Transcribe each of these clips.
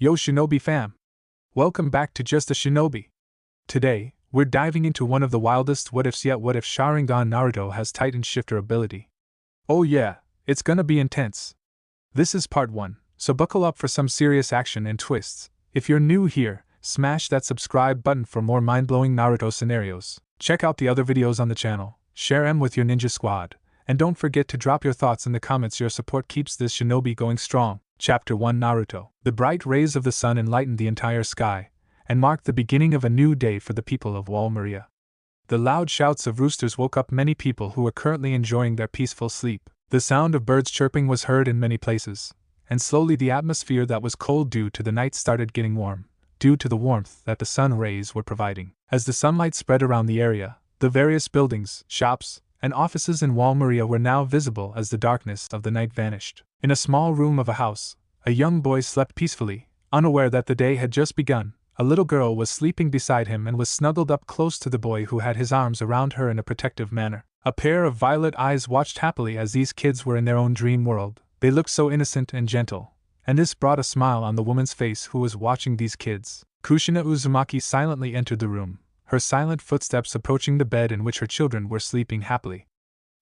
Yo Shinobi fam! Welcome back to Just a Shinobi. Today, we're diving into one of the wildest what-ifs yet. What if Sharingan Naruto has Titan Shifter ability? Oh yeah, it's gonna be intense. This is part 1, so buckle up for some serious action and twists. If you're new here, smash that subscribe button for more mind-blowing Naruto scenarios. Check out the other videos on the channel, share them with your ninja squad, and don't forget to drop your thoughts in the comments. Your support keeps this shinobi going strong. Chapter 1 Naruto. The bright rays of the sun enlightened the entire sky, and marked the beginning of a new day for the people of Wall Maria. The loud shouts of roosters woke up many people who were currently enjoying their peaceful sleep. The sound of birds chirping was heard in many places, and slowly the atmosphere that was cold due to the night started getting warm, due to the warmth that the sun rays were providing. As the sunlight spread around the area, the various buildings, shops, and offices in Wall Maria were now visible as the darkness of the night vanished. In a small room of a house, a young boy slept peacefully, unaware that the day had just begun. A little girl was sleeping beside him and was snuggled up close to the boy, who had his arms around her in a protective manner. A pair of violet eyes watched happily as these kids were in their own dream world. They looked so innocent and gentle, and this brought a smile on the woman's face who was watching these kids. Kushina Uzumaki silently entered the room, her silent footsteps approaching the bed in which her children were sleeping happily.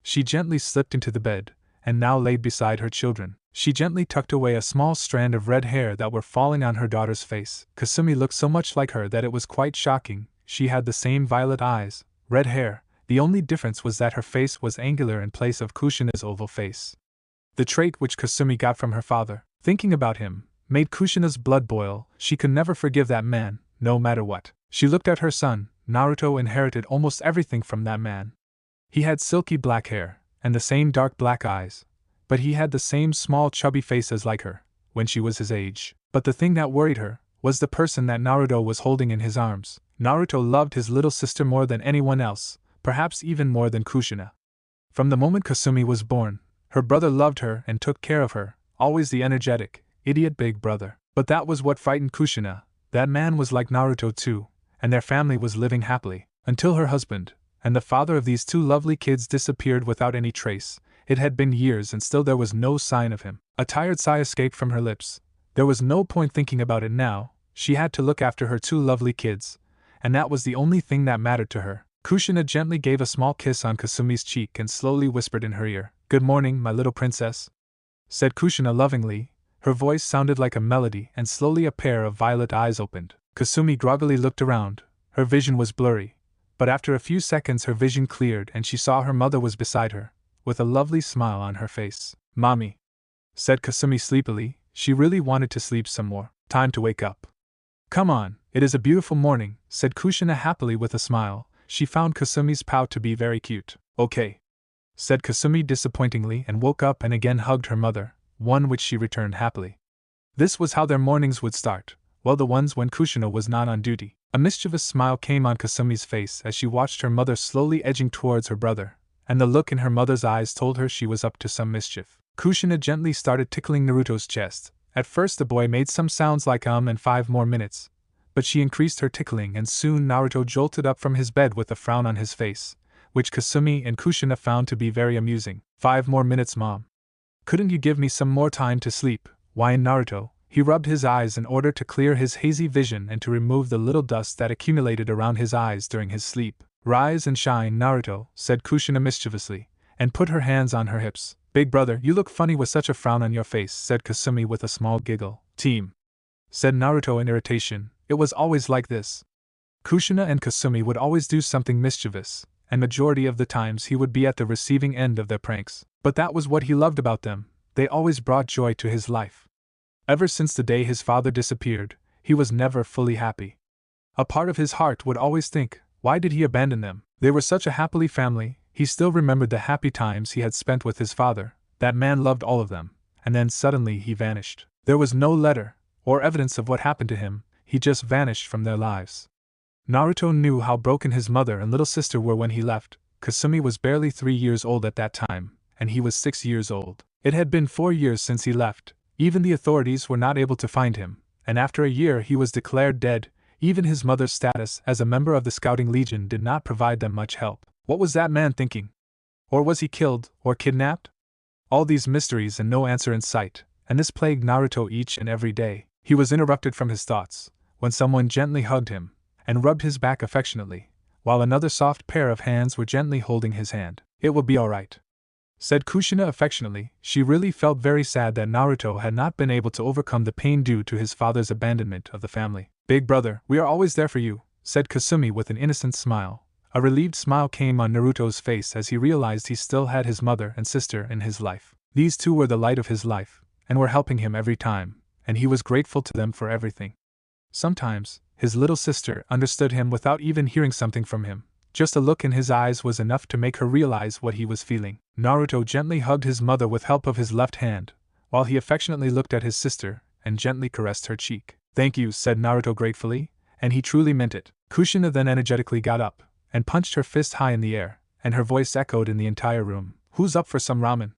She gently slipped into the bed, and now laid beside her children. She gently tucked away a small strand of red hair that were falling on her daughter's face. Kasumi looked so much like her that it was quite shocking. She had the same violet eyes, red hair, the only difference was that her face was angular in place of Kushina's oval face. The trait which Kasumi got from her father, thinking about him, made Kushina's blood boil. She could never forgive that man, no matter what. She looked at her son. Naruto inherited almost everything from that man. He had silky black hair, and the same dark black eyes, but he had the same small chubby face as like her, when she was his age. But the thing that worried her was the person that Naruto was holding in his arms. Naruto loved his little sister more than anyone else, perhaps even more than Kushina. From the moment Kasumi was born, her brother loved her and took care of her, always the energetic, idiot big brother. But that was what frightened Kushina. That man was like Naruto too, and their family was living happily, until her husband, and the father of these two lovely kids, disappeared without any trace. It had been years and still there was no sign of him. A tired sigh escaped from her lips. There was no point thinking about it now. She had to look after her two lovely kids, and that was the only thing that mattered to her. Kushina gently gave a small kiss on Kasumi's cheek and slowly whispered in her ear. "Good morning, my little princess," said Kushina lovingly. Her voice sounded like a melody, and slowly a pair of violet eyes opened. Kasumi groggily looked around. Her vision was blurry, but after a few seconds her vision cleared and she saw her mother was beside her, with a lovely smile on her face. "Mommy," said Kasumi sleepily. She really wanted to sleep some more. "Time to wake up." "Come on, it is a beautiful morning," said Kushina happily with a smile. She found Kasumi's pout to be very cute. "Okay," said Kasumi disappointingly, and woke up and again hugged her mother, one which she returned happily. This was how their mornings would start, well, the ones when Kushina was not on duty. A mischievous smile came on Kasumi's face as she watched her mother slowly edging towards her brother, and the look in her mother's eyes told her she was up to some mischief. Kushina gently started tickling Naruto's chest. At first the boy made some sounds like and 5 more minutes, but she increased her tickling and soon Naruto jolted up from his bed with a frown on his face, which Kasumi and Kushina found to be very amusing. "5 more minutes, Mom. Couldn't you give me some more time to sleep?" whined Naruto. He rubbed his eyes in order to clear his hazy vision and to remove the little dust that accumulated around his eyes during his sleep. "Rise and shine, Naruto," said Kushina mischievously, and put her hands on her hips. "Big brother, you look funny with such a frown on your face," said Kasumi with a small giggle. "Team," said Naruto in irritation. It was always like this. Kushina and Kasumi would always do something mischievous, and majority of the times he would be at the receiving end of their pranks. But that was what he loved about them. They always brought joy to his life. Ever since the day his father disappeared, he was never fully happy. A part of his heart would always think, why did he abandon them? They were such a happily family. He still remembered the happy times he had spent with his father. That man loved all of them, and then suddenly he vanished. There was no letter, or evidence of what happened to him. He just vanished from their lives. Naruto knew how broken his mother and little sister were when he left. Kasumi was barely 3 years old at that time, and he was 6 years old. It had been 4 years since he left. Even the authorities were not able to find him, and after a year he was declared dead. Even his mother's status as a member of the Scouting Legion did not provide them much help. What was that man thinking? Or was he killed, or kidnapped? All these mysteries and no answer in sight, and this plagued Naruto each and every day. He was interrupted from his thoughts when someone gently hugged him and rubbed his back affectionately, while another soft pair of hands were gently holding his hand. "It will be all right," said Kushina affectionately. She really felt very sad that Naruto had not been able to overcome the pain due to his father's abandonment of the family. "Big brother, we are always there for you," said Kasumi with an innocent smile. A relieved smile came on Naruto's face as he realized he still had his mother and sister in his life. These two were the light of his life, and were helping him every time, and he was grateful to them for everything. Sometimes, his little sister understood him without even hearing something from him. Just a look in his eyes was enough to make her realize what he was feeling. Naruto gently hugged his mother with help of his left hand, while he affectionately looked at his sister and gently caressed her cheek. "Thank you," said Naruto gratefully, and he truly meant it. Kushina then energetically got up and punched her fist high in the air, and her voice echoed in the entire room. "Who's up for some ramen?"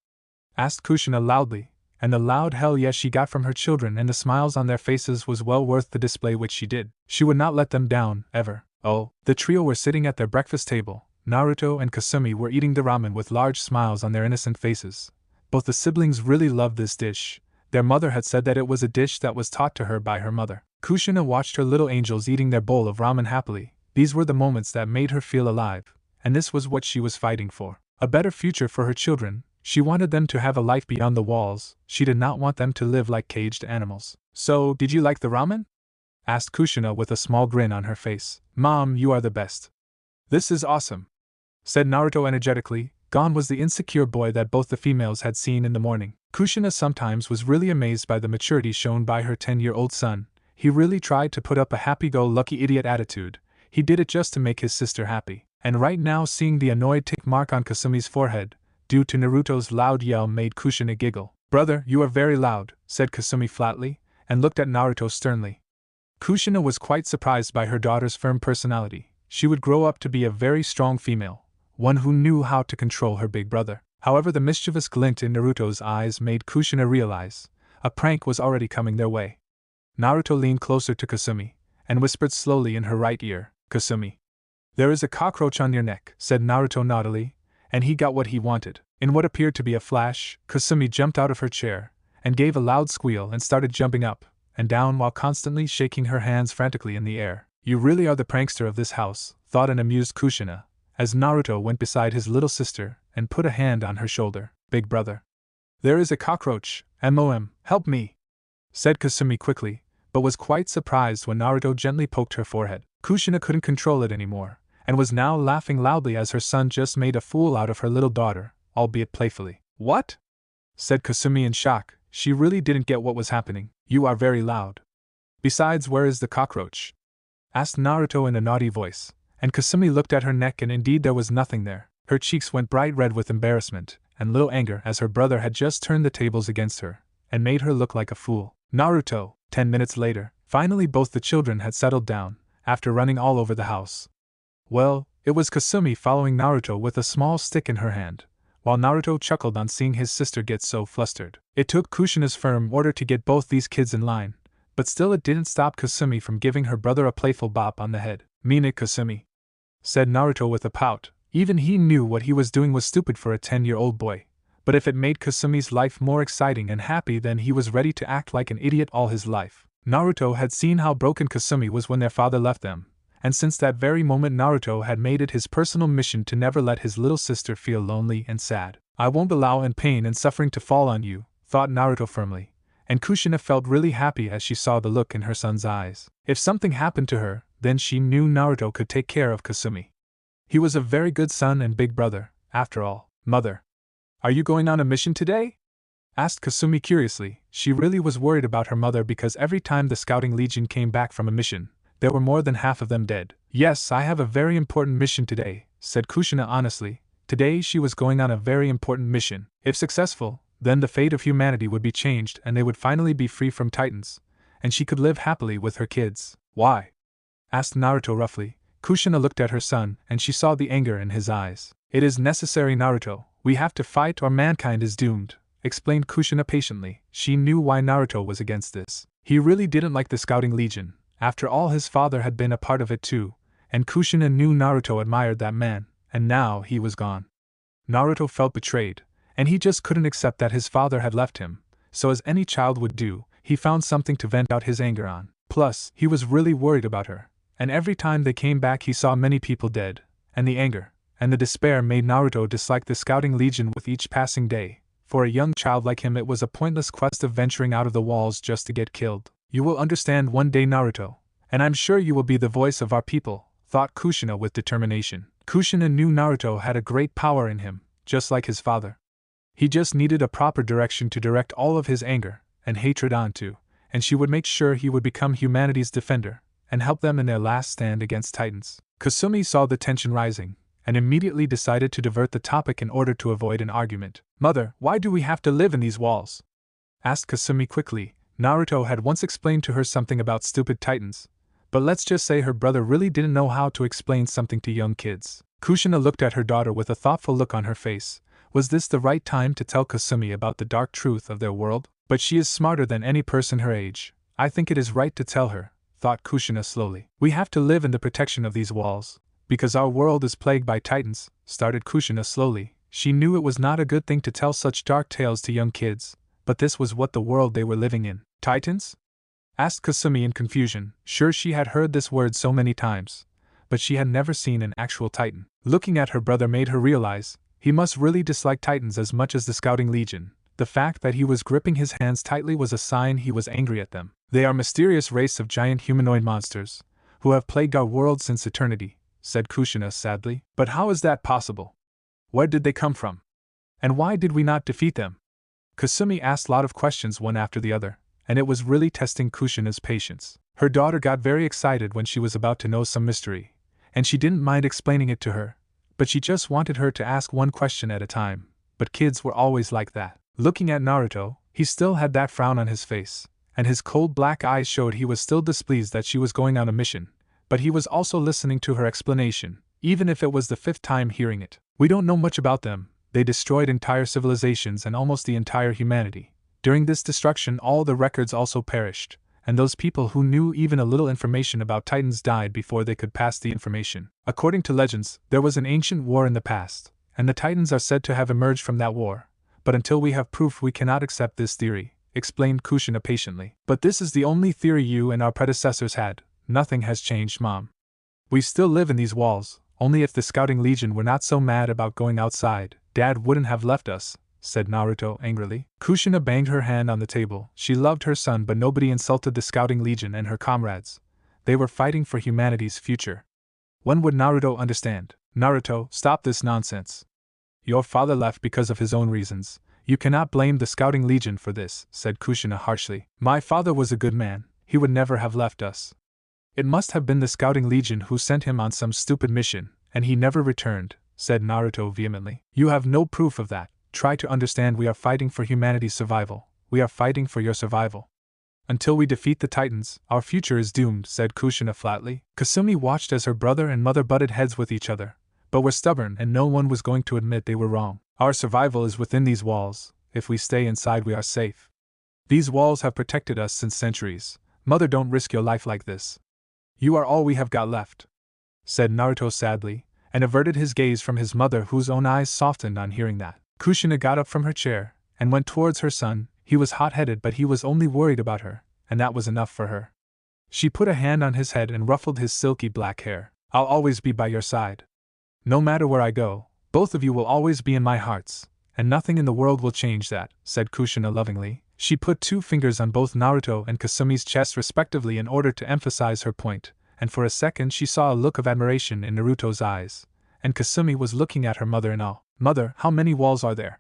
asked Kushina loudly, and the loud hell yes she got from her children and the smiles on their faces was well worth the display which she did. She would not let them down, ever. Oh, the trio were sitting at their breakfast table. Naruto and Kasumi were eating the ramen with large smiles on their innocent faces. Both the siblings really loved this dish. Their mother had said that it was a dish that was taught to her by her mother. Kushina watched her little angels eating their bowl of ramen happily. These were the moments that made her feel alive, and this was what she was fighting for. A better future for her children. She wanted them to have a life beyond the walls. She did not want them to live like caged animals. "So, did you like the ramen?" asked Kushina with a small grin on her face. "Mom, you are the best." "This is awesome," said Naruto energetically. Gone was the insecure boy that both the females had seen in the morning. Kushina sometimes was really amazed by the maturity shown by her 10-year-old son. He really tried to put up a happy-go-lucky idiot attitude. He did it just to make his sister happy. And right now seeing the annoyed tick mark on Kasumi's forehead, due to Naruto's loud yell, made Kushina giggle. "Brother, you are very loud," said Kasumi flatly, and looked at Naruto sternly. Kushina was quite surprised by her daughter's firm personality. She would grow up to be a very strong female, one who knew how to control her big brother. However, the mischievous glint in Naruto's eyes made Kushina realize a prank was already coming their way. Naruto leaned closer to Kasumi and whispered slowly in her right ear, "Kasumi, there is a cockroach on your neck," said Naruto naughtily, and he got what he wanted. In what appeared to be a flash, Kasumi jumped out of her chair and gave a loud squeal and started jumping up and down while constantly shaking her hands frantically in the air. "You really are the prankster of this house," thought an amused Kushina, as Naruto went beside his little sister and put a hand on her shoulder. "Big brother, there is a cockroach, MOM, help me," said Kasumi quickly, but was quite surprised when Naruto gently poked her forehead. Kushina couldn't control it anymore, and was now laughing loudly as her son just made a fool out of her little daughter, albeit playfully. "What?" said Kasumi in shock. She really didn't get what was happening. "You are very loud. Besides, where is the cockroach?" asked Naruto in a naughty voice, and Kasumi looked at her neck and indeed there was nothing there. Her cheeks went bright red with embarrassment and little anger as her brother had just turned the tables against her and made her look like a fool. Naruto. 10 minutes later, finally both the children had settled down, after running all over the house. Well, it was Kasumi following Naruto with a small stick in her hand, while Naruto chuckled on seeing his sister get so flustered. It took Kushina's firm order to get both these kids in line, but still it didn't stop Kasumi from giving her brother a playful bop on the head. "Mean it, Kasumi," said Naruto with a pout. Even he knew what he was doing was stupid for a 10-year-old boy, but if it made Kasumi's life more exciting and happy, then he was ready to act like an idiot all his life. Naruto had seen how broken Kasumi was when their father left them, and since that very moment Naruto had made it his personal mission to never let his little sister feel lonely and sad. "I won't allow any pain and suffering to fall on you," thought Naruto firmly, and Kushina felt really happy as she saw the look in her son's eyes. If something happened to her, then she knew Naruto could take care of Kasumi. He was a very good son and big brother, after all. "Mother, are you going on a mission today?" asked Kasumi curiously. She really was worried about her mother because every time the Scouting Legion came back from a mission, there were more than half of them dead. "Yes, I have a very important mission today," said Kushina honestly. Today she was going on a very important mission. If successful, then the fate of humanity would be changed and they would finally be free from Titans, and she could live happily with her kids. "Why?" asked Naruto roughly. Kushina looked at her son and she saw the anger in his eyes. "It is necessary, Naruto. We have to fight or mankind is doomed," explained Kushina patiently. She knew why Naruto was against this. He really didn't like the Scouting Legion. After all, his father had been a part of it too, and Kushina knew Naruto admired that man, and now he was gone. Naruto felt betrayed, and he just couldn't accept that his father had left him, so as any child would do, he found something to vent out his anger on. Plus, he was really worried about her, and every time they came back he saw many people dead, and the anger and the despair made Naruto dislike the Scouting Legion with each passing day. For a young child like him, it was a pointless quest of venturing out of the walls just to get killed. You will understand one day, Naruto, and I'm sure you will be the voice of our people, thought Kushina with determination. Kushina knew Naruto had a great power in him, just like his father. He just needed a proper direction to direct all of his anger and hatred onto, and she would make sure he would become humanity's defender and help them in their last stand against Titans. Kasumi saw the tension rising and immediately decided to divert the topic in order to avoid an argument. Mother, why do we have to live in these walls? Asked Kasumi quickly. Naruto had once explained to her something about stupid Titans, but let's just say her brother really didn't know how to explain something to young kids. Kushina looked at her daughter with a thoughtful look on her face. Was this the right time to tell Kasumi about the dark truth of their world? But she is smarter than any person her age. I think it is right to tell her, thought Kushina slowly. We have to live in the protection of these walls, because our world is plagued by Titans, started Kushina slowly. She knew it was not a good thing to tell such dark tales to young kids, but this was what the world they were living in. Titans? Asked Kasumi in confusion. Sure, she had heard this word so many times, but she had never seen an actual Titan. Looking at her brother made her realize he must really dislike Titans as much as the Scouting Legion. The fact that he was gripping his hands tightly was a sign he was angry at them. They are a mysterious race of giant humanoid monsters who have plagued our world since eternity, said Kushina sadly. But how is that possible? Where did they come from? And why did we not defeat them? Kasumi asked a lot of questions one after the other, and it was really testing Kushina's patience. Her daughter got very excited when she was about to know some mystery, and she didn't mind explaining it to her, but she just wanted her to ask one question at a time. But kids were always like that. Looking at Naruto, he still had that frown on his face, and his cold black eyes showed he was still displeased that she was going on a mission, but he was also listening to her explanation, even if it was the 5th time hearing it. We don't know much about them. They destroyed entire civilizations and almost the entire humanity. During this destruction, all the records also perished, and those people who knew even a little information about Titans died before they could pass the information. According to legends, there was an ancient war in the past, and the Titans are said to have emerged from that war. But until we have proof, we cannot accept this theory, explained Kushina patiently. But this is the only theory you and our predecessors had. Nothing has changed, Mom. We still live in these walls. Only if the Scouting Legion were not so mad about going outside, Dad wouldn't have left us, said Naruto angrily. Kushina banged her hand on the table. She loved her son, but nobody insulted the Scouting Legion and her comrades. They were fighting for humanity's future. When would Naruto understand? Naruto, stop this nonsense. Your father left because of his own reasons. You cannot blame the Scouting Legion for this, said Kushina harshly. My father was a good man. He would never have left us. It must have been the Scouting Legion who sent him on some stupid mission, and he never returned, said Naruto vehemently. You have no proof of that. Try to understand, we are fighting for humanity's survival. We are fighting for your survival. Until we defeat the Titans, our future is doomed, said Kushina flatly. Kasumi watched as her brother and mother butted heads with each other, but were stubborn and no one was going to admit they were wrong. Our survival is within these walls. If we stay inside, we are safe. These walls have protected us since centuries. Mother, don't risk your life like this. You are all we have got left, said Naruto sadly, and averted his gaze from his mother, whose own eyes softened on hearing that. Kushina got up from her chair and went towards her son. He was hot-headed, but he was only worried about her, and that was enough for her. She put a hand on his head and ruffled his silky black hair. I'll always be by your side. No matter where I go, both of you will always be in my hearts, and nothing in the world will change that, said Kushina lovingly. She put 2 fingers on both Naruto and Kasumi's chest respectively in order to emphasize her point, and for a second she saw a look of admiration in Naruto's eyes, and Kasumi was looking at her mother in awe. Mother, how many walls are there?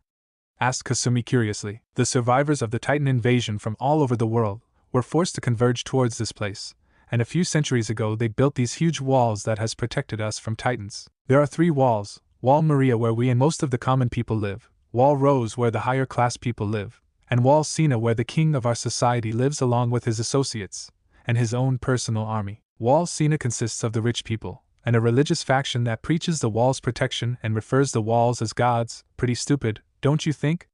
Asked Kasumi curiously. The survivors of the Titan invasion from all over the world were forced to converge towards this place, and a few centuries ago they built these huge walls that has protected us from Titans. There are 3 walls: Wall Maria, where we and most of the common people live; Wall Rose, where the higher class people live; and Wall Sina, where the king of our society lives along with his associates and his own personal army. Wall Sina consists of the rich people and a religious faction that preaches the wall's protection and refers the walls as gods. Pretty stupid, don't you think?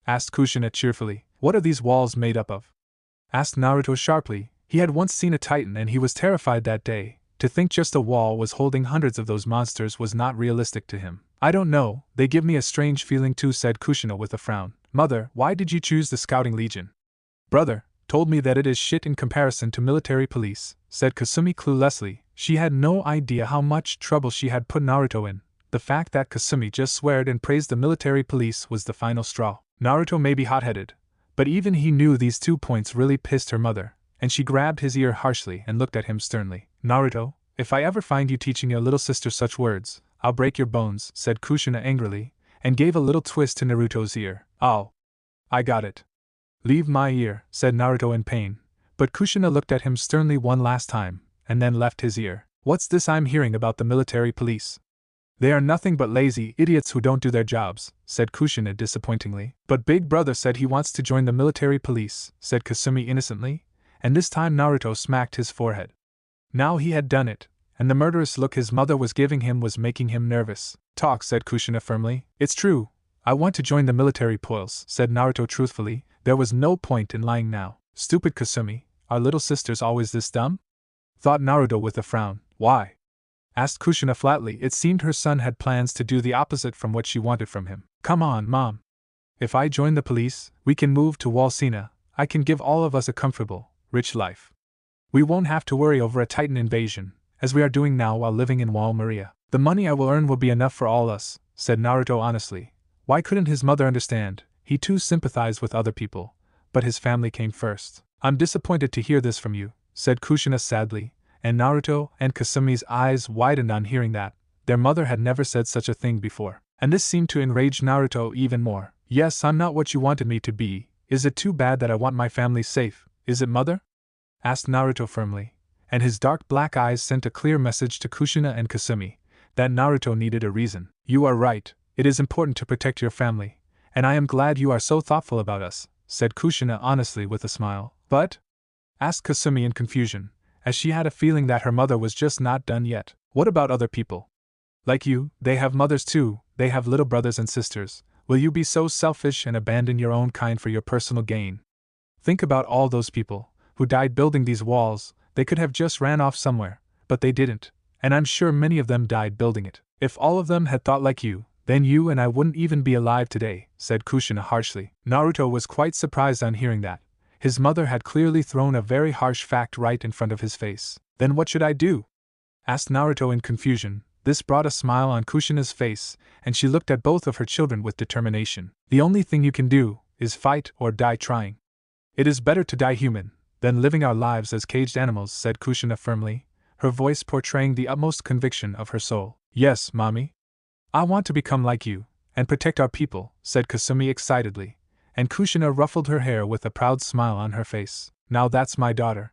Asked Kushina cheerfully. What are these walls made up of? Asked Naruto sharply. He had once seen a Titan and he was terrified that day. To think just a wall was holding hundreds of those monsters was not realistic to him. I don't know, they give me a strange feeling too, said Kushina with a frown. Mother, why did you choose the Scouting Legion? Brother, told me that it is shit in comparison to military police, said Kasumi cluelessly. She had no idea how much trouble she had put Naruto in. The fact that Kasumi just sweared and praised the military police was the final straw. Naruto may be hot-headed, but even he knew these 2 points really pissed her mother, and she grabbed his ear harshly and looked at him sternly. Naruto, if I ever find you teaching your little sister such words, I'll break your bones, said Kushina angrily, and gave a little twist to Naruto's ear. Oh. I got it. Leave my ear, said Naruto in pain, but Kushina looked at him sternly one last time, and then left his ear. What's this I'm hearing about the military police? They are nothing but lazy idiots who don't do their jobs, said Kushina disappointingly. But Big Brother said he wants to join the military police, said Kasumi innocently, and this time Naruto smacked his forehead. Now he had done it, and the murderous look his mother was giving him was making him nervous. Talk, said Kushina firmly. It's true. I want to join the military police, said Naruto truthfully. There was no point in lying now. Stupid Kasumi, are little sisters always this dumb? Thought Naruto with a frown. Why? Asked Kushina flatly. It seemed her son had plans to do the opposite from what she wanted from him. Come on, Mom. If I join the police, we can move to Walsina. I can give all of us a comfortable, rich life. We won't have to worry over a Titan invasion, as we are doing now while living in Wall Maria. The money I will earn will be enough for all us, said Naruto honestly. Why couldn't his mother understand? He too sympathized with other people, but his family came first. I'm disappointed to hear this from you, said Kushina sadly, and Naruto and Kasumi's eyes widened on hearing that. Their mother had never said such a thing before, and this seemed to enrage Naruto even more. Yes, I'm not what you wanted me to be. Is it too bad that I want my family safe, is it, mother? Asked Naruto firmly, and his dark black eyes sent a clear message to Kushina and Kasumi, that Naruto needed a reason. You are right, it is important to protect your family, and I am glad you are so thoughtful about us, said Kushina honestly with a smile. But? Asked Kasumi in confusion, as she had a feeling that her mother was just not done yet. What about other people? Like you, they have mothers too, they have little brothers and sisters. Will you be so selfish and abandon your own kind for your personal gain? Think about all those people who died building these walls. They could have just ran off somewhere, but they didn't, and I'm sure many of them died building it. If all of them had thought like you, then you and I wouldn't even be alive today, said Kushina harshly. Naruto was quite surprised on hearing that. His mother had clearly thrown a very harsh fact right in front of his face. Then what should I do? Asked Naruto in confusion. This brought a smile on Kushina's face, and she looked at both of her children with determination. The only thing you can do is fight or die trying. It is better to die human than living our lives as caged animals, said Kushina firmly, her voice portraying the utmost conviction of her soul. Yes, Mommy. I want to become like you, and protect our people, said Kasumi excitedly, and Kushina ruffled her hair with a proud smile on her face. Now that's my daughter,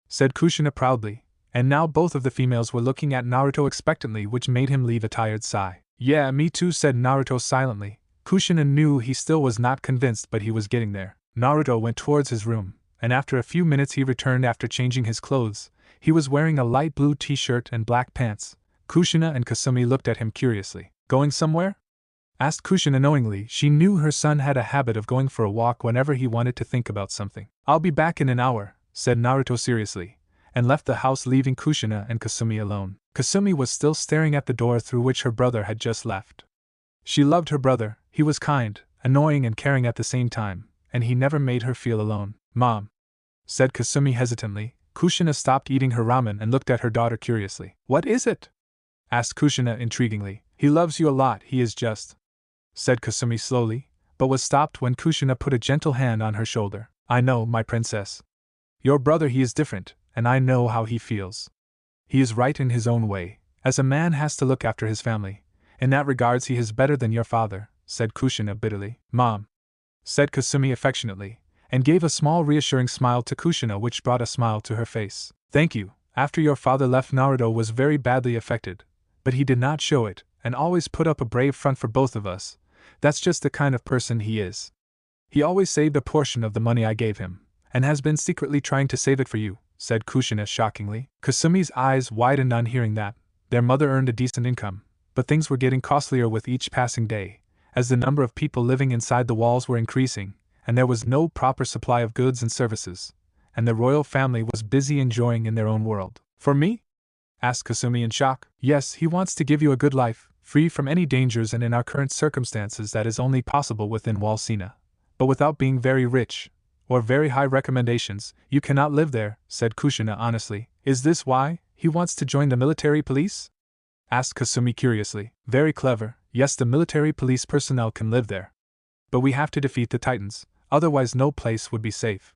said Kushina proudly, and now both of the females were looking at Naruto expectantly, which made him leave a tired sigh. Yeah, me too, said Naruto silently. Kushina knew he still was not convinced, but he was getting there. Naruto went towards his room, and after a few minutes he returned after changing his clothes. He was wearing a light blue t-shirt and black pants. Kushina and Kasumi looked at him curiously. Going somewhere? Asked Kushina knowingly. She knew her son had a habit of going for a walk whenever he wanted to think about something. I'll be back in an hour, said Naruto seriously, and left the house, leaving Kushina and Kasumi alone. Kasumi was still staring at the door through which her brother had just left. She loved her brother. He was kind, annoying and caring at the same time, and he never made her feel alone. Mom, said Kasumi hesitantly. Kushina stopped eating her ramen and looked at her daughter curiously. What is it? Asked Kushina intriguingly. He loves you a lot, he is just, said Kasumi slowly, but was stopped when Kushina put a gentle hand on her shoulder. I know, my princess. Your brother, he is different, and I know how he feels. He is right in his own way, as a man has to look after his family. In that regards he is better than your father, said Kushina bitterly. Mom, said Kasumi affectionately, and gave a small reassuring smile to Kushina, which brought a smile to her face. Thank you. After your father left, Naruto was very badly affected, but he did not show it, and always put up a brave front for both of us. That's just the kind of person he is. He always saved a portion of the money I gave him, and has been secretly trying to save it for you, said Kushina shockingly. Kasumi's eyes widened on hearing that. Their mother earned a decent income, but things were getting costlier with each passing day, as the number of people living inside the walls were increasing, and there was no proper supply of goods and services, and the royal family was busy enjoying in their own world. For me? Asked Kasumi in shock. Yes, he wants to give you a good life, free from any dangers, and in our current circumstances that is only possible within Walsina, but without being very rich, or very high recommendations, you cannot live there, said Kushina honestly. Is this why he wants to join the military police? Asked Kasumi curiously. Very clever. Yes, the military police personnel can live there. But we have to defeat the Titans, otherwise no place would be safe.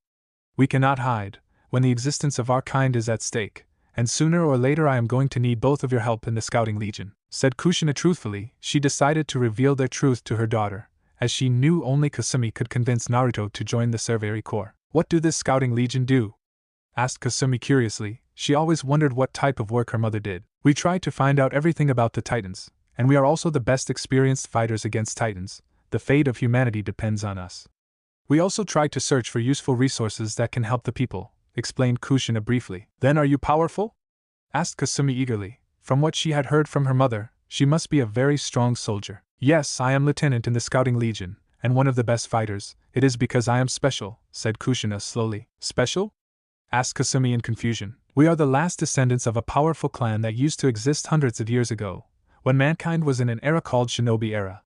We cannot hide, when the existence of our kind is at stake, and sooner or later I am going to need both of your help in the Scouting Legion, said Kushina truthfully. She decided to reveal their truth to her daughter, as she knew only Kasumi could convince Naruto to join the Survey Corps. What do this Scouting Legion do? Asked Kasumi curiously. She always wondered what type of work her mother did. We try to find out everything about the Titans, and we are also the best experienced fighters against Titans. The fate of humanity depends on us. We also try to search for useful resources that can help the people, explained Kushina briefly. Then are you powerful? Asked Kasumi eagerly. From what she had heard from her mother, she must be a very strong soldier. Yes, I am lieutenant in the Scouting Legion, and one of the best fighters. It is because I am special, said Kushina slowly. Special? Asked Kasumi in confusion. We are the last descendants of a powerful clan that used to exist hundreds of years ago, when mankind was in an era called Shinobi era.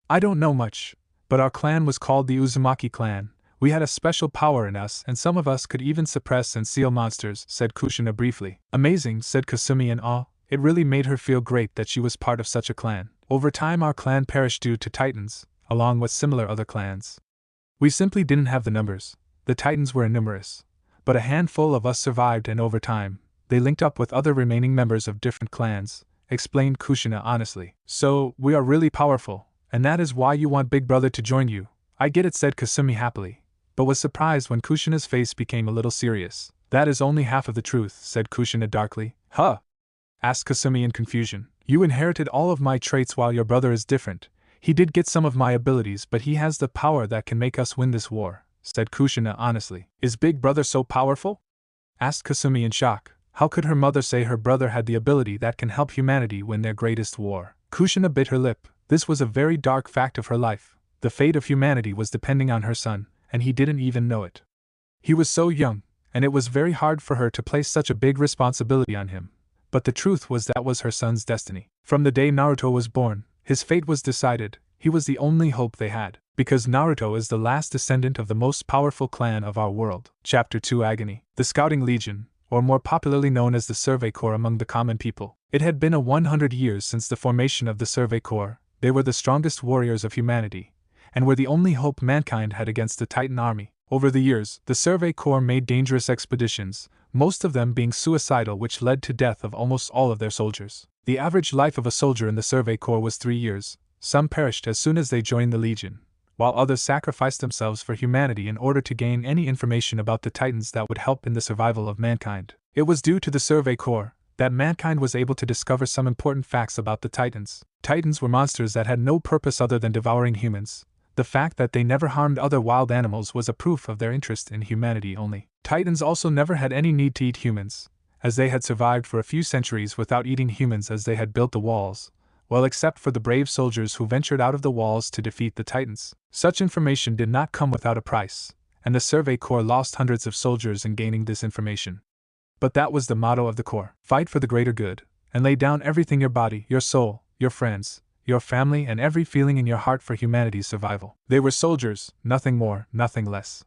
I don't know much, but our clan was called the Uzumaki clan. We had a special power in us, and some of us could even suppress and seal monsters, said Kushina briefly. Amazing, said Kasumi in awe. It really made her feel great that she was part of such a clan. Over time our clan perished due to Titans, along with similar other clans. We simply didn't have the numbers. The Titans were numerous, but a handful of us survived, and over time, they linked up with other remaining members of different clans, explained Kushina honestly. So, we are really powerful, and that is why you want Big Brother to join you. I get it, said Kasumi happily, but was surprised when Kushina's face became a little serious. That is only half of the truth, said Kushina darkly. Huh? Asked Kasumi in confusion. You inherited all of my traits while your brother is different. He did get some of my abilities, but he has the power that can make us win this war, said Kushina honestly. Is Big Brother so powerful? Asked Kasumi in shock. How could her mother say her brother had the ability that can help humanity win their greatest war? Kushina bit her lip. This was a very dark fact of her life. The fate of humanity was depending on her son, and he didn't even know it. He was so young, and it was very hard for her to place such a big responsibility on him. But the truth was that was her son's destiny. From the day Naruto was born, his fate was decided. He was the only hope they had, because Naruto is the last descendant of the most powerful clan of our world. Chapter 2 Agony. The Scouting Legion, or more popularly known as the Survey Corps among the common people. It had been 100 years since the formation of the Survey Corps. They were the strongest warriors of humanity, and were the only hope mankind had against the Titan army. Over the years, the Survey Corps made dangerous expeditions, most of them being suicidal, which led to death of almost all of their soldiers. The average life of a soldier in the Survey Corps was 3 years. Some perished as soon as they joined the Legion, while others sacrificed themselves for humanity in order to gain any information about the Titans that would help in the survival of mankind. It was due to the Survey Corps that mankind was able to discover some important facts about the Titans. Titans were monsters that had no purpose other than devouring humans. The fact that they never harmed other wild animals was a proof of their interest in humanity only. Titans also never had any need to eat humans, as they had survived for a few centuries without eating humans, as they had built the walls, well, except for the brave soldiers who ventured out of the walls to defeat the Titans. Such information did not come without a price, and the Survey Corps lost hundreds of soldiers in gaining this information. But that was the motto of the Corps. Fight for the greater good, and lay down everything, your body, your soul, your friends, your family, and every feeling in your heart for humanity's survival. They were soldiers, nothing more, nothing less.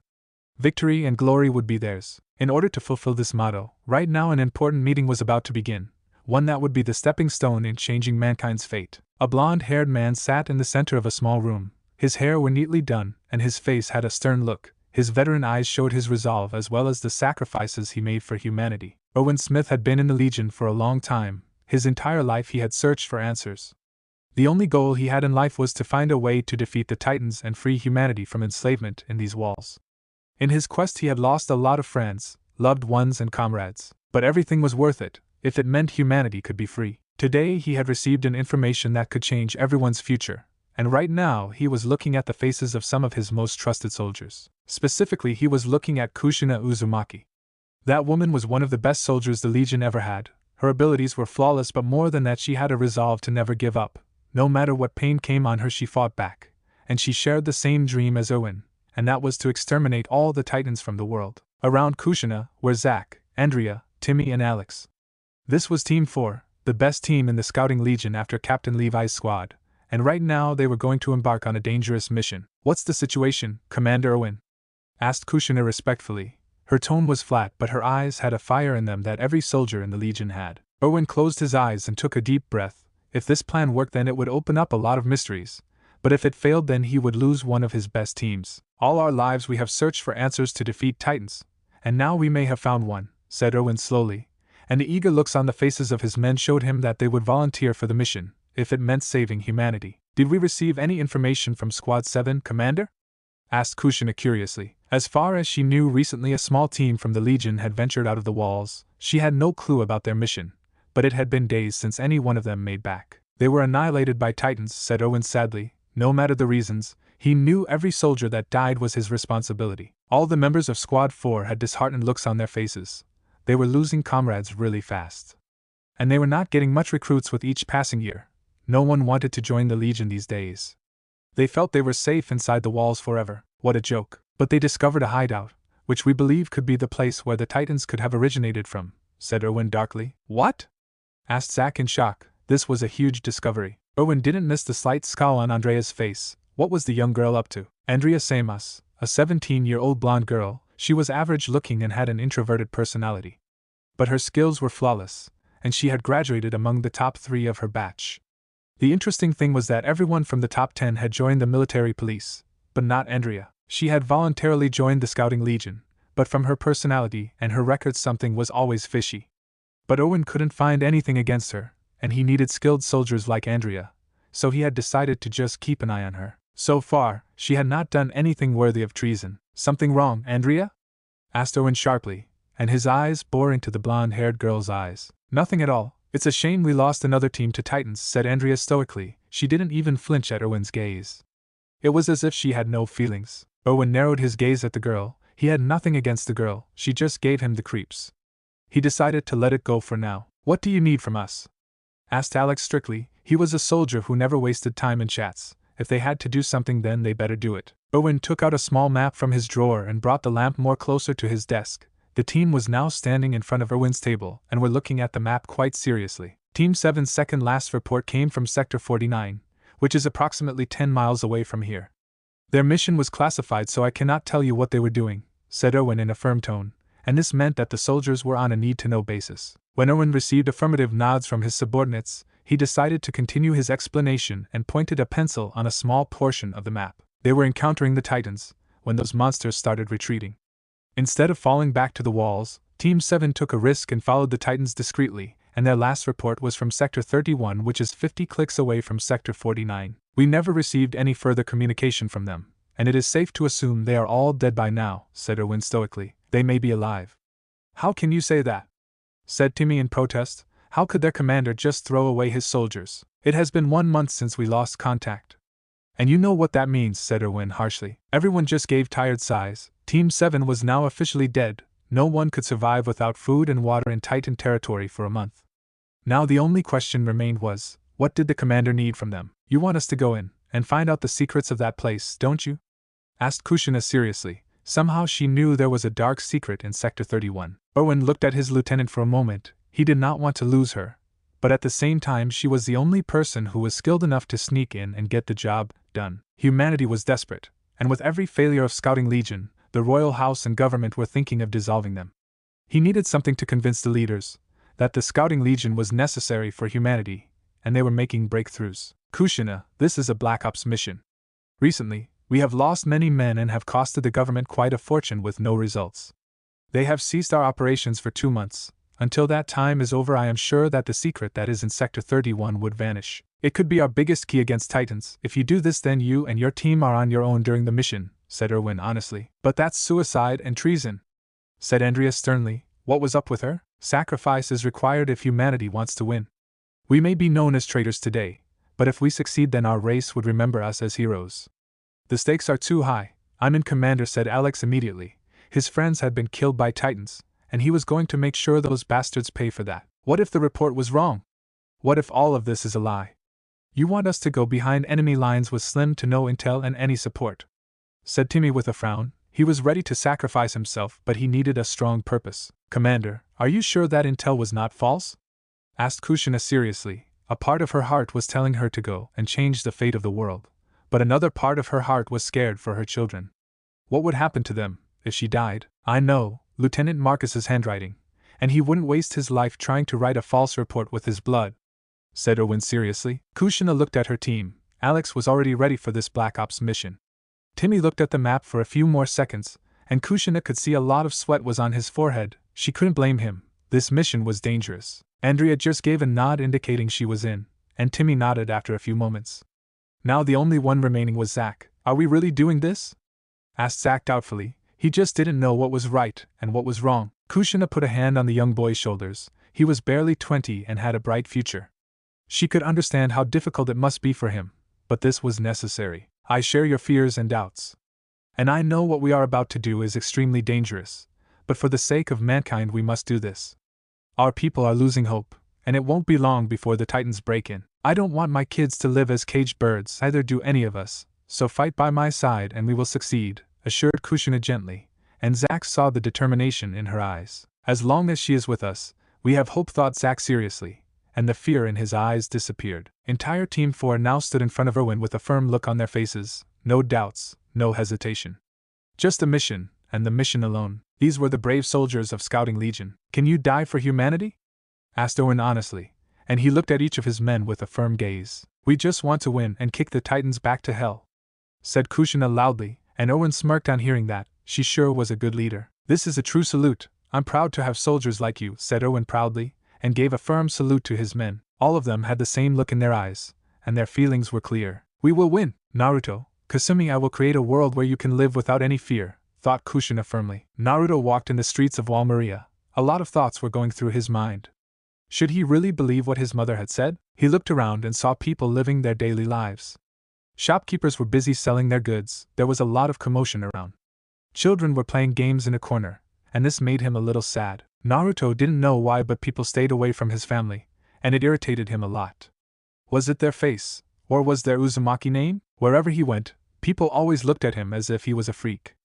Victory and glory would be theirs. In order to fulfill this motto, right now an important meeting was about to begin, one that would be the stepping stone in changing mankind's fate. A blonde-haired man sat in the center of a small room. His hair were neatly done, and his face had a stern look. His veteran eyes showed his resolve as well as the sacrifices he made for humanity. Owen Smith had been in the Legion for a long time. His entire life he had searched for answers. The only goal he had in life was to find a way to defeat the Titans and free humanity from enslavement in these walls. In his quest he had lost a lot of friends, loved ones, and comrades, but everything was worth it, if it meant humanity could be free. Today he had received an information that could change everyone's future, and right now he was looking at the faces of some of his most trusted soldiers. Specifically, he was looking at Kushina Uzumaki. That woman was one of the best soldiers the Legion ever had. Her abilities were flawless, but more than that, she had a resolve to never give up. No matter what pain came on her, she fought back, and she shared the same dream as Owen, and that was to exterminate all the Titans from the world. Around Kushina were Zack, Andrea, Timmy, and Alex. This was Team 4, the best team in the Scouting Legion after Captain Levi's squad, and right now they were going to embark on a dangerous mission. What's the situation, Commander Owen? asked Kushina respectfully. Her tone was flat, but her eyes had a fire in them that every soldier in the Legion had. Owen closed his eyes and took a deep breath. If this plan worked, then it would open up a lot of mysteries. But if it failed, then he would lose one of his best teams. All our lives we have searched for answers to defeat Titans, and now we may have found one, said Owen slowly, and the eager looks on the faces of his men showed him that they would volunteer for the mission, if it meant saving humanity. Did we receive any information from Squad 7, Commander? Asked Kushina curiously. As far as she knew, recently a small team from the Legion had ventured out of the walls. She had no clue about their mission, but it had been days since any one of them made back. They were annihilated by Titans, said Owen sadly. No matter the reasons, he knew every soldier that died was his responsibility. All the members of Squad 4 had disheartened looks on their faces. They were losing comrades really fast. And they were not getting much recruits with each passing year. No one wanted to join the Legion these days. They felt they were safe inside the walls forever. What a joke. But they discovered a hideout, which we believe could be the place where the Titans could have originated from, said Owen darkly. What? Asked Zack in shock. This was a huge discovery. Owen didn't miss the slight scowl on Andrea's face. What was the young girl up to? Andrea Samos, a 17-year-old blonde girl. She was average-looking and had an introverted personality. But her skills were flawless, and she had graduated among the top 3 of her batch. The interesting thing was that everyone from the top 10 had joined the military police, but not Andrea. She had voluntarily joined the Scouting Legion, but from her personality and her records something was always fishy. But Owen couldn't find anything against her, and he needed skilled soldiers like Andrea, so he had decided to just keep an eye on her. So far, she had not done anything worthy of treason. Something wrong, Andrea? Asked Owen sharply, and his eyes bore into the blonde-haired girl's eyes. Nothing at all. It's a shame we lost another team to Titans, said Andrea stoically. She didn't even flinch at Owen's gaze. It was as if she had no feelings. Owen narrowed his gaze at the girl. He had nothing against the girl, she just gave him the creeps. He decided to let it go for now. What do you need from us? Asked Alex strictly. He was a soldier who never wasted time in chats. If they had to do something, then they better do it. Owen took out a small map from his drawer and brought the lamp more closer to his desk. The team was now standing in front of Owen's table and were looking at the map quite seriously. Team 7's second last report came from Sector 49, which is approximately 10 miles away from here. Their mission was classified, so I cannot tell you what they were doing, said Owen in a firm tone, and this meant that the soldiers were on a need-to-know basis. When Owen received affirmative nods from his subordinates, he decided to continue his explanation and pointed a pencil on a small portion of the map. They were encountering the Titans when those monsters started retreating. Instead of falling back to the walls, Team 7 took a risk and followed the Titans discreetly, and their last report was from Sector 31, which is 50 clicks away from Sector 49. We never received any further communication from them, and it is safe to assume they are all dead by now, said Owen stoically. They may be alive. How can you say that? Said Timmy in protest. How could their commander just throw away his soldiers? It has been 1 month since we lost contact. And you know what that means, said Owen harshly. Everyone just gave tired sighs. Team 7 was now officially dead. No one could survive without food and water in Titan territory for a month. Now the only question remained was, what did the commander need from them? You want us to go in and find out the secrets of that place, don't you? Asked Kushina seriously. Somehow she knew there was a dark secret in Sector 31. Owen looked at his lieutenant for a moment. He did not want to lose her, but at the same time she was the only person who was skilled enough to sneak in and get the job done. Humanity was desperate, and with every failure of Scouting Legion, the royal house and government were thinking of dissolving them. He needed something to convince the leaders that the Scouting Legion was necessary for humanity, and they were making breakthroughs. Kushina, this is a Black Ops mission. Recently, we have lost many men and have costed the government quite a fortune with no results. They have ceased our operations for 2 months. Until that time is over, I am sure that the secret that is in Sector 31 would vanish. It could be our biggest key against Titans. If you do this, then you and your team are on your own during the mission, said Erwin honestly. But that's suicide and treason, said Andrea sternly. What was up with her? Sacrifice is required if humanity wants to win. We may be known as traitors today, but if we succeed, then our race would remember us as heroes. The stakes are too high. I'm in, Commander, said Alex immediately. His friends had been killed by Titans, and he was going to make sure those bastards pay for that. What if the report was wrong? What if all of this is a lie? You want us to go behind enemy lines with slim to no intel and any support, said Timmy with a frown. He was ready to sacrifice himself, but he needed a strong purpose. Commander, are you sure that intel was not false? Asked Kushina seriously. A part of her heart was telling her to go and change the fate of the world, but another part of her heart was scared for her children. What would happen to them if she died. I know, Lieutenant Marcus's handwriting, and he wouldn't waste his life trying to write a false report with his blood," said Owen seriously. Kushina looked at her team. Alex was already ready for this Black Ops mission. Timmy looked at the map for a few more seconds, and Kushina could see a lot of sweat was on his forehead. She couldn't blame him. This mission was dangerous. Andrea just gave a nod indicating she was in, and Timmy nodded after a few moments. Now the only one remaining was Zack. "Are we really doing this?" asked Zack doubtfully. He just didn't know what was right and what was wrong. Kushina put a hand on the young boy's shoulders. He was barely 20 and had a bright future. She could understand how difficult it must be for him, but this was necessary. "I share your fears and doubts. And I know what we are about to do is extremely dangerous, but for the sake of mankind we must do this. Our people are losing hope, and it won't be long before the Titans break in. I don't want my kids to live as caged birds, either do any of us, so fight by my side and we will succeed," assured Kushina gently, and Zack saw the determination in her eyes. "As long as she is with us, we have hope," thought Zack seriously, and the fear in his eyes disappeared. Entire Team 4 now stood in front of Erwin with a firm look on their faces, no doubts, no hesitation. Just a mission, and the mission alone. These were the brave soldiers of Scouting Legion. "Can you die for humanity?" asked Owen honestly, and he looked at each of his men with a firm gaze. "We just want to win and kick the Titans back to hell," said Kushina loudly, and Owen smirked on hearing that. She sure was a good leader. "This is a true salute. I'm proud to have soldiers like you," said Owen proudly, and gave a firm salute to his men. All of them had the same look in their eyes, and their feelings were clear. "We will win, Naruto. Kasumi, I will create a world where you can live without any fear," thought Kushina firmly. Naruto walked in the streets of Wall Maria. A lot of thoughts were going through his mind. Should he really believe what his mother had said? He looked around and saw people living their daily lives. Shopkeepers were busy selling their goods. There was a lot of commotion around. Children were playing games in a corner, and this made him a little sad. Naruto didn't know why, but people stayed away from his family, and it irritated him a lot. Was it their face, or was their Uzumaki name? Wherever he went, people always looked at him as if he was a freak.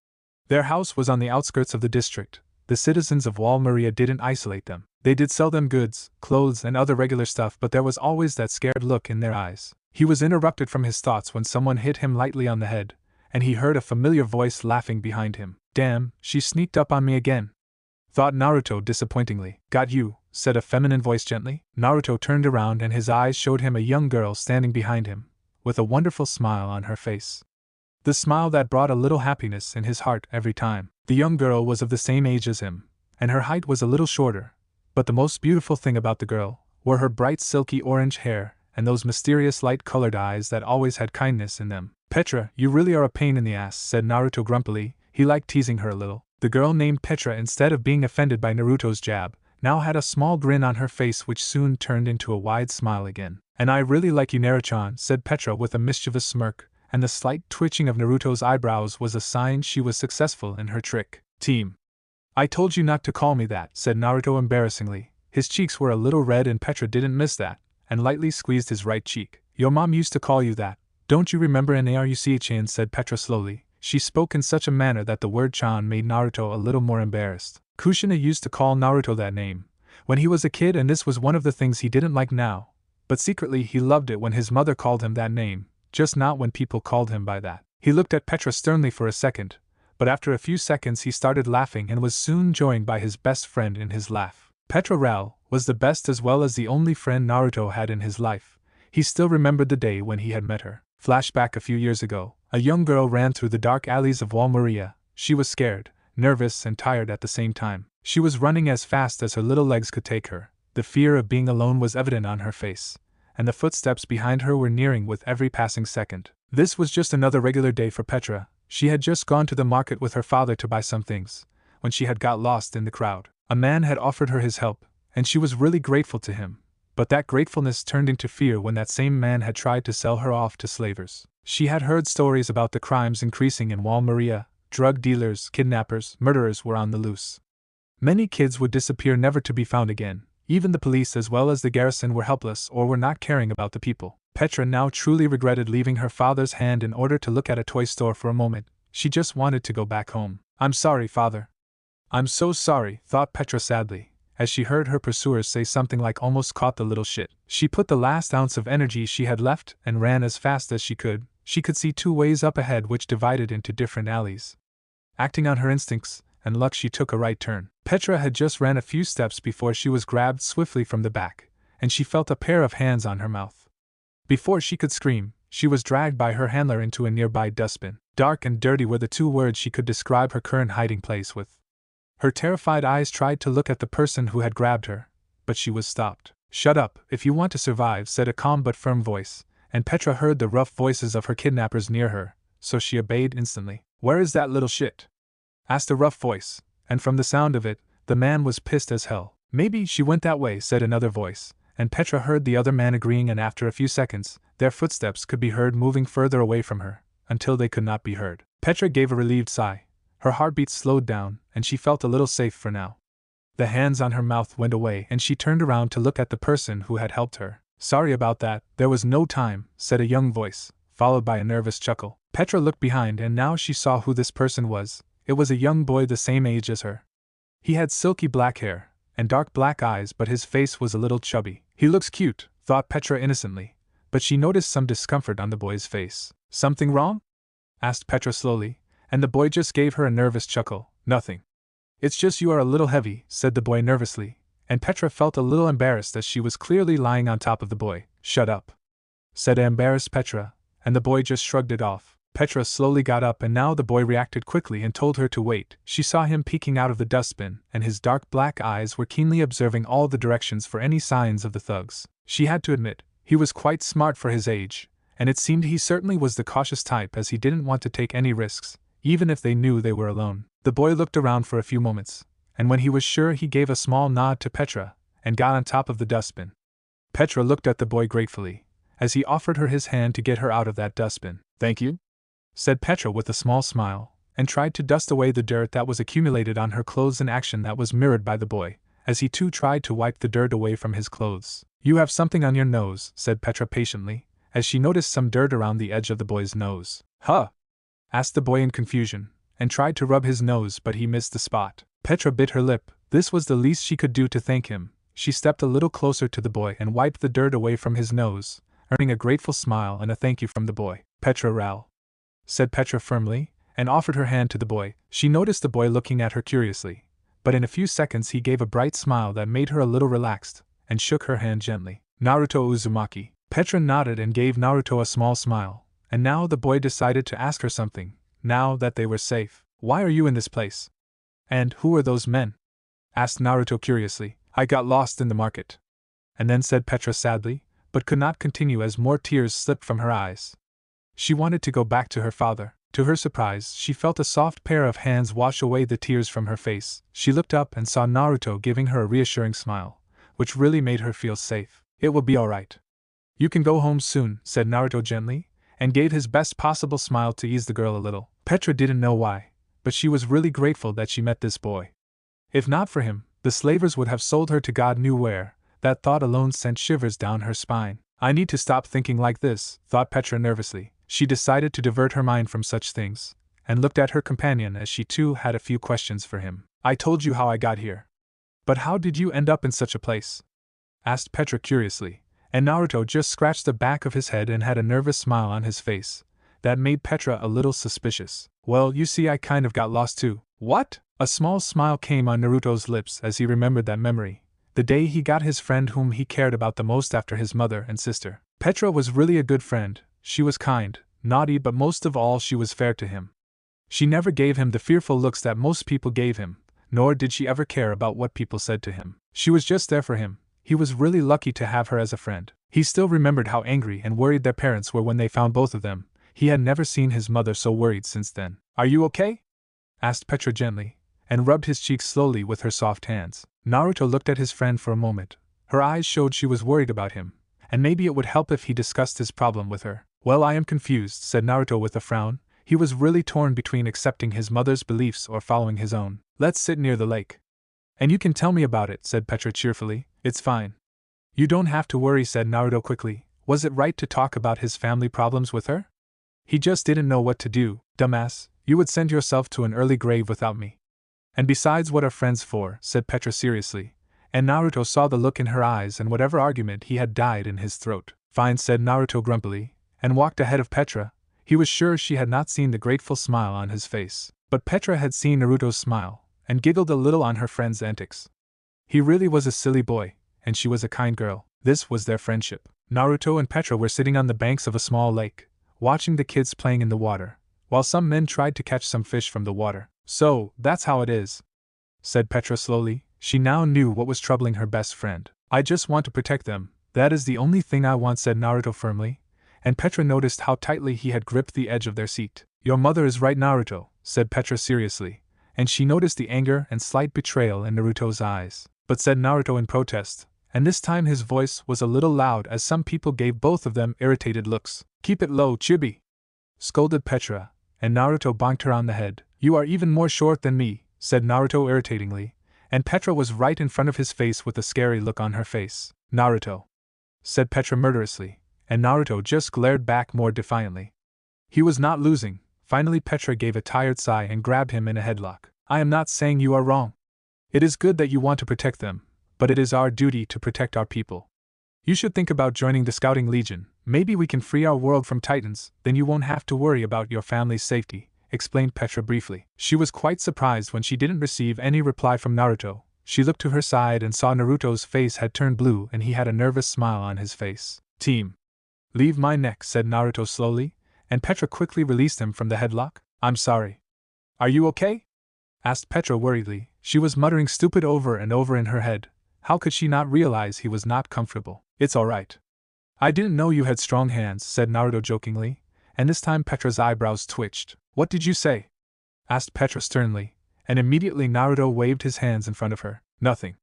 Their house was on the outskirts of the district. The citizens of Wall Maria didn't isolate them. They did sell them goods, clothes, and other regular stuff, but there was always that scared look in their eyes. He was interrupted from his thoughts when someone hit him lightly on the head, and he heard a familiar voice laughing behind him. "Damn, she sneaked up on me again," thought Naruto disappointingly. "Got you," said a feminine voice gently. Naruto turned around and his eyes showed him a young girl standing behind him, with a wonderful smile on her face. The smile that brought a little happiness in his heart every time. The young girl was of the same age as him, and her height was a little shorter, but the most beautiful thing about the girl were her bright silky orange hair and those mysterious light-colored eyes that always had kindness in them. "Petra, you really are a pain in the ass," said Naruto grumpily. He liked teasing her a little. The girl named Petra, instead of being offended by Naruto's jab, now had a small grin on her face which soon turned into a wide smile again. "And I really like you, Naruto-chan," said Petra with a mischievous smirk, and the slight twitching of Naruto's eyebrows was a sign she was successful in her trick. "Team. I told you not to call me that," said Naruto embarrassingly. His cheeks were a little red and Petra didn't miss that, and lightly squeezed his right cheek. "Your mom used to call you that. Don't you remember?" "Naruto-chan," said Petra slowly. She spoke in such a manner that the word chan made Naruto a little more embarrassed. Kushina used to call Naruto that name when he was a kid, and this was one of the things he didn't like now, but secretly he loved it when his mother called him that name, just not when people called him by that. He looked at Petra sternly for a second, but after a few seconds he started laughing and was soon joined by his best friend in his laugh. Petra Ral was the best as well as the only friend Naruto had in his life. He still remembered the day when he had met her. Flashback a few years ago, a young girl ran through the dark alleys of Wall Maria. She was scared, nervous, and tired at the same time. She was running as fast as her little legs could take her. The fear of being alone was evident on her face, and the footsteps behind her were nearing with every passing second. This was just another regular day for Petra. She had just gone to the market with her father to buy some things, when she had got lost in the crowd. A man had offered her his help, and she was really grateful to him, but that gratefulness turned into fear when that same man had tried to sell her off to slavers. She had heard stories about the crimes increasing in Wall Maria. Drug dealers, kidnappers, murderers were on the loose. Many kids would disappear never to be found again. Even the police as well as the garrison were helpless or were not caring about the people. Petra now truly regretted leaving her father's hand in order to look at a toy store for a moment. She just wanted to go back home. "I'm sorry, father. I'm so sorry," thought Petra sadly, as she heard her pursuers say something like "almost caught the little shit." She put the last ounce of energy she had left and ran as fast as she could. She could see two ways up ahead which divided into different alleys. Acting on her instincts and luck, she took a right turn. Petra had just ran a few steps before she was grabbed swiftly from the back, and she felt a pair of hands on her mouth. Before she could scream, she was dragged by her handler into a nearby dustbin. Dark and dirty were the two words she could describe her current hiding place with. Her terrified eyes tried to look at the person who had grabbed her, but she was stopped. "Shut up, if you want to survive," said a calm but firm voice, and Petra heard the rough voices of her kidnappers near her, so she obeyed instantly. "Where is that little shit?" asked a rough voice, and from the sound of it, the man was pissed as hell. "Maybe she went that way," said another voice, and Petra heard the other man agreeing, and after a few seconds, their footsteps could be heard moving further away from her, until they could not be heard. Petra gave a relieved sigh. Her heartbeat slowed down, and she felt a little safe for now. The hands on her mouth went away, and she turned around to look at the person who had helped her. "Sorry about that, there was no time," said a young voice, followed by a nervous chuckle. Petra looked behind, and now she saw who this person was. It was a young boy the same age as her. He had silky black hair and dark black eyes, but his face was a little chubby. "He looks cute," thought Petra innocently, but she noticed some discomfort on the boy's face. "Something wrong?" asked Petra slowly, and the boy just gave her a nervous chuckle. "Nothing. It's just you are a little heavy," said the boy nervously, and Petra felt a little embarrassed as she was clearly lying on top of the boy. "Shut up," said embarrassed Petra, and the boy just shrugged it off. Petra slowly got up, and now the boy reacted quickly and told her to wait. She saw him peeking out of the dustbin, and his dark black eyes were keenly observing all the directions for any signs of the thugs. She had to admit, he was quite smart for his age, and it seemed he certainly was the cautious type, as he didn't want to take any risks, even if they knew they were alone. The boy looked around for a few moments, and when he was sure, he gave a small nod to Petra and got on top of the dustbin. Petra looked at the boy gratefully, as he offered her his hand to get her out of that dustbin. "Thank you," said Petra with a small smile, and tried to dust away the dirt that was accumulated on her clothes, an action that was mirrored by the boy, as he too tried to wipe the dirt away from his clothes. "You have something on your nose," said Petra patiently, as she noticed some dirt around the edge of the boy's nose. "Huh?" asked the boy in confusion, and tried to rub his nose, but he missed the spot. Petra bit her lip. This was the least she could do to thank him. She stepped a little closer to the boy and wiped the dirt away from his nose, earning a grateful smile and a thank you from the boy. "Petra Ral," said Petra firmly, and offered her hand to the boy. She noticed the boy looking at her curiously, but in a few seconds he gave a bright smile that made her a little relaxed, and shook her hand gently. "Naruto Uzumaki." Petra nodded and gave Naruto a small smile, and now the boy decided to ask her something, now that they were safe. "Why are you in this place? And who are those men?" asked Naruto curiously. "I got lost in the market." And then said Petra sadly, but could not continue as more tears slipped from her eyes. She wanted to go back to her father. To her surprise, she felt a soft pair of hands wash away the tears from her face. She looked up and saw Naruto giving her a reassuring smile, which really made her feel safe. "It will be all right. You can go home soon," said Naruto gently, and gave his best possible smile to ease the girl a little. Petra didn't know why, but she was really grateful that she met this boy. If not for him, the slavers would have sold her to God knew where. That thought alone sent shivers down her spine. "I need to stop thinking like this," thought Petra nervously. She decided to divert her mind from such things, and looked at her companion as she too had a few questions for him. "I told you how I got here. But how did you end up in such a place?" asked Petra curiously, and Naruto just scratched the back of his head and had a nervous smile on his face that made Petra a little suspicious. "Well, you see, I kind of got lost too." "What?" A small smile came on Naruto's lips as he remembered that memory, the day he got his friend whom he cared about the most after his mother and sister. Petra was really a good friend. She was kind, naughty, but most of all she was fair to him. She never gave him the fearful looks that most people gave him, nor did she ever care about what people said to him. She was just there for him. He was really lucky to have her as a friend. He still remembered how angry and worried their parents were when they found both of them. He had never seen his mother so worried since then. "Are you okay?" asked Petra gently, and rubbed his cheeks slowly with her soft hands. Naruto looked at his friend for a moment. Her eyes showed she was worried about him, and maybe it would help if he discussed his problem with her. "Well, I am confused," said Naruto with a frown. He was really torn between accepting his mother's beliefs or following his own. "Let's sit near the lake, and you can tell me about it," said Petra cheerfully. "It's fine." "You don't have to worry," said Naruto quickly. Was it right to talk about his family problems with her? He just didn't know what to do. "Dumbass, you would send yourself to an early grave without me. And besides, what are friends for?" said Petra seriously, and Naruto saw the look in her eyes, and whatever argument he had died in his throat. "Fine," said Naruto grumpily, and walked ahead of Petra. He was sure she had not seen the grateful smile on his face. But Petra had seen Naruto's smile, and giggled a little on her friend's antics. He really was a silly boy, and she was a kind girl. This was their friendship. Naruto and Petra were sitting on the banks of a small lake, watching the kids playing in the water, while some men tried to catch some fish from the water. "So, that's how it is," said Petra slowly. She now knew what was troubling her best friend. "I just want to protect them, that is the only thing I want," said Naruto firmly, and Petra noticed how tightly he had gripped the edge of their seat. "Your mother is right, Naruto," said Petra seriously, and she noticed the anger and slight betrayal in Naruto's eyes. "But," said Naruto in protest, and this time his voice was a little loud as some people gave both of them irritated looks. "Keep it low, Chibi!" scolded Petra, and Naruto bonked her on the head. "You are even more short than me," said Naruto irritatingly, and Petra was right in front of his face with a scary look on her face. "Naruto," said Petra murderously, and Naruto just glared back more defiantly. He was not losing. Finally Petra gave a tired sigh and grabbed him in a headlock. "I am not saying you are wrong. It is good that you want to protect them, but it is our duty to protect our people. You should think about joining the Scouting Legion. Maybe we can free our world from Titans, then you won't have to worry about your family's safety," explained Petra briefly. She was quite surprised when she didn't receive any reply from Naruto. She looked to her side and saw Naruto's face had turned blue and he had a nervous smile on his face. "Team, leave my neck," said Naruto slowly, and Petra quickly released him from the headlock. "I'm sorry. Are you okay?" asked Petra worriedly. She was muttering stupid over and over in her head. How could she not realize he was not comfortable? "It's alright. I didn't know you had strong hands," said Naruto jokingly, and this time Petra's eyebrows twitched. "What did you say?" asked Petra sternly, and immediately Naruto waved his hands in front of her. "Nothing.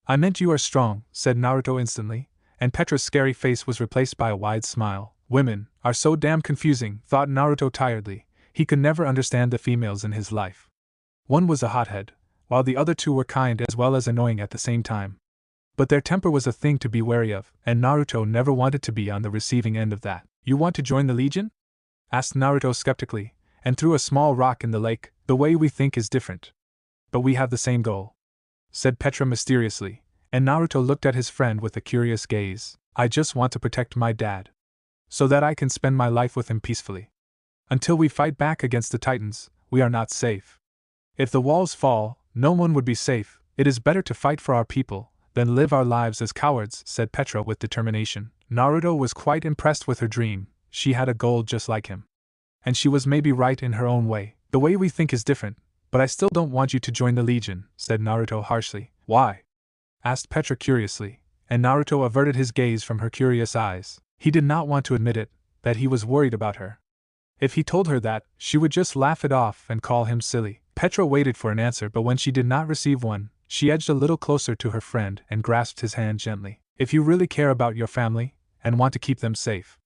I meant you are strong," said Naruto instantly, and Petra's scary face was replaced by a wide smile. "Women are so damn confusing," thought Naruto tiredly. He could never understand the females in his life. One was a hothead, while the other two were kind as well as annoying at the same time. But their temper was a thing to be wary of, and Naruto never wanted to be on the receiving end of that. "You want to join the Legion?" asked Naruto skeptically, and threw a small rock in the lake. "The way we think is different. But we have the same goal," said Petra mysteriously, and Naruto looked at his friend with a curious gaze. "I just want to protect my dad, so that I can spend my life with him peacefully. Until we fight back against the Titans, we are not safe. If the walls fall, no one would be safe. It is better to fight for our people than live our lives as cowards," said Petra with determination. Naruto was quite impressed with her dream. She had a goal just like him. And she was maybe right in her own way. "The way we think is different, but I still don't want you to join the Legion," said Naruto harshly. "Why?" asked Petra curiously, and Naruto averted his gaze from her curious eyes. He did not want to admit it, that he was worried about her. If he told her that, she would just laugh it off and call him silly. Petra waited for an answer, but when she did not receive one, she edged a little closer to her friend and grasped his hand gently. "If you really care about your family, and want to keep them safe,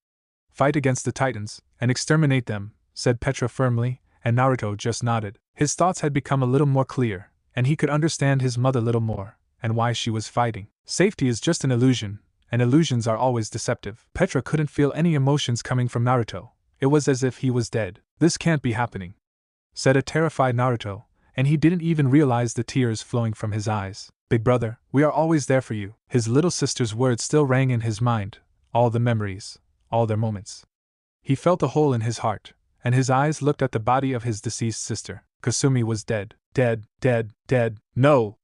fight against the Titans, and exterminate them," said Petra firmly, and Naruto just nodded. His thoughts had become a little more clear, and he could understand his mother a little more, and why she was fighting. Safety is just an illusion, and illusions are always deceptive. Petra couldn't feel any emotions coming from Naruto. It was as if he was dead. "This can't be happening," said a terrified Naruto, and he didn't even realize the tears flowing from his eyes. "Big brother, we are always there for you." His little sister's words still rang in his mind, all the memories, all their moments. He felt a hole in his heart, and his eyes looked at the body of his deceased sister. Kasumi was dead. Dead, dead, dead. "No!"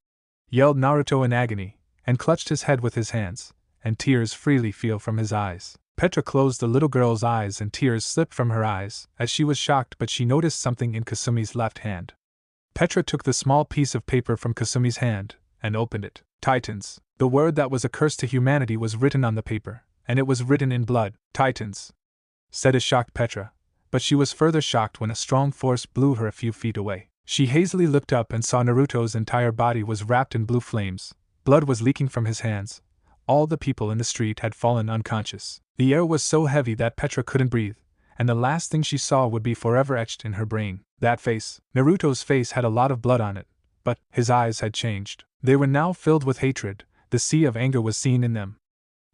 yelled Naruto in agony, and clutched his head with his hands, and tears freely fell from his eyes. Petra closed the little girl's eyes and tears slipped from her eyes, as she was shocked, but she noticed something in Kasumi's left hand. Petra took the small piece of paper from Kasumi's hand, and opened it. "Titans." The word that was a curse to humanity was written on the paper, and it was written in blood. "Titans," said a shocked Petra, but she was further shocked when a strong force blew her a few feet away. She hazily looked up and saw Naruto's entire body was wrapped in blue flames, blood was leaking from his hands. All the people in the street had fallen unconscious. The air was so heavy that Petra couldn't breathe, and the last thing she saw would be forever etched in her brain. That face. Naruto's face had a lot of blood on it, but his eyes had changed. They were now filled with hatred. The sea of anger was seen in them,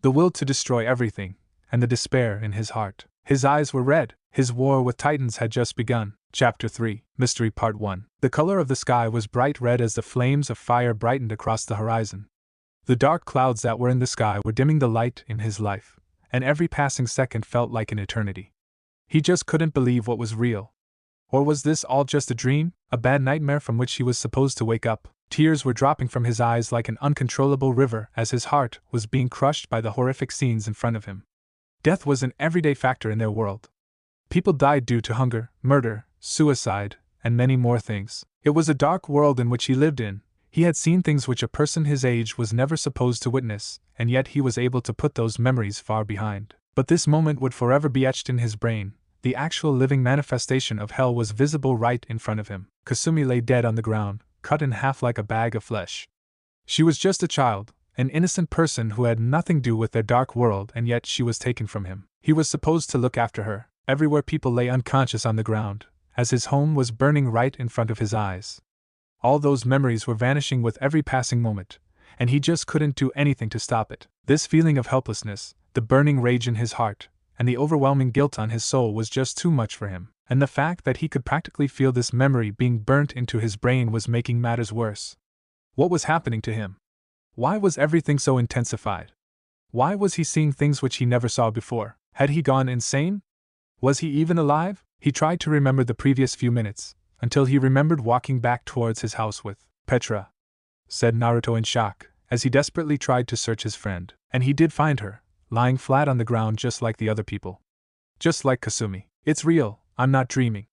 the will to destroy everything, and the despair in his heart. His eyes were red. His war with Titans had just begun. Chapter 3, Mystery Part 1. The color of the sky was bright red as the flames of fire brightened across the horizon. The dark clouds that were in the sky were dimming the light in his life, and every passing second felt like an eternity. He just couldn't believe what was real. Or was this all just a dream, a bad nightmare from which he was supposed to wake up? Tears were dropping from his eyes like an uncontrollable river as his heart was being crushed by the horrific scenes in front of him. Death was an everyday factor in their world. People died due to hunger, murder, suicide, and many more things. It was a dark world in which he lived in. He had seen things which a person his age was never supposed to witness, and yet he was able to put those memories far behind. But this moment would forever be etched in his brain. The actual living manifestation of hell was visible right in front of him. Kasumi lay dead on the ground, cut in half like a bag of flesh. She was just a child, an innocent person who had nothing to do with their dark world, and yet she was taken from him. He was supposed to look after her. Everywhere people lay unconscious on the ground, as his home was burning right in front of his eyes. All those memories were vanishing with every passing moment, and he just couldn't do anything to stop it. This feeling of helplessness, the burning rage in his heart, and the overwhelming guilt on his soul was just too much for him, and the fact that he could practically feel this memory being burnt into his brain was making matters worse. What was happening to him? Why was everything so intensified? Why was he seeing things which he never saw before? Had he gone insane? Was he even alive? He tried to remember the previous few minutes, until he remembered walking back towards his house with Petra, said Naruto in shock, as he desperately tried to search his friend. And he did find her, lying flat on the ground just like the other people. Just like Kasumi. It's real, I'm not dreaming.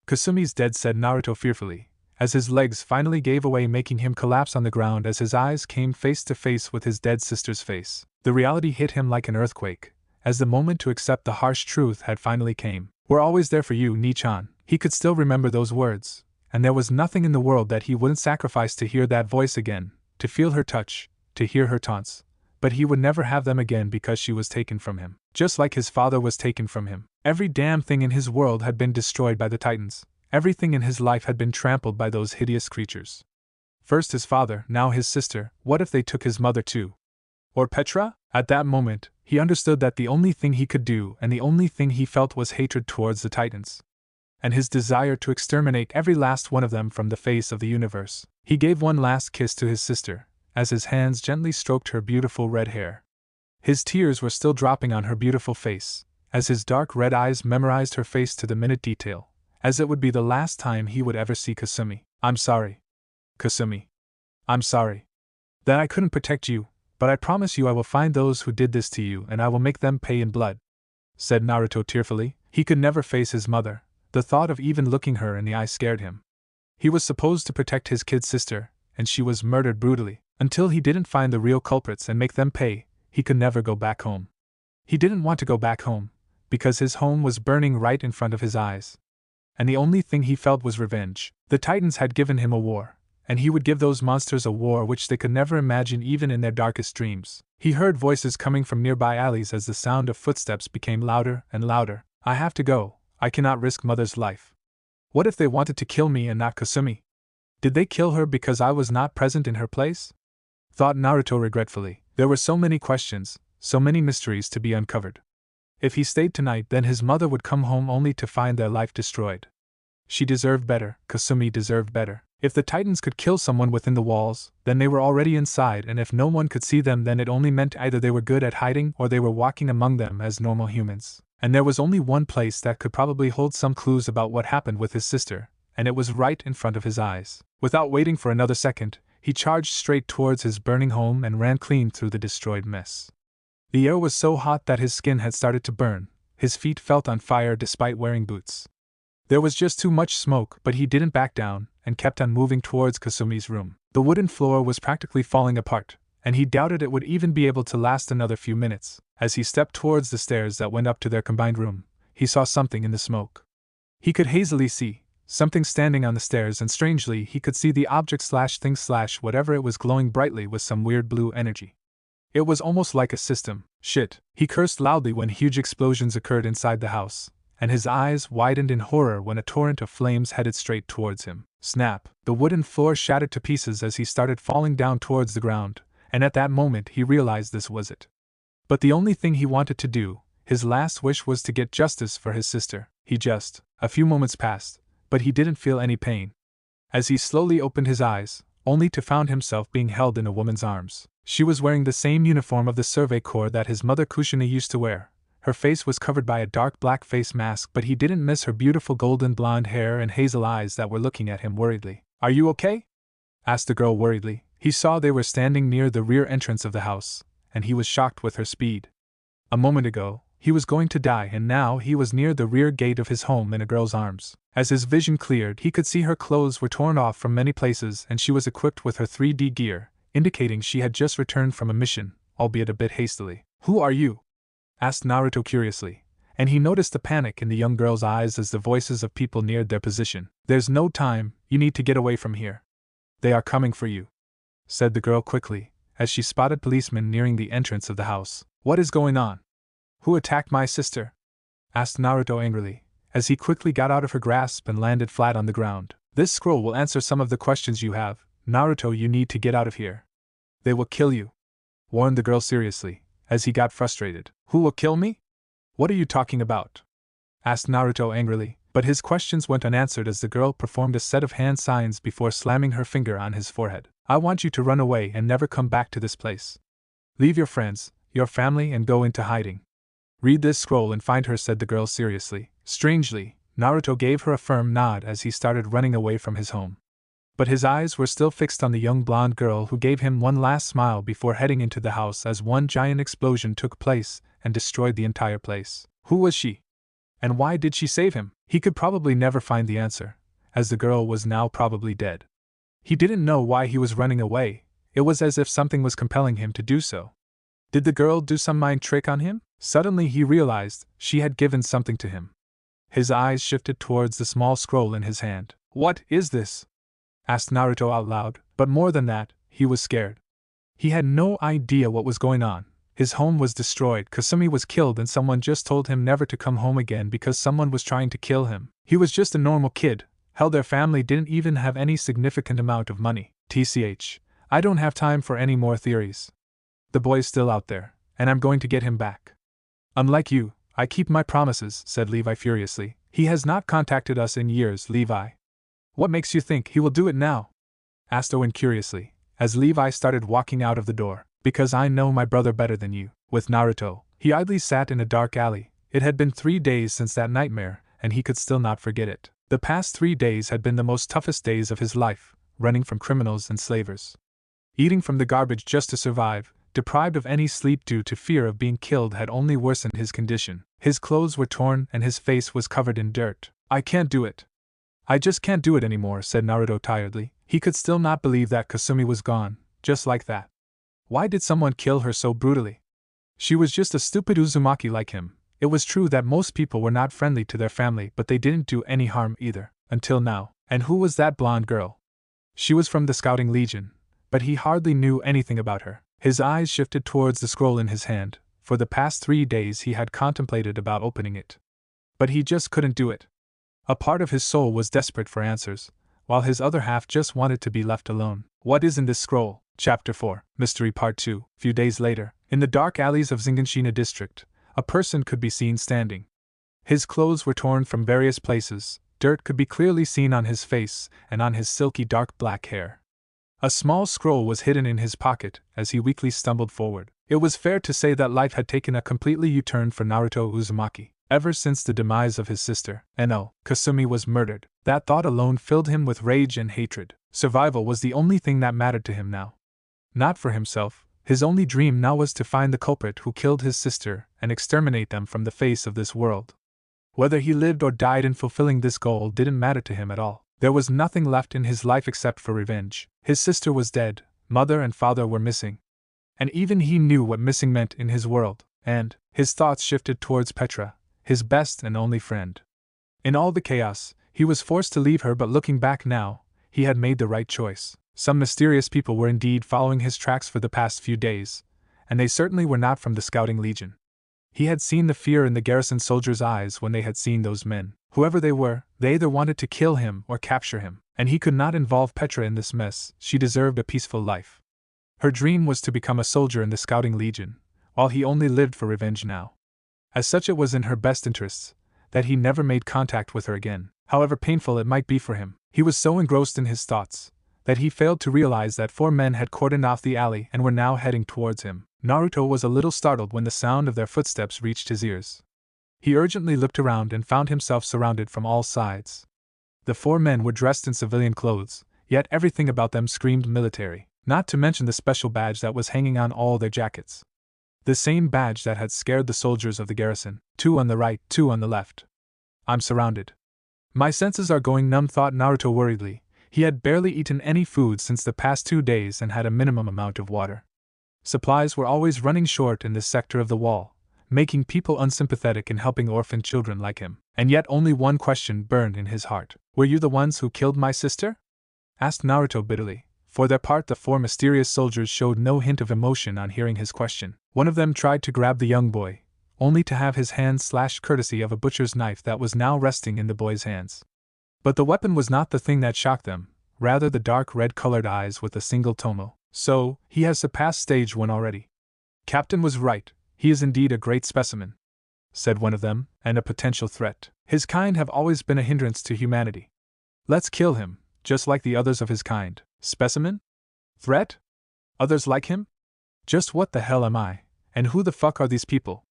Kasumi's dead, said Naruto fearfully, as his legs finally gave away, making him collapse on the ground as his eyes came face to face with his dead sister's face. The reality hit him like an earthquake, as the moment to accept the harsh truth had finally came. We're always there for you, Nichan. He could still remember those words, and there was nothing in the world that he wouldn't sacrifice to hear that voice again, to feel her touch, to hear her taunts. But he would never have them again because she was taken from him. Just like his father was taken from him. Every damn thing in his world had been destroyed by the Titans. Everything in his life had been trampled by those hideous creatures. First his father, now his sister. What if they took his mother too? Or Petra? At that moment, he understood that the only thing he could do and the only thing he felt was hatred towards the Titans, and his desire to exterminate every last one of them from the face of the universe. He gave one last kiss to his sister, as his hands gently stroked her beautiful red hair. His tears were still dropping on her beautiful face, as his dark red eyes memorized her face to the minute detail, as it would be the last time he would ever see Kasumi. I'm sorry, Kasumi. I'm sorry that I couldn't protect you, but I promise you I will find those who did this to you and I will make them pay in blood, said Naruto tearfully. He could never face his mother. The thought of even looking her in the eye scared him. He was supposed to protect his kid sister, and she was murdered brutally. Until he didn't find the real culprits and make them pay, he could never go back home. He didn't want to go back home, because his home was burning right in front of his eyes. And the only thing he felt was revenge. The Titans had given him a war, and he would give those monsters a war which they could never imagine even in their darkest dreams. He heard voices coming from nearby alleys as the sound of footsteps became louder and louder. I have to go. I cannot risk Mother's life. What if they wanted to kill me and not Kasumi? Did they kill her because I was not present in her place? Thought Naruto regretfully. There were so many questions, so many mysteries to be uncovered. If he stayed tonight, then his mother would come home only to find their life destroyed. She deserved better. Kasumi deserved better. If the Titans could kill someone within the walls, then they were already inside, and if no one could see them, then it only meant either they were good at hiding or they were walking among them as normal humans. And there was only one place that could probably hold some clues about what happened with his sister, and it was right in front of his eyes. Without waiting for another second, he charged straight towards his burning home and ran clean through the destroyed mess. The air was so hot that his skin had started to burn. His feet felt on fire despite wearing boots. There was just too much smoke, but he didn't back down and kept on moving towards Kasumi's room. The wooden floor was practically falling apart, and he doubted it would even be able to last another few minutes. As he stepped towards the stairs that went up to their combined room, he saw something in the smoke. He could hazily see something standing on the stairs, and strangely he could see the object/thing/whatever it was glowing brightly with some weird blue energy. It was almost like a system. Shit. He cursed loudly when huge explosions occurred inside the house, and his eyes widened in horror when a torrent of flames headed straight towards him. Snap! The wooden floor shattered to pieces as he started falling down towards the ground, and at that moment he realized this was it. But the only thing he wanted to do, his last wish, was to get justice for his sister. A few moments passed, but he didn't feel any pain. As he slowly opened his eyes, only to find himself being held in a woman's arms. She was wearing the same uniform of the Survey Corps that his mother Kushina used to wear. Her face was covered by a dark black face mask, but he didn't miss her beautiful golden blonde hair and hazel eyes that were looking at him worriedly. "Are you okay?" asked the girl worriedly. He saw they were standing near the rear entrance of the house, and he was shocked with her speed. A moment ago, he was going to die, and now he was near the rear gate of his home in a girl's arms. As his vision cleared, he could see her clothes were torn off from many places and she was equipped with her 3D gear, indicating she had just returned from a mission, albeit a bit hastily. "Who are you?" asked Naruto curiously, and he noticed the panic in the young girl's eyes as the voices of people neared their position. "There's no time, you need to get away from here. They are coming for you," said the girl quickly, as she spotted policemen nearing the entrance of the house. "What is going on? Who attacked my sister?" asked Naruto angrily, as he quickly got out of her grasp and landed flat on the ground. "This scroll will answer some of the questions you have, Naruto. You need to get out of here. They will kill you," warned the girl seriously, as he got frustrated. "Who will kill me? What are you talking about?" asked Naruto angrily, but his questions went unanswered as the girl performed a set of hand signs before slamming her finger on his forehead. "I want you to run away and never come back to this place. Leave your friends, your family, and go into hiding. Read this scroll and find her," said the girl seriously. Strangely, Naruto gave her a firm nod as he started running away from his home. But his eyes were still fixed on the young blonde girl who gave him one last smile before heading into the house as one giant explosion took place and destroyed the entire place. Who was she? And why did she save him? He could probably never find the answer, as the girl was now probably dead. He didn't know why he was running away. It was as if something was compelling him to do so. Did the girl do some mind trick on him? Suddenly he realized she had given something to him. His eyes shifted towards the small scroll in his hand. "What is this?" asked Naruto out loud, but more than that, he was scared. He had no idea what was going on. His home was destroyed, Kasumi was killed, and someone just told him never to come home again because someone was trying to kill him. He was just a normal kid. Hell, their family didn't even have any significant amount of money. TCH, I don't have time for any more theories. The boy's still out there, and I'm going to get him back. Unlike you, I keep my promises, said Levi furiously. He has not contacted us in years, Levi. What makes you think he will do it now? Asked Owen curiously, as Levi started walking out of the door. Because I know my brother better than you. With Naruto, he idly sat in a dark alley. It had been 3 days since that nightmare, and he could still not forget it. The past 3 days had been the most toughest days of his life, running from criminals and slavers. Eating from the garbage just to survive, deprived of any sleep due to fear of being killed had only worsened his condition. His clothes were torn and his face was covered in dirt. I can't do it. I just can't do it anymore, said Naruto tiredly. He could still not believe that Kasumi was gone, just like that. Why did someone kill her so brutally? She was just a stupid Uzumaki like him. It was true that most people were not friendly to their family, but they didn't do any harm either, until now. And who was that blonde girl? She was from the Scouting Legion, but he hardly knew anything about her. His eyes shifted towards the scroll in his hand. For the past 3 days he had contemplated about opening it. But he just couldn't do it. A part of his soul was desperate for answers, while his other half just wanted to be left alone. What is in this scroll? Chapter 4, Mystery Part 2. Few days later, in the dark alleys of Zinganshina district, a person could be seen standing. His clothes were torn from various places, dirt could be clearly seen on his face and on his silky dark black hair. A small scroll was hidden in his pocket as he weakly stumbled forward. It was fair to say that life had taken a completely U-turn for Naruto Uzumaki. Ever since the demise of his sister, No, Kasumi was murdered. That thought alone filled him with rage and hatred. Survival was the only thing that mattered to him now. Not for himself, his only dream now was to find the culprit who killed his sister and exterminate them from the face of this world. Whether he lived or died in fulfilling this goal didn't matter to him at all. There was nothing left in his life except for revenge. His sister was dead, mother and father were missing. And even he knew what missing meant in his world, and his thoughts shifted towards Petra, his best and only friend. In all the chaos, he was forced to leave her, but looking back now, he had made the right choice. Some mysterious people were indeed following his tracks for the past few days, and they certainly were not from the Scouting Legion. He had seen the fear in the garrison soldiers' eyes when they had seen those men. Whoever they were, they either wanted to kill him or capture him, and he could not involve Petra in this mess. She deserved a peaceful life. Her dream was to become a soldier in the Scouting Legion, while he only lived for revenge now. As such, it was in her best interests that he never made contact with her again, however painful it might be for him. He was so engrossed in his thoughts that he failed to realize that 4 men had cordoned off the alley and were now heading towards him. Naruto was a little startled when the sound of their footsteps reached his ears. He urgently looked around and found himself surrounded from all sides. The 4 men were dressed in civilian clothes, yet everything about them screamed military, not to mention the special badge that was hanging on all their jackets. The same badge that had scared the soldiers of the garrison, 2 on the right, 2 on the left. I'm surrounded. My senses are going numb, thought Naruto worriedly. He had barely eaten any food since the past 2 days and had a minimum amount of water. Supplies were always running short in this sector of the wall, making people unsympathetic in helping orphan children like him. And yet only one question burned in his heart. Were you the ones who killed my sister? Asked Naruto bitterly. For their part, the 4 mysterious soldiers showed no hint of emotion on hearing his question. One of them tried to grab the young boy, only to have his hand slashed courtesy of a butcher's knife that was now resting in the boy's hands. But the weapon was not the thing that shocked them, rather the dark red-colored eyes with a single tomo. So, he has surpassed stage 1 already. Captain was right, he is indeed a great specimen, said one of them, and a potential threat. His kind have always been a hindrance to humanity. Let's kill him, just like the others of his kind. Specimen? Threat? Others like him? Just what the hell am I, and who the fuck are these people?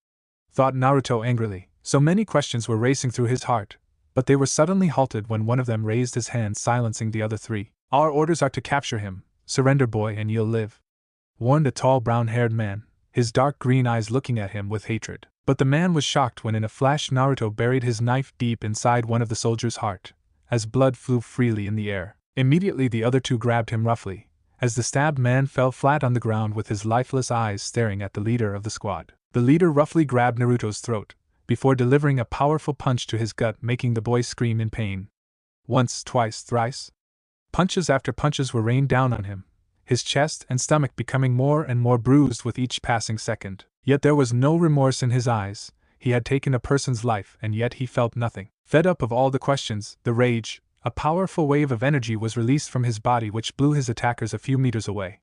Thought Naruto angrily. So many questions were racing through his heart, but they were suddenly halted when one of them raised his hand, silencing the other 3. Our orders are to capture him. Surrender, boy, and you'll live, warned a tall brown-haired man, his dark green eyes looking at him with hatred. But the man was shocked when in a flash Naruto buried his knife deep inside one of the soldiers' heart, as blood flew freely in the air. Immediately the other 2 grabbed him roughly, as the stabbed man fell flat on the ground with his lifeless eyes staring at the leader of the squad. The leader roughly grabbed Naruto's throat, before delivering a powerful punch to his gut, making the boy scream in pain. Once, twice, thrice. Punches after punches were rained down on him, his chest and stomach becoming more and more bruised with each passing second. Yet there was no remorse in his eyes. He had taken a person's life, and yet he felt nothing. Fed up of all the questions, the rage, a powerful wave of energy was released from his body which blew his attackers a few meters away.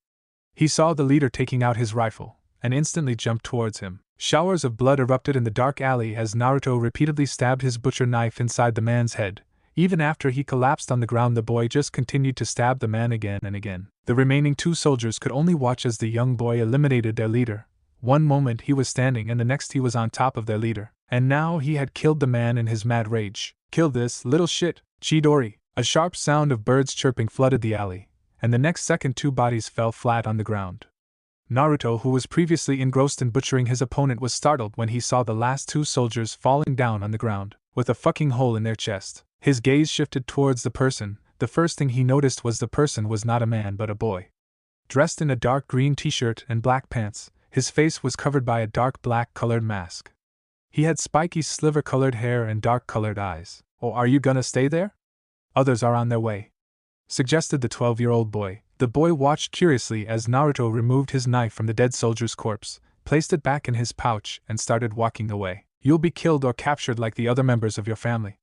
He saw the leader taking out his rifle, and instantly jumped towards him. Showers of blood erupted in the dark alley as Naruto repeatedly stabbed his butcher knife inside the man's head. Even after he collapsed on the ground, the boy just continued to stab the man again and again. The remaining 2 soldiers could only watch as the young boy eliminated their leader. One moment he was standing and the next he was on top of their leader. And now he had killed the man in his mad rage. Kill this little shit, Chidori! A sharp sound of birds chirping flooded the alley, and the next second 2 bodies fell flat on the ground. Naruto, who was previously engrossed in butchering his opponent, was startled when he saw the last 2 soldiers falling down on the ground, with a fucking hole in their chest. His gaze shifted towards the person. The first thing he noticed was the person was not a man but a boy. Dressed in a dark green t-shirt and black pants, his face was covered by a dark black-colored mask. He had spiky sliver-colored hair and dark-colored eyes. Oh, are you gonna stay there? Others are on their way, suggested the 12-year-old boy. The boy watched curiously as Naruto removed his knife from the dead soldier's corpse, placed it back in his pouch, and started walking away. You'll be killed or captured like the other members of your family,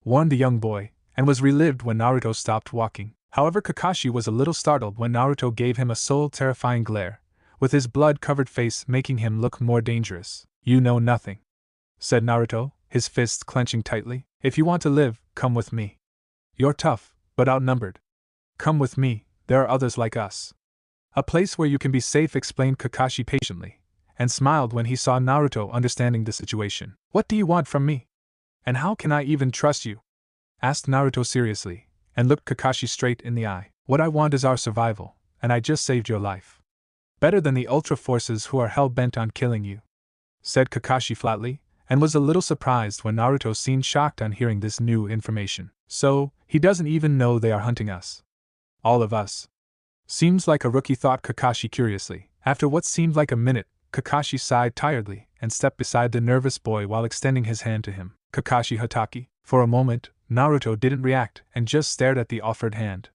warned the young boy, and was relieved when Naruto stopped walking. However, Kakashi was a little startled when Naruto gave him a soul-terrifying glare, with his blood-covered face making him look more dangerous. You know nothing, said Naruto, his fists clenching tightly. If you want to live, come with me. You're tough, but outnumbered. Come with me, there are others like us. A place where you can be safe, explained Kakashi patiently, and smiled when he saw Naruto understanding the situation. What do you want from me? And how can I even trust you? Asked Naruto seriously, and looked Kakashi straight in the eye. What I want is our survival, and I just saved your life. Better than the Ultra Forces who are hell-bent on killing you, said Kakashi flatly, and was a little surprised when Naruto seemed shocked on hearing this new information. So, he doesn't even know they are hunting us. All of us. Seems like a rookie, thought Kakashi curiously. After what seemed like a minute, Kakashi sighed tiredly and stepped beside the nervous boy while extending his hand to him. Kakashi Hatake. For a moment, Naruto didn't react and just stared at the offered hand.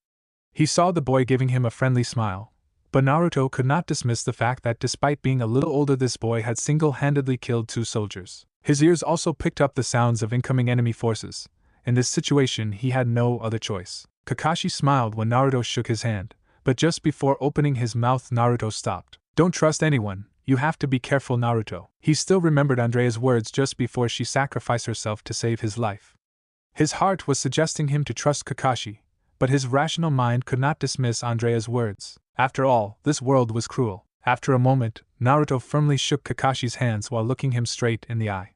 He saw the boy giving him a friendly smile, but Naruto could not dismiss the fact that despite being a little older, this boy had single-handedly killed 2 soldiers. His ears also picked up the sounds of incoming enemy forces. In this situation, he had no other choice. Kakashi smiled when Naruto shook his hand, but just before opening his mouth, Naruto stopped. Don't trust anyone, you have to be careful, Naruto. He still remembered Andrea's words just before she sacrificed herself to save his life. His heart was suggesting him to trust Kakashi, but his rational mind could not dismiss Andrea's words. After all, this world was cruel. After a moment, Naruto firmly shook Kakashi's hands while looking him straight in the eye.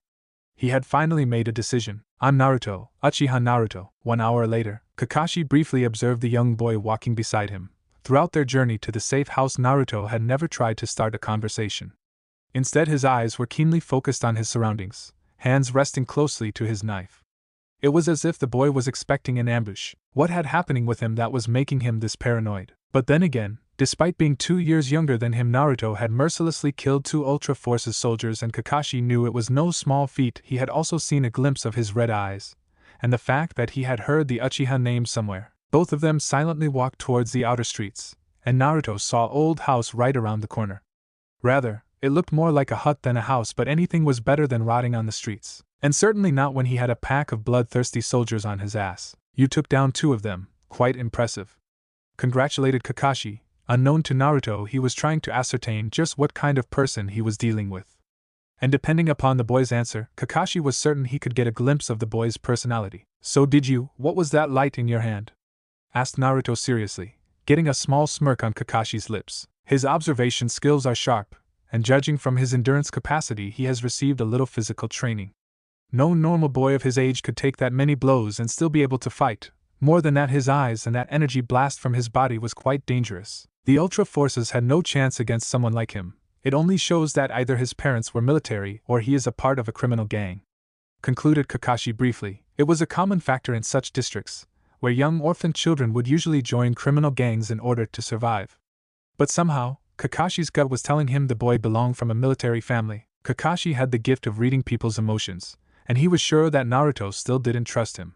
He had finally made a decision. I'm Naruto, Uchiha Naruto. 1 hour later, Kakashi briefly observed the young boy walking beside him. Throughout their journey to the safe house, Naruto had never tried to start a conversation. Instead, his eyes were keenly focused on his surroundings, hands resting closely to his knife. It was as if the boy was expecting an ambush. What had happening with him that was making him this paranoid? But then again, despite being 2 years younger than him, Naruto had mercilessly killed 2 Ultra Forces soldiers, and Kakashi knew it was no small feat. He had also seen a glimpse of his red eyes, and the fact that he had heard the Uchiha name somewhere. Both of them silently walked towards the outer streets, and Naruto saw an old house right around the corner. Rather, it looked more like a hut than a house, but anything was better than rotting on the streets. And certainly not when he had a pack of bloodthirsty soldiers on his ass. You took down 2 of them, quite impressive. Congratulated Kakashi. Unknown to Naruto, he was trying to ascertain just what kind of person he was dealing with. And depending upon the boy's answer, Kakashi was certain he could get a glimpse of the boy's personality. So did you? What was that light in your hand? Asked Naruto seriously, getting a small smirk on Kakashi's lips. His observation skills are sharp, and judging from his endurance capacity, he has received a little physical training. No normal boy of his age could take that many blows and still be able to fight. More than that, his eyes and that energy blast from his body was quite dangerous. The Ultra Forces had no chance against someone like him. It only shows that either his parents were military or he is a part of a criminal gang. Concluded Kakashi briefly. It was a common factor in such districts, where young orphan children would usually join criminal gangs in order to survive. But somehow, Kakashi's gut was telling him the boy belonged from a military family. Kakashi had the gift of reading people's emotions, and he was sure that Naruto still didn't trust him.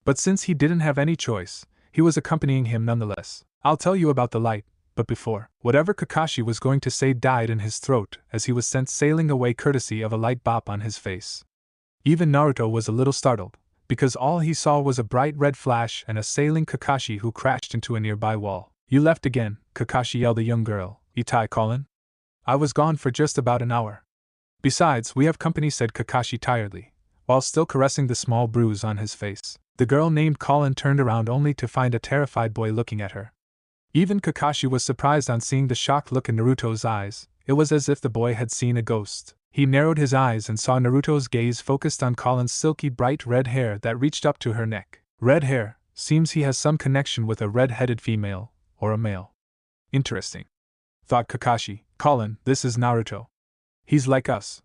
But since he didn't have any choice, he was accompanying him nonetheless. I'll tell you about the light, but before, whatever Kakashi was going to say died in his throat as he was sent sailing away courtesy of a light bop on his face. Even Naruto was a little startled, because all he saw was a bright red flash and a sailing Kakashi who crashed into a nearby wall. You left again, Kakashi yelled the young girl. Itai calling? I was gone for just about an hour. Besides, we have company, said Kakashi tiredly, while still caressing the small bruise on his face. The girl named Colin turned around only to find a terrified boy looking at her. Even Kakashi was surprised on seeing the shocked look in Naruto's eyes. It was as if the boy had seen a ghost. He narrowed his eyes and saw Naruto's gaze focused on Colin's silky bright red hair that reached up to her neck. Red hair, seems he has some connection with a red-headed female, or a male. Interesting, thought Kakashi. Colin, this is Naruto. He's like us,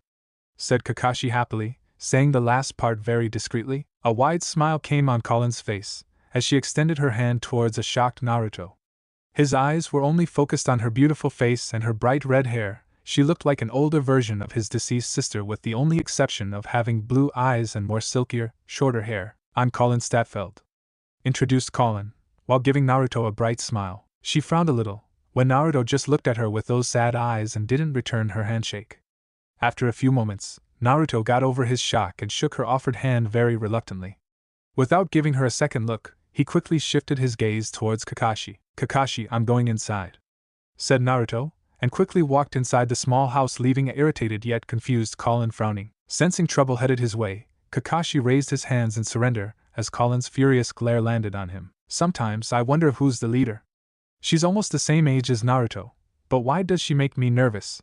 said Kakashi happily, saying the last part very discreetly. A wide smile came on Colin's face, as she extended her hand towards a shocked Naruto. His eyes were only focused on her beautiful face and her bright red hair. She looked like an older version of his deceased sister, with the only exception of having blue eyes and more silkier, shorter hair. I'm Colin Statfeld, introduced Colin, while giving Naruto a bright smile. She frowned a little when Naruto just looked at her with those sad eyes and didn't return her handshake. After a few moments, Naruto got over his shock and shook her offered hand very reluctantly. Without giving her a second look, he quickly shifted his gaze towards Kakashi. Kakashi, I'm going inside, said Naruto, and quickly walked inside the small house, leaving an irritated yet confused Colin frowning. Sensing trouble headed his way, Kakashi raised his hands in surrender as Colin's furious glare landed on him. Sometimes I wonder who's the leader. She's almost the same age as Naruto, but why does she make me nervous?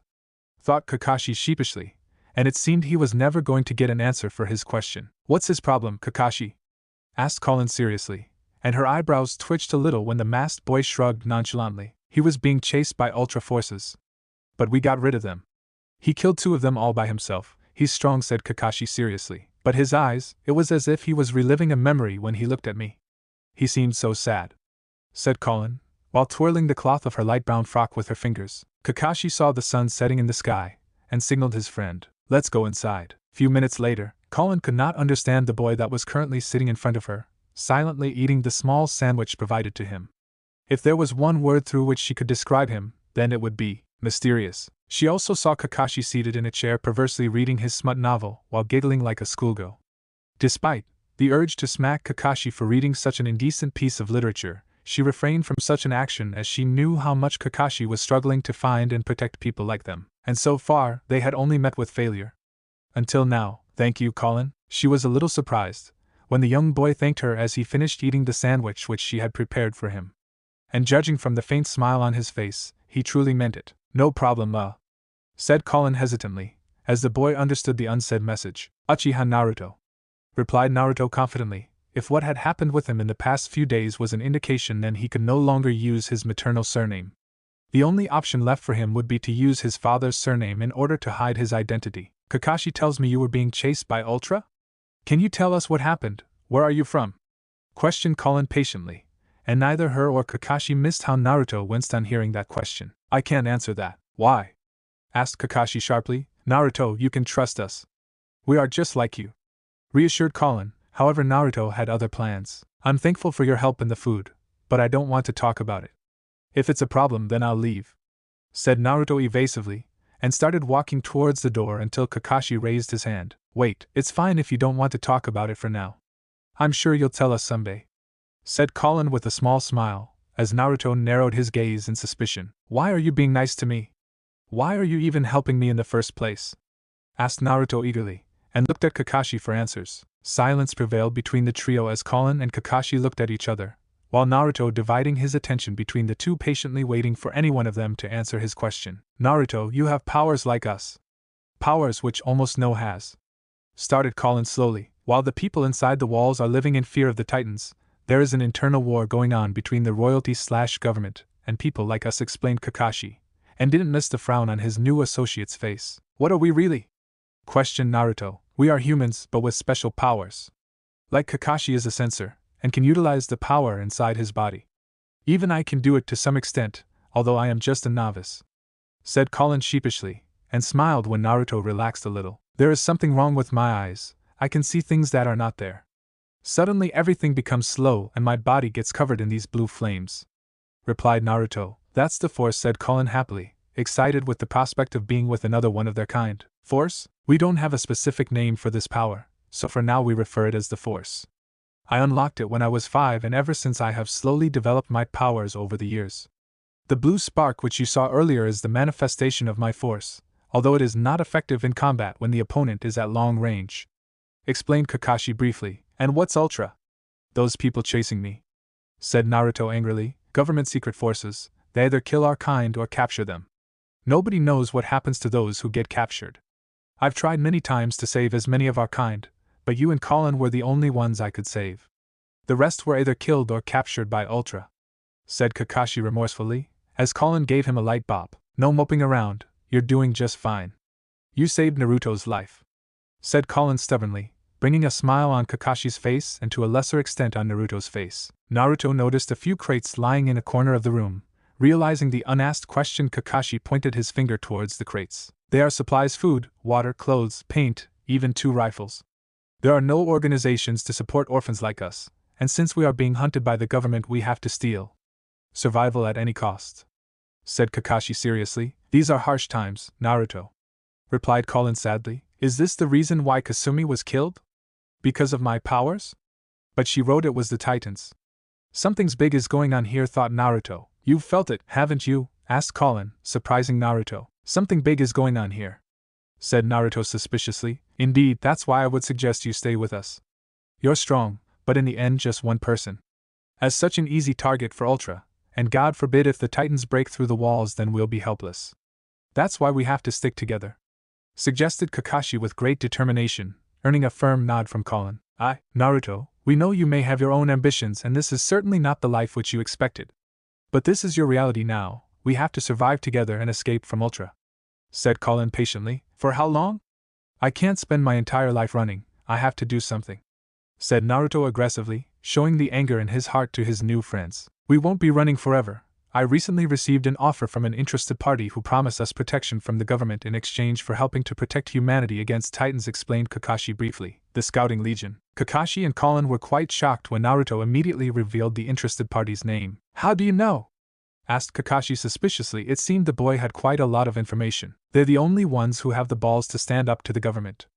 Thought Kakashi sheepishly, and it seemed he was never going to get an answer for his question. What's his problem, Kakashi? Asked Colin seriously, and her eyebrows twitched a little when the masked boy shrugged nonchalantly. He was being chased by Ultra Forces, but we got rid of them. He killed 2 of them all by himself. He's strong, said Kakashi seriously, but his eyes, it was as if he was reliving a memory when he looked at me. He seemed so sad, said Colin, while twirling the cloth of her light brown frock with her fingers. Kakashi saw the sun setting in the sky, and signaled his friend, let's go inside. Few minutes later, Colin could not understand the boy that was currently sitting in front of her, silently eating the small sandwich provided to him. If there was one word through which she could describe him, then it would be mysterious. She also saw Kakashi seated in a chair perversely reading his smut novel while giggling like a schoolgirl. Despite the urge to smack Kakashi for reading such an indecent piece of literature, she refrained from such an action as she knew how much Kakashi was struggling to find and protect people like them, and so far they had only met with failure. Until now. Thank you, Colin. She was a little surprised when the young boy thanked her as he finished eating the sandwich which she had prepared for him. And judging from the faint smile on his face, he truly meant it. No problem, said Colin hesitantly, as the boy understood the unsaid message. Uchiha Naruto, replied Naruto confidently. If what had happened with him in the past few days was an indication, then he could no longer use his maternal surname. The only option left for him would be to use his father's surname in order to hide his identity. Kakashi tells me you were being chased by Ultra? Can you tell us what happened? Where are you from? Questioned Colin patiently, and neither her or Kakashi missed how Naruto winced on hearing that question. I can't answer that. Why? Asked Kakashi sharply. Naruto, you can trust us. We are just like you, reassured Colin. However, Naruto had other plans. I'm thankful for your help in the food, but I don't want to talk about it. If it's a problem, then I'll leave, said Naruto evasively, and started walking towards the door until Kakashi raised his hand. Wait, it's fine if you don't want to talk about it for now. I'm sure you'll tell us someday, said Colin with a small smile, as Naruto narrowed his gaze in suspicion. Why are you being nice to me? Why are you even helping me in the first place? Asked Naruto eagerly, and looked at Kakashi for answers. Silence prevailed between the trio as Colin and Kakashi looked at each other, while Naruto dividing his attention between the two, patiently waiting for any one of them to answer his question. Naruto, you have powers like us. Powers which almost no has. Started Colin slowly. While the people inside the walls are living in fear of the Titans, there is an internal war going on between the royalty/government and people like us, explained Kakashi, and didn't miss the frown on his new associate's face. What are we really? Questioned Naruto. We are humans, but with special powers. Like Kakashi is a censor, and can utilize the power inside his body. Even I can do it to some extent, although I am just a novice, said Colin sheepishly, and smiled when Naruto relaxed a little. There is something wrong with my eyes. I can see things that are not there. Suddenly everything becomes slow and my body gets covered in these blue flames, replied Naruto. That's the Force, said Colin happily, excited with the prospect of being with another one of their kind. Force? We don't have a specific name for this power, so for now we refer it as the Force. I unlocked it when I was 5, and ever since I have slowly developed my powers over the years. The blue spark which you saw earlier is the manifestation of my Force, although it is not effective in combat when the opponent is at long range, explained Kakashi briefly. And what's Ultra? Those people chasing me, said Naruto angrily. Government secret forces. They either kill our kind or capture them. Nobody knows what happens to those who get captured. I've tried many times to save as many of our kind, but you and Colin were the only ones I could save. The rest were either killed or captured by Ultra, said Kakashi remorsefully, as Colin gave him a light bop. No moping around, you're doing just fine. You saved Naruto's life, said Colin stubbornly, bringing a smile on Kakashi's face and to a lesser extent on Naruto's face. Naruto noticed a few crates lying in a corner of the room. Realizing the unasked question, Kakashi pointed his finger towards the crates. They are supplies, food, water, clothes, paint, even 2 rifles. There are no organizations to support orphans like us, and since we are being hunted by the government, we have to steal. Survival at any cost, said Kakashi seriously. These are harsh times, Naruto, replied Colin sadly. Is this the reason why Kasumi was killed? Because of my powers? But she wrote it was the Titans. Something's big is going on here, thought Naruto. You've felt it, haven't you? Asked Colin, surprising Naruto. Something big is going on here, said Naruto suspiciously. Indeed, that's why I would suggest you stay with us. You're strong, but in the end just one person. As such an easy target for Ultra, and God forbid if the Titans break through the walls, then we'll be helpless. That's why we have to stick together, suggested Kakashi with great determination, earning a firm nod from Colin. Naruto, we know you may have your own ambitions and this is certainly not the life which you expected. But this is your reality now. We have to survive together and escape from Ultra, said Colin patiently. For how long? I can't spend my entire life running. I have to do something, said Naruto aggressively, showing the anger in his heart to his new friends. We won't be running forever. I recently received an offer from an interested party who promised us protection from the government in exchange for helping to protect humanity against Titans, explained Kakashi briefly. The Scouting Legion. Kakashi and Colin were quite shocked when Naruto immediately revealed the interested party's name. How do you know? Asked Kakashi suspiciously. It seemed the boy had quite a lot of information. They're the only ones who have the balls to stand up to the government.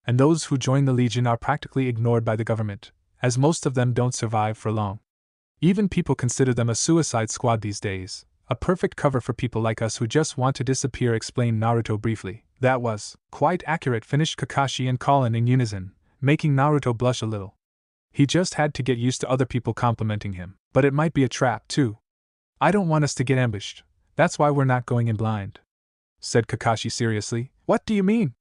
And those who join the Legion are practically ignored by the government, as most of them don't survive for long. Even people consider them a suicide squad these days, a perfect cover for people like us who just want to disappear, explained Naruto briefly. That was quite accurate, finished Kakashi and Colin in unison, making Naruto blush a little. He just had to get used to other people complimenting him. But it might be a trap, too. I don't want us to get ambushed. That's why we're not going in blind," said Kakashi seriously. "What do you mean?"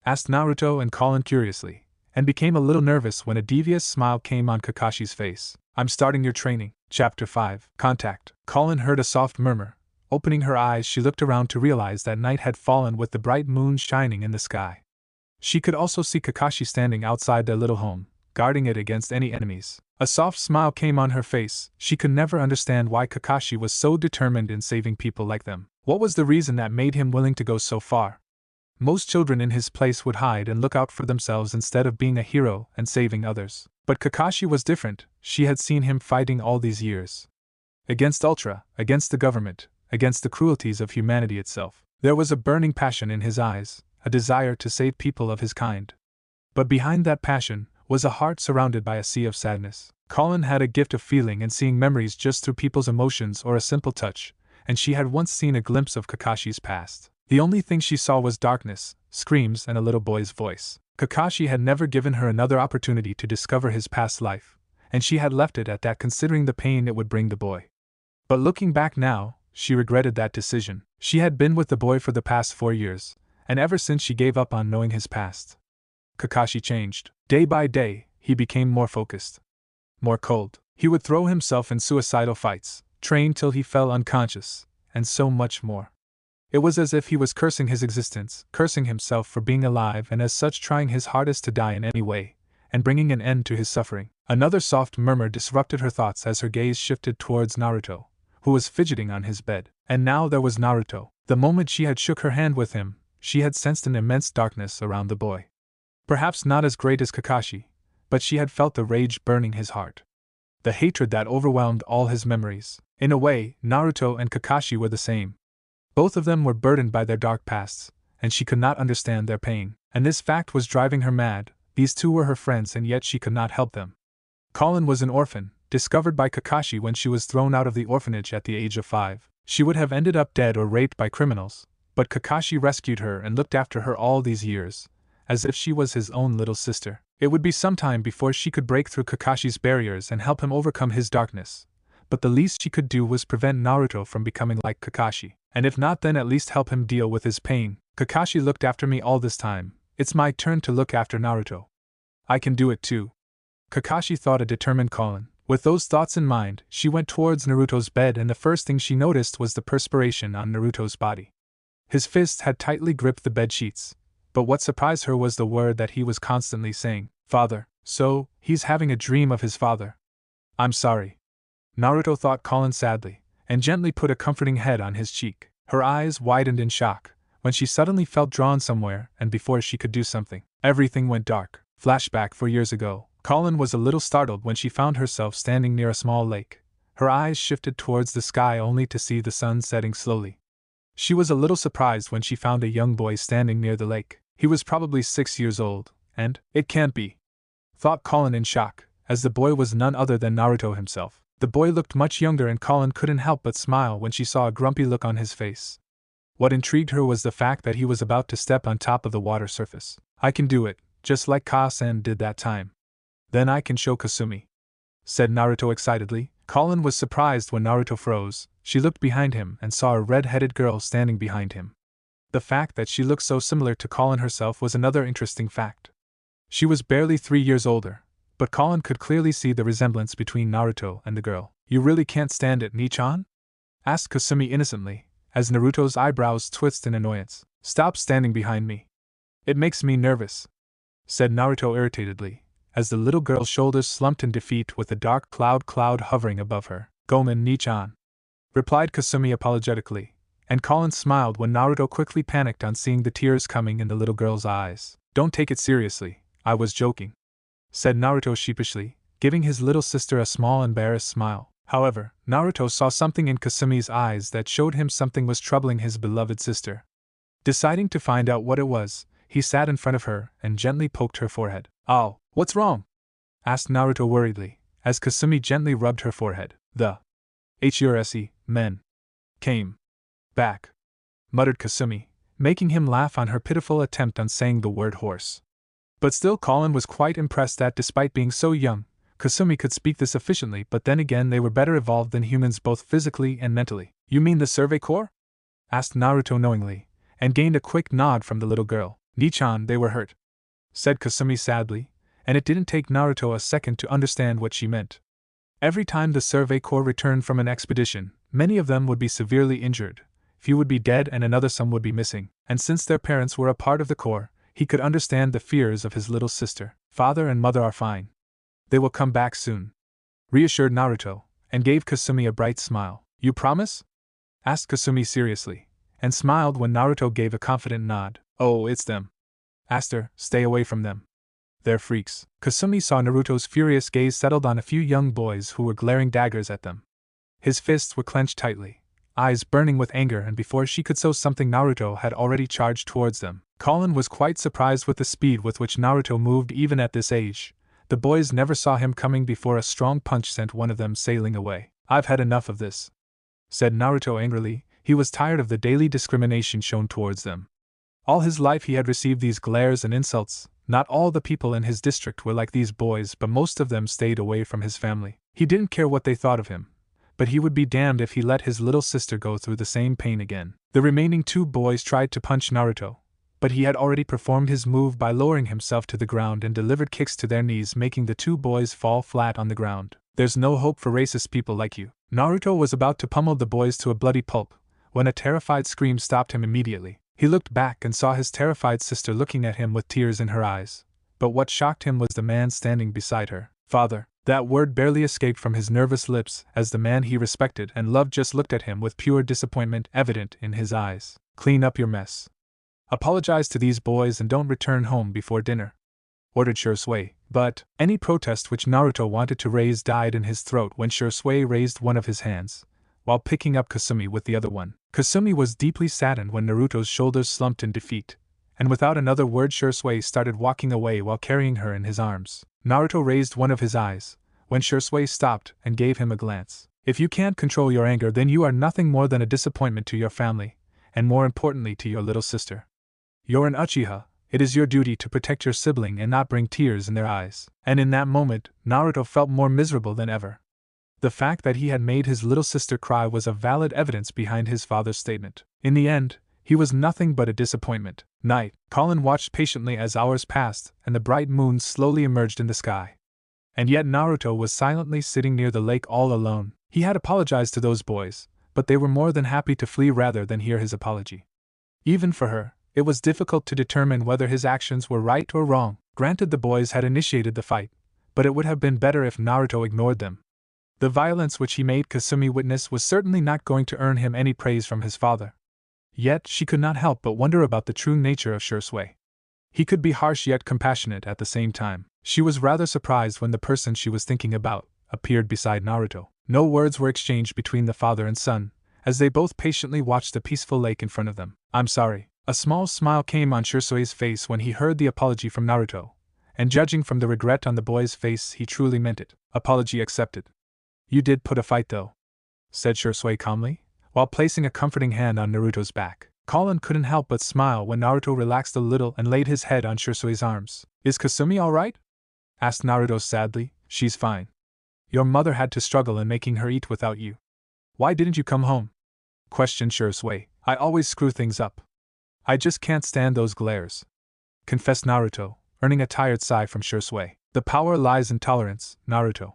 asked Naruto and Colin curiously, and became a little nervous when a devious smile came on Kakashi's face. "I'm starting your training." Chapter 5. Contact. Colin heard a soft murmur. Opening her eyes, she looked around to realize that night had fallen with the bright moon shining in the sky. She could also see Kakashi standing outside their little home, guarding it against any enemies. A soft smile came on her face. She could never understand why Kakashi was so determined in saving people like them. What was the reason that made him willing to go so far? Most children in his place would hide and look out for themselves instead of being a hero and saving others. But Kakashi was different. She had seen him fighting all these years. Against Ultra, against the government, against the cruelties of humanity itself. There was a burning passion in his eyes, a desire to save people of his kind. But behind that passion was a heart surrounded by a sea of sadness. Colin had a gift of feeling and seeing memories just through people's emotions or a simple touch, and she had once seen a glimpse of Kakashi's past. The only thing she saw was darkness, screams, and a little boy's voice. Kakashi had never given her another opportunity to discover his past life, and she had left it at that, considering the pain it would bring the boy. But looking back now, she regretted that decision. She had been with the boy for the past 4 years, and ever since she gave up on knowing his past. Kakashi changed. Day by day, he became more focused, more cold. He would throw himself in suicidal fights, train till he fell unconscious, and so much more. It was as if he was cursing his existence, cursing himself for being alive, and as such trying his hardest to die in any way, and bringing an end to his suffering. Another soft murmur disrupted her thoughts as her gaze shifted towards Naruto, who was fidgeting on his bed. And now there was Naruto. The moment she had shook her hand with him, she had sensed an immense darkness around the boy. Perhaps not as great as Kakashi, but she had felt the rage burning his heart. The hatred that overwhelmed all his memories. In a way, Naruto and Kakashi were the same. Both of them were burdened by their dark pasts, and she could not understand their pain. And this fact was driving her mad. These two were her friends, and yet she could not help them. Colin was an orphan, discovered by Kakashi when she was thrown out of the orphanage at the age of 5. She would have ended up dead or raped by criminals, but Kakashi rescued her and looked after her all these years, as if she was his own little sister. It would be some time before she could break through Kakashi's barriers and help him overcome his darkness, but the least she could do was prevent Naruto from becoming like Kakashi, and if not, then at least help him deal with his pain. Kakashi looked after me all this time. It's my turn to look after Naruto. I can do it too. Kakashi thought, a determined Colin. With those thoughts in mind, she went towards Naruto's bed, and the first thing she noticed was the perspiration on Naruto's body. His fists had tightly gripped the bed sheets, but what surprised her was the word that he was constantly saying, "Father." So, he's having a dream of his father. "I'm sorry," Naruto thought Colin sadly, and gently put a comforting head on his cheek. Her eyes widened in shock, when she suddenly felt drawn somewhere, and before she could do something, everything went dark. Flashback 4 years ago. Colin was a little startled when she found herself standing near a small lake. Her eyes shifted towards the sky only to see the sun setting slowly. She was a little surprised when she found a young boy standing near the lake. He was probably 6 years old, and, "It can't be," thought Colin in shock, as the boy was none other than Naruto himself. The boy looked much younger, and Colin couldn't help but smile when she saw a grumpy look on his face. What intrigued her was the fact that he was about to step on top of the water surface. "I can do it, just like Ka-san did that time. Then I can show Kasumi," said Naruto excitedly. Colin was surprised when Naruto froze. She looked behind him and saw a red-headed girl standing behind him. The fact that she looked so similar to Colin herself was another interesting fact. She was barely 3 years older, but Colin could clearly see the resemblance between Naruto and the girl. "You really can't stand it, Nichan?" asked Kasumi innocently, as Naruto's eyebrows twisted in annoyance. "Stop standing behind me. It makes me nervous," said Naruto irritatedly, as the little girl's shoulders slumped in defeat with a dark cloud hovering above her. "Gomen Nichan," replied Kasumi apologetically, and Colin smiled when Naruto quickly panicked on seeing the tears coming in the little girl's eyes. "Don't take it seriously, I was joking," said Naruto sheepishly, giving his little sister a small embarrassed smile. However, Naruto saw something in Kasumi's eyes that showed him something was troubling his beloved sister. Deciding to find out what it was, he sat in front of her and gently poked her forehead. "Oh, what's wrong?" asked Naruto worriedly, as Kasumi gently rubbed her forehead. "The HURSE men came back," muttered Kasumi, making him laugh on her pitiful attempt on saying the word horse. But still Colin was quite impressed that despite being so young, Kasumi could speak this efficiently, but then again they were better evolved than humans both physically and mentally. "You mean the Survey Corps?" asked Naruto knowingly, and gained a quick nod from the little girl. "Nichan, they were hurt," said Kasumi sadly, and it didn't take Naruto a second to understand what she meant. Every time the Survey Corps returned from an expedition, many of them would be severely injured, few would be dead and another some would be missing, and since their parents were a part of the Corps, he could understand the fears of his little sister. "Father and mother are fine. They will come back soon," reassured Naruto, and gave Kasumi a bright smile. "You promise?" asked Kasumi seriously, and smiled when Naruto gave a confident nod. "Oh, it's them. Aster, stay away from them. They're freaks." Kasumi saw Naruto's furious gaze settled on a few young boys who were glaring daggers at them. His fists were clenched tightly, eyes burning with anger, and before she could say something Naruto had already charged towards them. Colin was quite surprised with the speed with which Naruto moved even at this age. The boys never saw him coming before a strong punch sent one of them sailing away. "I've had enough of this," said Naruto angrily. He was tired of the daily discrimination shown towards them. All his life he had received these glares and insults. Not all the people in his district were like these boys, but most of them stayed away from his family. He didn't care what they thought of him, but he would be damned if he let his little sister go through the same pain again. The remaining two boys tried to punch Naruto, but he had already performed his move by lowering himself to the ground and delivered kicks to their knees, making the two boys fall flat on the ground. "There's no hope for racist people like you." Naruto was about to pummel the boys to a bloody pulp, when a terrified scream stopped him immediately. He looked back and saw his terrified sister looking at him with tears in her eyes. But what shocked him was the man standing beside her. "Father." That word barely escaped from his nervous lips as the man he respected and loved just looked at him with pure disappointment evident in his eyes. "Clean up your mess. Apologize to these boys and don't return home before dinner," ordered Shisui. But any protest which Naruto wanted to raise died in his throat when Shisui raised one of his hands, while picking up Kasumi with the other one. Kasumi was deeply saddened when Naruto's shoulders slumped in defeat, and without another word Shisui started walking away while carrying her in his arms. Naruto raised one of his eyes, when Shisui stopped and gave him a glance. "If you can't control your anger, then you are nothing more than a disappointment to your family, and more importantly to your little sister. You're an Uchiha, it is your duty to protect your sibling and not bring tears in their eyes." And in that moment, Naruto felt more miserable than ever. The fact that he had made his little sister cry was a valid evidence behind his father's statement. In the end, he was nothing but a disappointment. Night. Colin watched patiently as hours passed and the bright moon slowly emerged in the sky. And yet Naruto was silently sitting near the lake all alone. He had apologized to those boys, but they were more than happy to flee rather than hear his apology. Even for her, it was difficult to determine whether his actions were right or wrong. Granted, the boys had initiated the fight, but it would have been better if Naruto ignored them. The violence which he made Kasumi witness was certainly not going to earn him any praise from his father. Yet she could not help but wonder about the true nature of Shisui. He could be harsh yet compassionate at the same time. She was rather surprised when the person she was thinking about appeared beside Naruto. No words were exchanged between the father and son, as they both patiently watched the peaceful lake in front of them. "I'm sorry." A small smile came on Shisui's face when he heard the apology from Naruto, and judging from the regret on the boy's face, he truly meant it. "Apology accepted. You did put a fight though," said Shisui calmly, while placing a comforting hand on Naruto's back. Colin couldn't help but smile when Naruto relaxed a little and laid his head on Shisui's arms. "Is Kasumi alright?" asked Naruto sadly. "She's fine. Your mother had to struggle in making her eat without you." "Why didn't you come home?" questioned Shisui. "I always screw things up. I just can't stand those glares," confessed Naruto, earning a tired sigh from Shisui. "The power lies in tolerance, Naruto.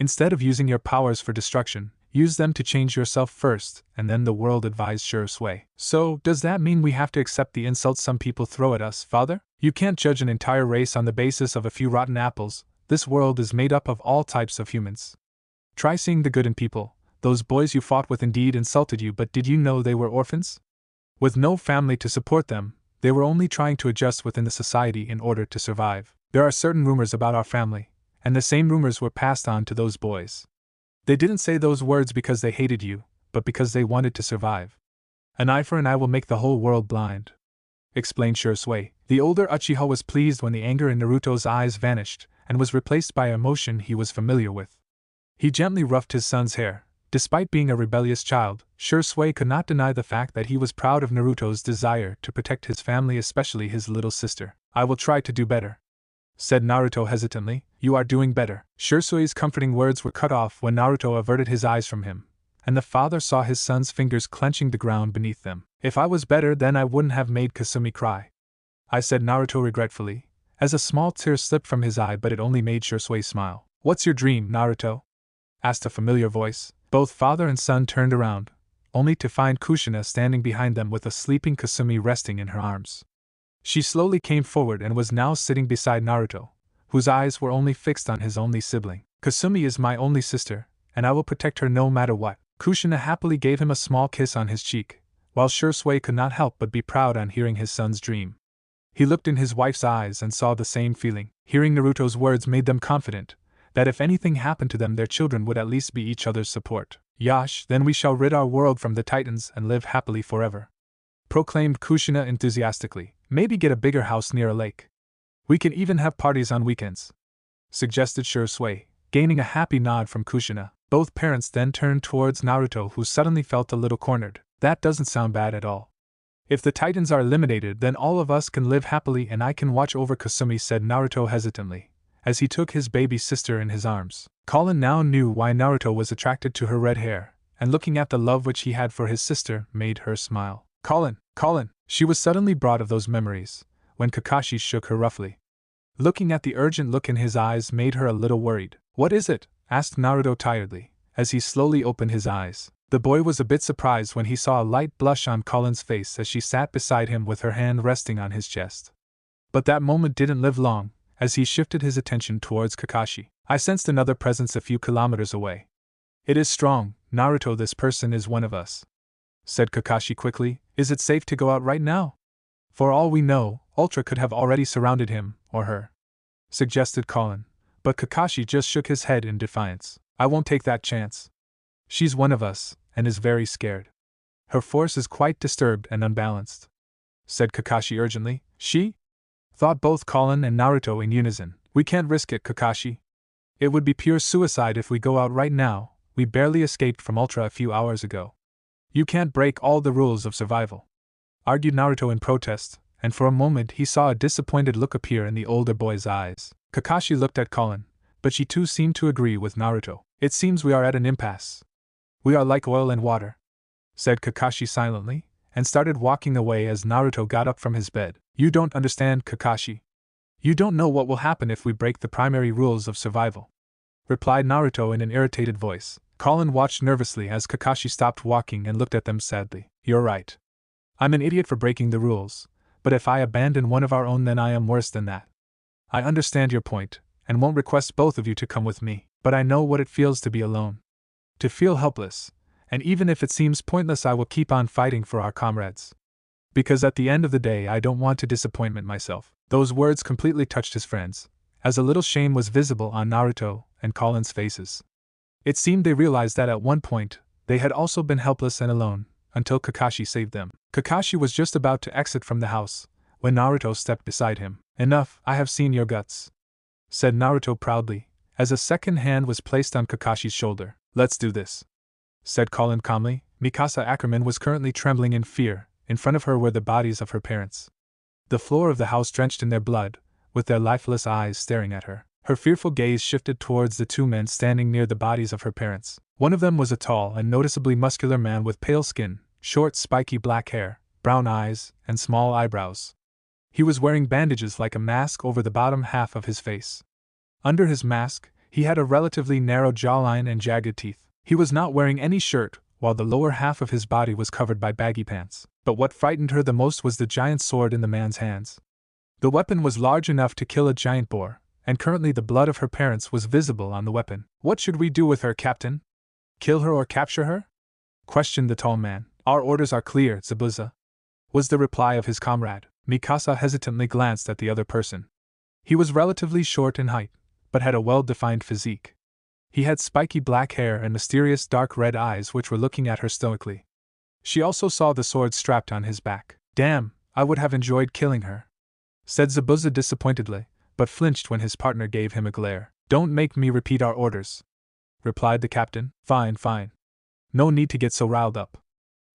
Instead of using your powers for destruction, use them to change yourself first, and then the world," advised Shisui. "So, does that mean we have to accept the insults some people throw at us, father? You can't judge an entire race on the basis of a few rotten apples. This world is made up of all types of humans. Try seeing the good in people. Those boys you fought with indeed insulted you, but did you know they were orphans? With no family to support them, they were only trying to adjust within the society in order to survive. There are certain rumors about our family, and the same rumors were passed on to those boys. They didn't say those words because they hated you, but because they wanted to survive. An eye for an eye will make the whole world blind," explained Shisui. The older Uchiha was pleased when the anger in Naruto's eyes vanished and was replaced by an emotion he was familiar with. He gently ruffed his son's hair. Despite being a rebellious child, Shisui could not deny the fact that he was proud of Naruto's desire to protect his family, especially his little sister. "I will try to do better," said Naruto hesitantly. "You are doing better." Shisui's comforting words were cut off when Naruto averted his eyes from him, and the father saw his son's fingers clenching the ground beneath them. If I was better, then I wouldn't have made Kasumi cry, I said Naruto regretfully, as a small tear slipped from his eye, but it only made Shursui smile. What's your dream, Naruto? Asked a familiar voice. Both father and son turned around, only to find Kushina standing behind them with a sleeping Kasumi resting in her arms. She slowly came forward and was now sitting beside Naruto, whose eyes were only fixed on his only sibling. Kasumi is my only sister, and I will protect her no matter what. Kushina happily gave him a small kiss on his cheek, while Shursui could not help but be proud on hearing his son's dream. He looked in his wife's eyes and saw the same feeling. Hearing Naruto's words made them confident that if anything happened to them, their children would at least be each other's support. Yash, then we shall rid our world from the Titans and live happily forever, proclaimed Kushina enthusiastically. Maybe get a bigger house near a lake. We can even have parties on weekends, suggested Shursui, gaining a happy nod from Kushina. Both parents then turned towards Naruto, who suddenly felt a little cornered. That doesn't sound bad at all. If the Titans are eliminated, then all of us can live happily and I can watch over Kasumi, said Naruto hesitantly, as he took his baby sister in his arms. Colin now knew why Naruto was attracted to her red hair, and looking at the love which he had for his sister made her smile. Colin! She was suddenly brought of those memories, when Kakashi shook her roughly. Looking at the urgent look in his eyes made her a little worried. What is it? Asked Naruto tiredly, as he slowly opened his eyes. The boy was a bit surprised when he saw a light blush on Colin's face as she sat beside him with her hand resting on his chest. But that moment didn't live long, as he shifted his attention towards Kakashi. I sensed another presence a few kilometers away. It is strong, Naruto. This person is one of us, said Kakashi quickly. Is it safe to go out right now? For all we know, Ultra could have already surrounded him, or her, suggested Colin, but Kakashi just shook his head in defiance. I won't take that chance. She's one of us, and is very scared. Her force is quite disturbed and unbalanced, said Kakashi urgently. She? Thought both Colin and Naruto in unison. We can't risk it, Kakashi. It would be pure suicide if we go out right now. We barely escaped from Ultra a few hours ago. You can't break all the rules of survival, argued Naruto in protest, and for a moment he saw a disappointed look appear in the older boy's eyes. Kakashi looked at Colin, but she too seemed to agree with Naruto. It seems we are at an impasse. We are like oil and water, said Kakashi silently, and started walking away as Naruto got up from his bed. You don't understand, Kakashi. You don't know what will happen if we break the primary rules of survival, replied Naruto in an irritated voice. Colin watched nervously as Kakashi stopped walking and looked at them sadly. You're right. I'm an idiot for breaking the rules, but if I abandon one of our own, then I am worse than that. I understand your point, and won't request both of you to come with me, but I know what it feels to be alone. To feel helpless, and even if it seems pointless, I will keep on fighting for our comrades. Because at the end of the day, I don't want to disappoint myself. Those words completely touched his friends, as a little shame was visible on Naruto and Colin's faces. It seemed they realized that at one point, they had also been helpless and alone, until Kakashi saved them. Kakashi was just about to exit from the house, when Naruto stepped beside him. Enough, I have seen your guts, said Naruto proudly, as a second hand was placed on Kakashi's shoulder. Let's do this, said Colin calmly. Mikasa Ackerman was currently trembling in fear. In front of her were the bodies of her parents, the floor of the house drenched in their blood, with their lifeless eyes staring at her. Her fearful gaze shifted towards the two men standing near the bodies of her parents. One of them was a tall and noticeably muscular man with pale skin, short spiky black hair, brown eyes, and small eyebrows. He was wearing bandages like a mask over the bottom half of his face. Under his mask, he had a relatively narrow jawline and jagged teeth. He was not wearing any shirt, while the lower half of his body was covered by baggy pants. But what frightened her the most was the giant sword in the man's hands. The weapon was large enough to kill a giant boar, and currently the blood of her parents was visible on the weapon. What should we do with her, Captain? Kill her or capture her? Questioned the tall man. Our orders are clear, Zabuza, was the reply of his comrade. Mikasa hesitantly glanced at the other person. He was relatively short in height, but had a well-defined physique. He had spiky black hair and mysterious dark red eyes which were looking at her stoically. She also saw the sword strapped on his back. Damn, I would have enjoyed killing her, said Zabuza disappointedly, but flinched when his partner gave him a glare. Don't make me repeat our orders, replied the captain. Fine. No need to get so riled up,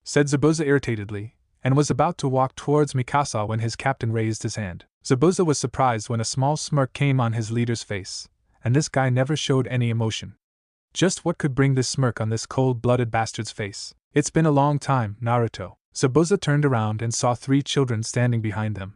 said Zabuza irritatedly, and was about to walk towards Mikasa when his captain raised his hand. Zabuza was surprised when a small smirk came on his leader's face, and this guy never showed any emotion. Just what could bring this smirk on this cold-blooded bastard's face? It's been a long time, Naruto. Zabuza turned around and saw 3 children standing behind them.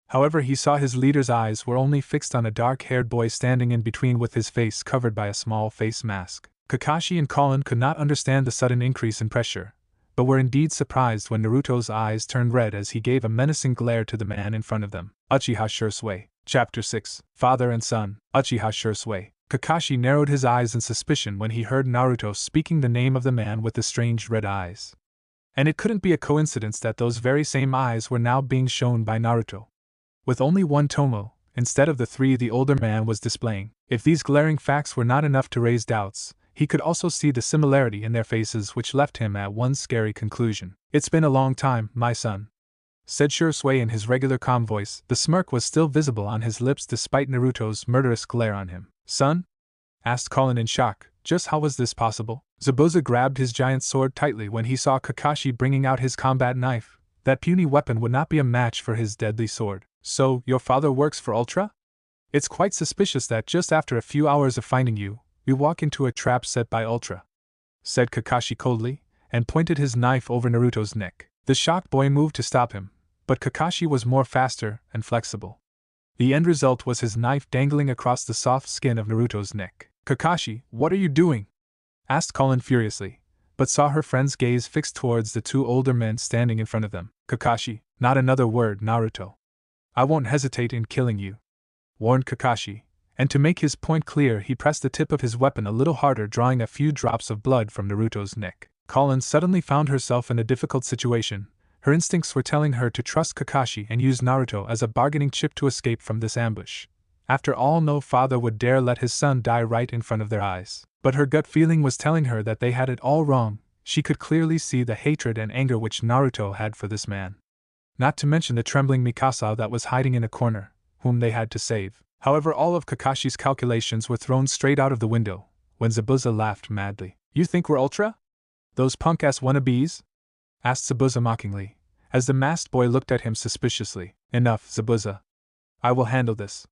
However, he saw his leader's eyes were only fixed on a dark-haired boy standing in between with his face covered by a small face mask. Kakashi and Colin could not understand the sudden increase in pressure, but were indeed surprised when Naruto's eyes turned red as he gave a menacing glare to the man in front of them. Uchiha Shursui. Chapter 6. Father and Son. Uchiha Shursui. Kakashi narrowed his eyes in suspicion when he heard Naruto speaking the name of the man with the strange red eyes. And it couldn't be a coincidence that those very same eyes were now being shown by Naruto. With only one Tomo, instead of the 3 the older man was displaying. If these glaring facts were not enough to raise doubts, he could also see the similarity in their faces, which left him at one scary conclusion. It's been a long time, my son, said Shursui in his regular calm voice. The smirk was still visible on his lips despite Naruto's murderous glare on him. Son? Asked Colin in shock. Just how was this possible? Zabuza grabbed his giant sword tightly when he saw Kakashi bringing out his combat knife. That puny weapon would not be a match for his deadly sword. So, your father works for Ultra? It's quite suspicious that just after a few hours of finding you, we walk into a trap set by Ultra, said Kakashi coldly, and pointed his knife over Naruto's neck. The shocked boy moved to stop him, but Kakashi was more faster and flexible. The end result was his knife dangling across the soft skin of Naruto's neck. Kakashi, what are you doing? Asked Colin furiously, but saw her friend's gaze fixed towards the 2 older men standing in front of them. Kakashi, not another word, Naruto. I won't hesitate in killing you, warned Kakashi, and to make his point clear he pressed the tip of his weapon a little harder, drawing a few drops of blood from Naruto's neck. Colin suddenly found herself in a difficult situation. Her instincts were telling her to trust Kakashi and use Naruto as a bargaining chip to escape from this ambush. After all, no father would dare let his son die right in front of their eyes. But her gut feeling was telling her that they had it all wrong. She could clearly see the hatred and anger which Naruto had for this man. Not to mention the trembling Mikasa that was hiding in a corner, whom they had to save. However, all of Kakashi's calculations were thrown straight out of the window when Zabuza laughed madly. You think we're Ultra? Those punk-ass wannabes? Asked Zabuza mockingly, as the masked boy looked at him suspiciously. Enough, Zabuza. I will handle this,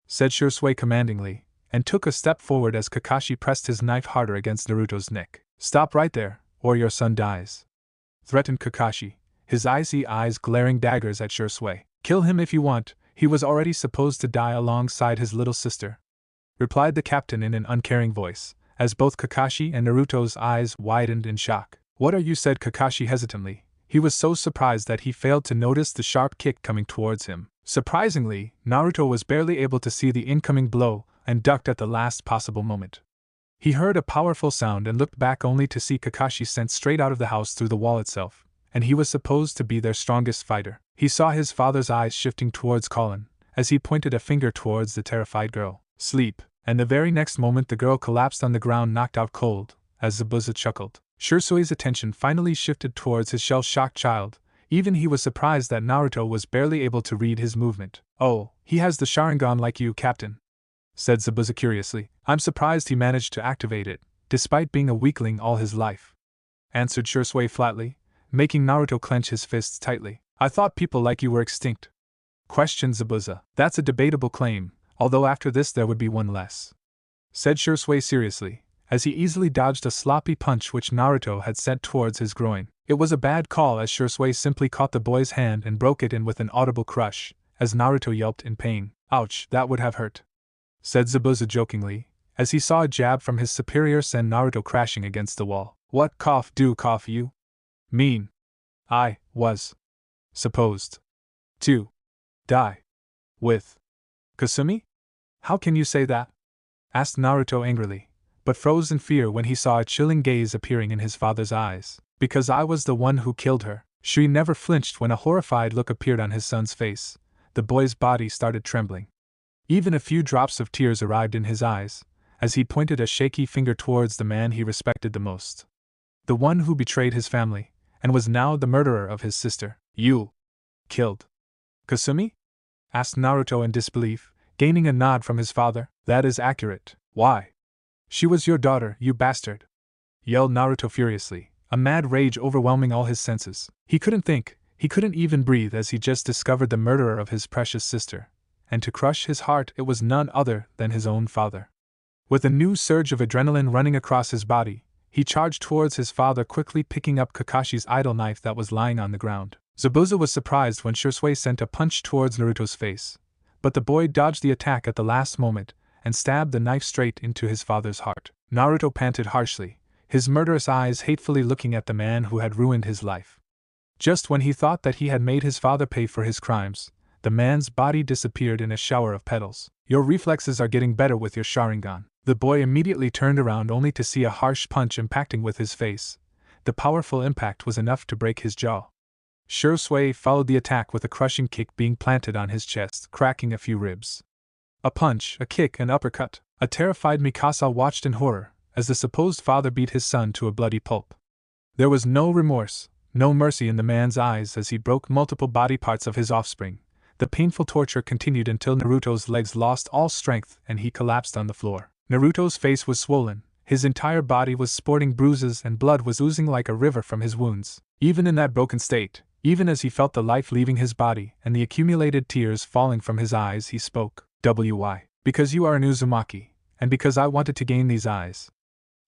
said Shursui commandingly, and took a step forward as Kakashi pressed his knife harder against Naruto's neck. Stop right there, or your son dies, threatened Kakashi, his icy eyes glaring daggers at Shursui. Kill him if you want, he was already supposed to die alongside his little sister, replied the captain in an uncaring voice, as both Kakashi and Naruto's eyes widened in shock. What are you? Said Kakashi hesitantly. He was so surprised that he failed to notice the sharp kick coming towards him. Surprisingly, Naruto was barely able to see the incoming blow and ducked at the last possible moment. He heard a powerful sound and looked back only to see Kakashi sent straight out of the house through the wall itself, and he was supposed to be their strongest fighter. He saw his father's eyes shifting towards Colin, as he pointed a finger towards the terrified girl. Sleep, and the very next moment the girl collapsed on the ground knocked out cold, as Zabuza chuckled. Shursui's attention finally shifted towards his shell-shocked child. Even he was surprised that Naruto was barely able to read his movement. Oh, he has the Sharingan like you, Captain, said Zabuza curiously. I'm surprised he managed to activate it, despite being a weakling all his life, answered Shursui flatly, making Naruto clench his fists tightly. I thought people like you were extinct, questioned Zabuza. That's a debatable claim, although after this there would be one less, said Shursui seriously, as he easily dodged a sloppy punch which Naruto had sent towards his groin. It was a bad call as Shursui simply caught the boy's hand and broke it in with an audible crush, as Naruto yelped in pain. Ouch, that would have hurt, said Zabuza jokingly, as he saw a jab from his superior send Naruto crashing against the wall. What cough you mean? I was supposed to die with Kasumi? How can you say that? Asked Naruto angrily, but froze in fear when he saw a chilling gaze appearing in his father's eyes. Because I was the one who killed her. Shui never flinched when a horrified look appeared on his son's face. The boy's body started trembling. Even a few drops of tears arrived in his eyes, as he pointed a shaky finger towards the man he respected the most. The one who betrayed his family, and was now the murderer of his sister. You killed Kasumi? Asked Naruto in disbelief, gaining a nod from his father. That is accurate. Why? She was your daughter, you bastard, yelled Naruto furiously, a mad rage overwhelming all his senses. He couldn't think, he couldn't even breathe as he just discovered the murderer of his precious sister, and to crush his heart it was none other than his own father. With a new surge of adrenaline running across his body, he charged towards his father, quickly picking up Kakashi's idle knife that was lying on the ground. Zabuza was surprised when Shisui sent a punch towards Naruto's face, but the boy dodged the attack at the last moment and stabbed the knife straight into his father's heart. Naruto panted harshly, his murderous eyes hatefully looking at the man who had ruined his life. Just when he thought that he had made his father pay for his crimes, the man's body disappeared in a shower of petals. Your reflexes are getting better with your Sharingan. The boy immediately turned around only to see a harsh punch impacting with his face. The powerful impact was enough to break his jaw. Shisui followed the attack with a crushing kick being planted on his chest, cracking a few ribs. A punch, a kick, an uppercut. A terrified Mikasa watched in horror as the supposed father beat his son to a bloody pulp. There was no remorse, no mercy in the man's eyes as he broke multiple body parts of his offspring. The painful torture continued until Naruto's legs lost all strength and he collapsed on the floor. Naruto's face was swollen, his entire body was sporting bruises and blood was oozing like a river from his wounds. Even in that broken state, even as he felt the life leaving his body and the accumulated tears falling from his eyes, he spoke. "Why? Because you are an Uzumaki, and because I wanted to gain these eyes,"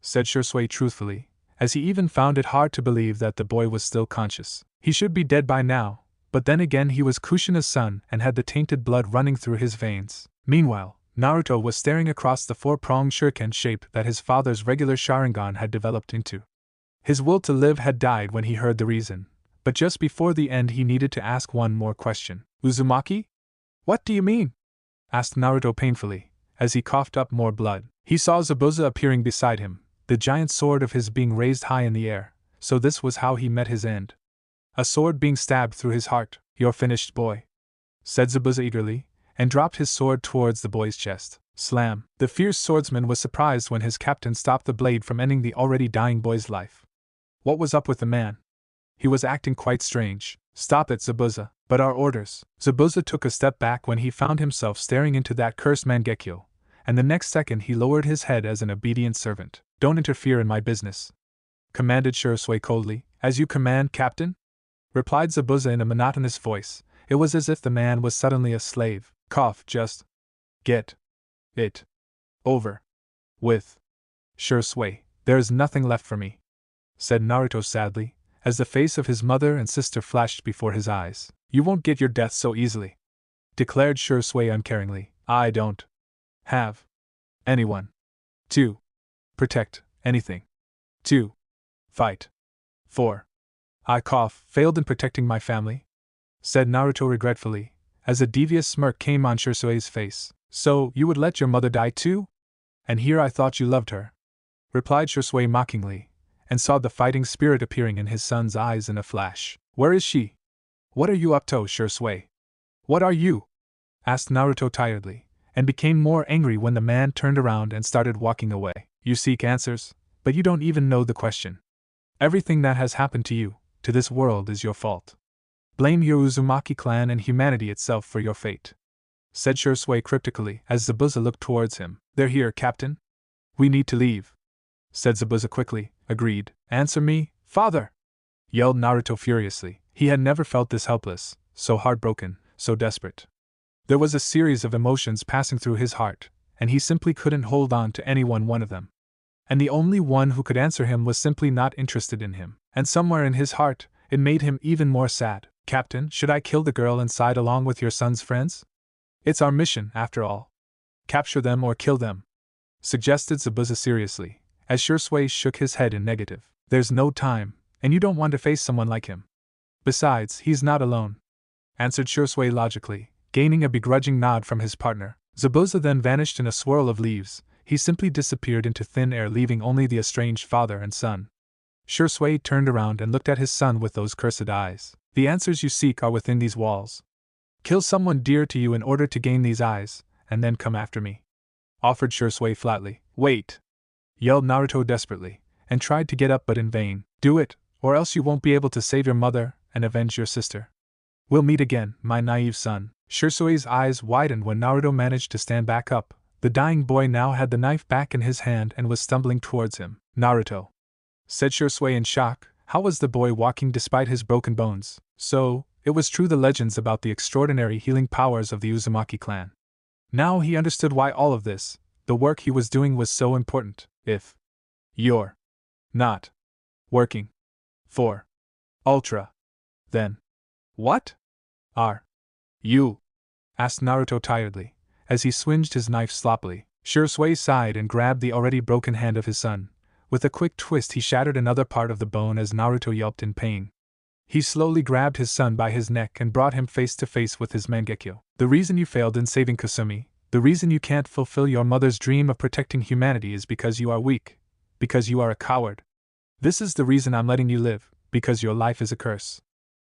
said Shisui truthfully, as he even found it hard to believe that the boy was still conscious. He should be dead by now, but then again he was Kushina's son and had the tainted blood running through his veins. Meanwhile, Naruto was staring across the four-pronged shuriken shape that his father's regular Sharingan had developed into. His will to live had died when he heard the reason, but just before the end he needed to ask one more question. "Uzumaki? What do you mean?" asked Naruto painfully, as he coughed up more blood. He saw Zabuza appearing beside him, the giant sword of his being raised high in the air, so this was how he met his end. A sword being stabbed through his heart. "You're finished, boy," said Zabuza eagerly, and dropped his sword towards the boy's chest. Slam! The fierce swordsman was surprised when his captain stopped the blade from ending the already dying boy's life. What was up with the man? He was acting quite strange. "Stop it, Zabuza." "But our orders." Zabuza took a step back when he found himself staring into that cursed Mangekyo, and the next second he lowered his head as an obedient servant. "Don't interfere in my business," commanded Shisui coldly. "As you command, Captain," replied Zabuza in a monotonous voice. It was as if the man was suddenly a slave. "Cough, just get it over with." "Shisui, there is nothing left for me," said Naruto sadly, as the face of his mother and sister flashed before his eyes. "You won't get your death so easily," declared Shisui uncaringly. "I don't have anyone to protect, anything to fight for. I failed in protecting my family," said Naruto regretfully, as a devious smirk came on Shisui's face. "So, you would let your mother die too? And here I thought you loved her," replied Shisui mockingly, and saw the fighting spirit appearing in his son's eyes in a flash. "Where is she? What are you up to, Shisui? What are you?" asked Naruto tiredly, and became more angry when the man turned around and started walking away. "You seek answers, but you don't even know the question. Everything that has happened to you, to this world, is your fault. Blame your Uzumaki clan and humanity itself for your fate," said Shisui cryptically as Zabuza looked towards him. "They're here, Captain." "We need to leave," said Zabuza quickly. "Agreed." "Answer me, father!" yelled Naruto furiously. He had never felt this helpless, so heartbroken, so desperate. There was a series of emotions passing through his heart, and he simply couldn't hold on to any one of them. And the only one who could answer him was simply not interested in him. And somewhere in his heart, it made him even more sad. "Captain, should I kill the girl inside along with your son's friends? It's our mission, after all. Capture them or kill them," suggested Zabuza seriously, as Shisui shook his head in negative. "There's no time, and you don't want to face someone like him. Besides, he's not alone," answered Shisui logically, gaining a begrudging nod from his partner. Zabuza then vanished in a swirl of leaves. He simply disappeared into thin air, leaving only the estranged father and son. Shisui turned around and looked at his son with those cursed eyes. "The answers you seek are within these walls. Kill someone dear to you in order to gain these eyes, and then come after me," offered Shisui flatly. "Wait!" yelled Naruto desperately, and tried to get up but in vain. "Do it, or else you won't be able to save your mother and avenge your sister. We'll meet again, my naive son." Shisui's eyes widened when Naruto managed to stand back up. The dying boy now had the knife back in his hand and was stumbling towards him. "Naruto," said Shisui in shock. How was the boy walking despite his broken bones? So, it was true, the legends about the extraordinary healing powers of the Uzumaki clan. Now he understood why all of this, The work he was doing was so important. If you're not working for Ultra, then what are you? Asked Naruto tiredly, as he swinged his knife sloppily. Shisui sighed and grabbed the already broken hand of his son. With a quick twist he shattered another part of the bone as Naruto yelped in pain. He slowly grabbed his son by his neck and brought him face to face with his Mangekyo. The reason you failed in saving Kasumi, the reason you can't fulfill your mother's dream of protecting humanity is because you are weak. Because you are a coward. This is the reason I'm letting you live, because your life is a curse.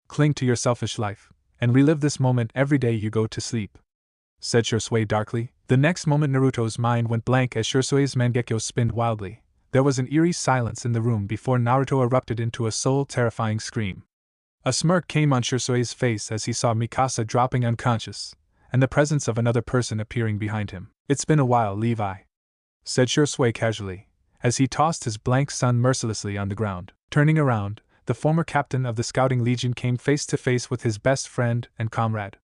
Cling to your selfish life, and relive this moment every day you go to sleep, said Shisui darkly. The next moment Naruto's mind went blank as Shisui's Mangekyo spinned wildly. There was an eerie silence in the room before Naruto erupted into a soul-terrifying scream. A smirk came on Shisui's face as he saw Mikasa dropping unconscious, and the presence of another person appearing behind him. It's been a while, Levi, said Shisui casually, as he tossed his blank son mercilessly on the ground. Turning around, the former captain of the Scouting Legion came face to face with his best friend and comrade.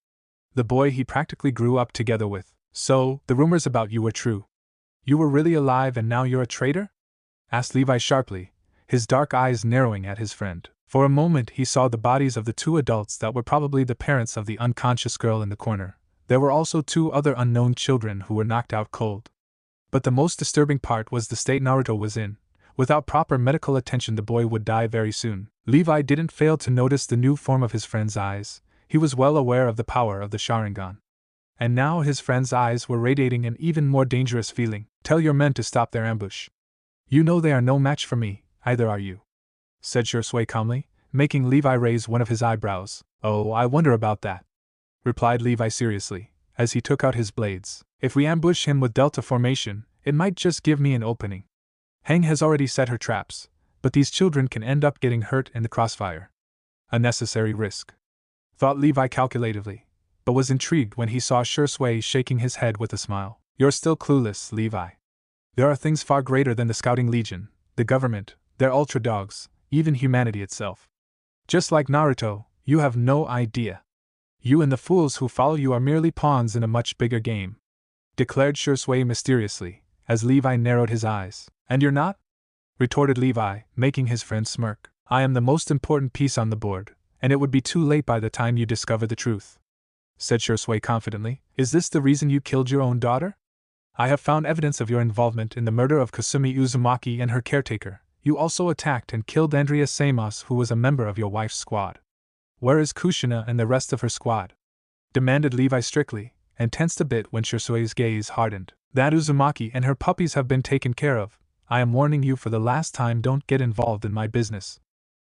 The boy he practically grew up together with. So, the rumors about you were true. You were really alive and now you're a traitor? Asked Levi sharply, his dark eyes narrowing at his friend. For a moment he saw the bodies of the two adults that were probably the parents of the unconscious girl in the corner. There were also two other unknown children who were knocked out cold. But the most disturbing part was the state Naruto was in. Without proper medical attention the boy would die very soon. Levi didn't fail to notice the new form of his friend's eyes. He was well aware of the power of the Sharingan. And now his friend's eyes were radiating an even more dangerous feeling. Tell your men to stop their ambush. You know they are no match for me, either are you, said Shisui calmly, making Levi raise one of his eyebrows. Oh, I wonder about that, replied Levi seriously, as he took out his blades. If we ambush him with delta formation, it might just give me an opening. Hang has already set her traps, but these children can end up getting hurt in the crossfire. A necessary risk, thought Levi calculatively, but was intrigued when he saw Shisui shaking his head with a smile. You're still clueless, Levi. There are things far greater than the Scouting Legion, the government, their ultra dogs, even humanity itself. Just like Naruto, you have no idea. You and the fools who follow you are merely pawns in a much bigger game, declared Shisui mysteriously, as Levi narrowed his eyes. And you're not? Retorted Levi, making his friend smirk. I am the most important piece on the board, and it would be too late by the time you discover the truth, said Shisui confidently. Is this the reason you killed your own daughter? I have found evidence of your involvement in the murder of Kasumi Uzumaki and her caretaker. You also attacked and killed Andrea Samos, who was a member of your wife's squad. Where is Kushina and the rest of her squad? Demanded Levi strictly, and tensed a bit when Shisui's gaze hardened. That Uzumaki and her puppies have been taken care of. I am warning you for the last time, don't get involved in my business,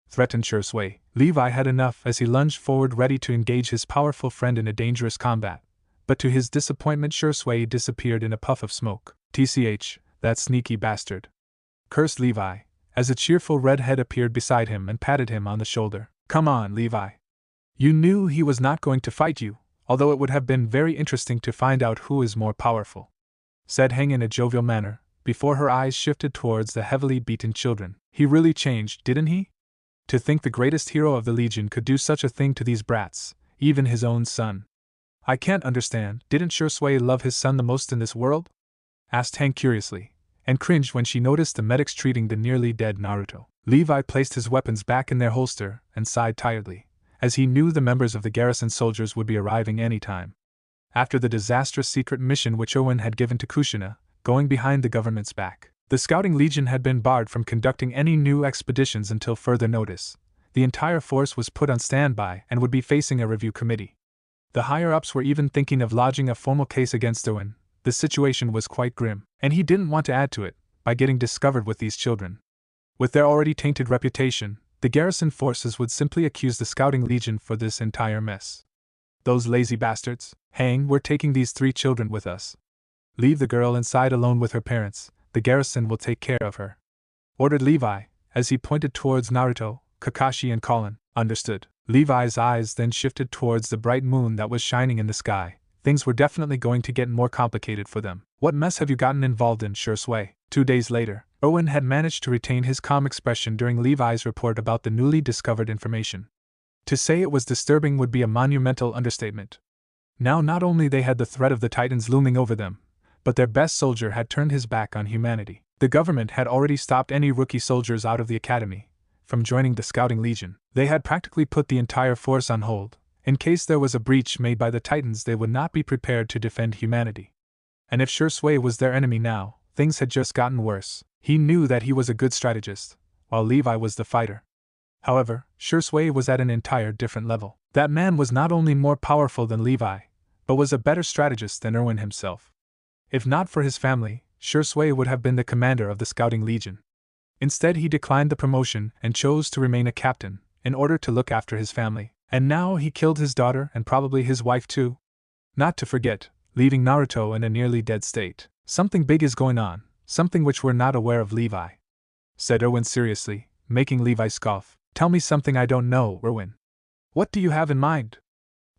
threatened Shisui. Levi had enough as he lunged forward ready to engage his powerful friend in a dangerous combat, but to his disappointment Shisui disappeared in a puff of smoke. TCH, that sneaky bastard, cursed Levi, as a cheerful redhead appeared beside him and patted him on the shoulder. Come on, Levi. You knew he was not going to fight you, although it would have been very interesting to find out who is more powerful, said Heng in a jovial manner, before her eyes shifted towards the heavily beaten children. He really changed, didn't he? To think the greatest hero of the Legion could do such a thing to these brats, even his own son. I can't understand, didn't Shisui love his son the most in this world? Asked Heng curiously, and cringed when she noticed the medics treating the nearly dead Naruto. Levi placed his weapons back in their holster and sighed tiredly, as he knew the members of the garrison soldiers would be arriving any time. After the disastrous secret mission which Owen had given to Kushina, going behind the government's back, the Scouting Legion had been barred from conducting any new expeditions until further notice. The entire force was put on standby and would be facing a review committee. The higher-ups were even thinking of lodging a formal case against Owen. The situation was quite grim, and he didn't want to add to it by getting discovered with these children. With their already tainted reputation, the garrison forces would simply accuse the Scouting Legion for this entire mess. Those lazy bastards. Hang, we're taking these 3 children with us. Leave the girl inside alone with her parents, the garrison will take care of her, ordered Levi, as he pointed towards Naruto, Kakashi and Colin. Understood. Levi's eyes then shifted towards the bright moon that was shining in the sky. Things were definitely going to get more complicated for them. What mess have you gotten involved in, Shisui? 2 days later, Owen had managed to retain his calm expression during Levi's report about the newly discovered information. To say it was disturbing would be a monumental understatement. Now not only they had the threat of the Titans looming over them, but their best soldier had turned his back on humanity. The government had already stopped any rookie soldiers out of the academy from joining the Scouting Legion. They had practically put the entire force on hold. In case there was a breach made by the Titans, they would not be prepared to defend humanity. And if Shui was their enemy now, things had just gotten worse. He knew that he was a good strategist, while Levi was the fighter. However, Shui was at an entire different level. That man was not only more powerful than Levi, but was a better strategist than Erwin himself. If not for his family, Shui would have been the commander of the Scouting Legion. Instead, he declined the promotion and chose to remain a captain, in order to look after his family. And now he killed his daughter and probably his wife too. Not to forget, leaving Naruto in a nearly dead state. Something big is going on, something which we're not aware of, Levi, said Erwin seriously, making Levi scoff. Tell me something I don't know, Erwin. What do you have in mind?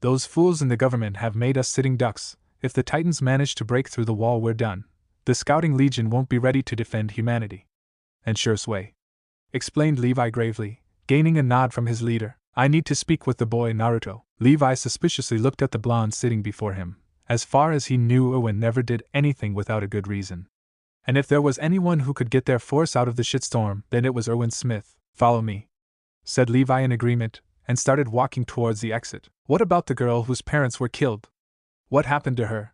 Those fools in the government have made us sitting ducks. If the Titans manage to break through the wall, we're done. The Scouting Legion won't be ready to defend humanity. And Shui, explained Levi gravely, gaining a nod from his leader. I need to speak with the boy Naruto. Levi suspiciously looked at the blonde sitting before him. As far as he knew, Erwin never did anything without a good reason. And if there was anyone who could get their force out of the shitstorm, then it was Erwin Smith. Follow me, said Levi in agreement, and started walking towards the exit. What about the girl whose parents were killed? What happened to her?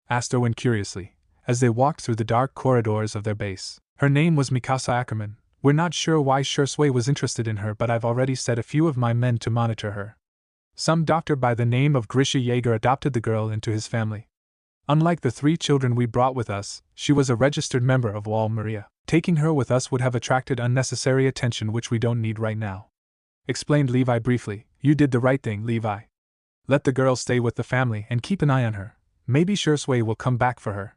Asked Erwin curiously, as they walked through the dark corridors of their base. Her name was Mikasa Ackerman. We're not sure why Shui was interested in her, but I've already set a few of my men to monitor her. Some doctor by the name of Grisha Jaeger adopted the girl into his family. Unlike the 3 children we brought with us, she was a registered member of Wall Maria. Taking her with us would have attracted unnecessary attention which we don't need right now. Explained Levi briefly. You did the right thing, Levi. Let the girl stay with the family and keep an eye on her. Maybe Shui will come back for her,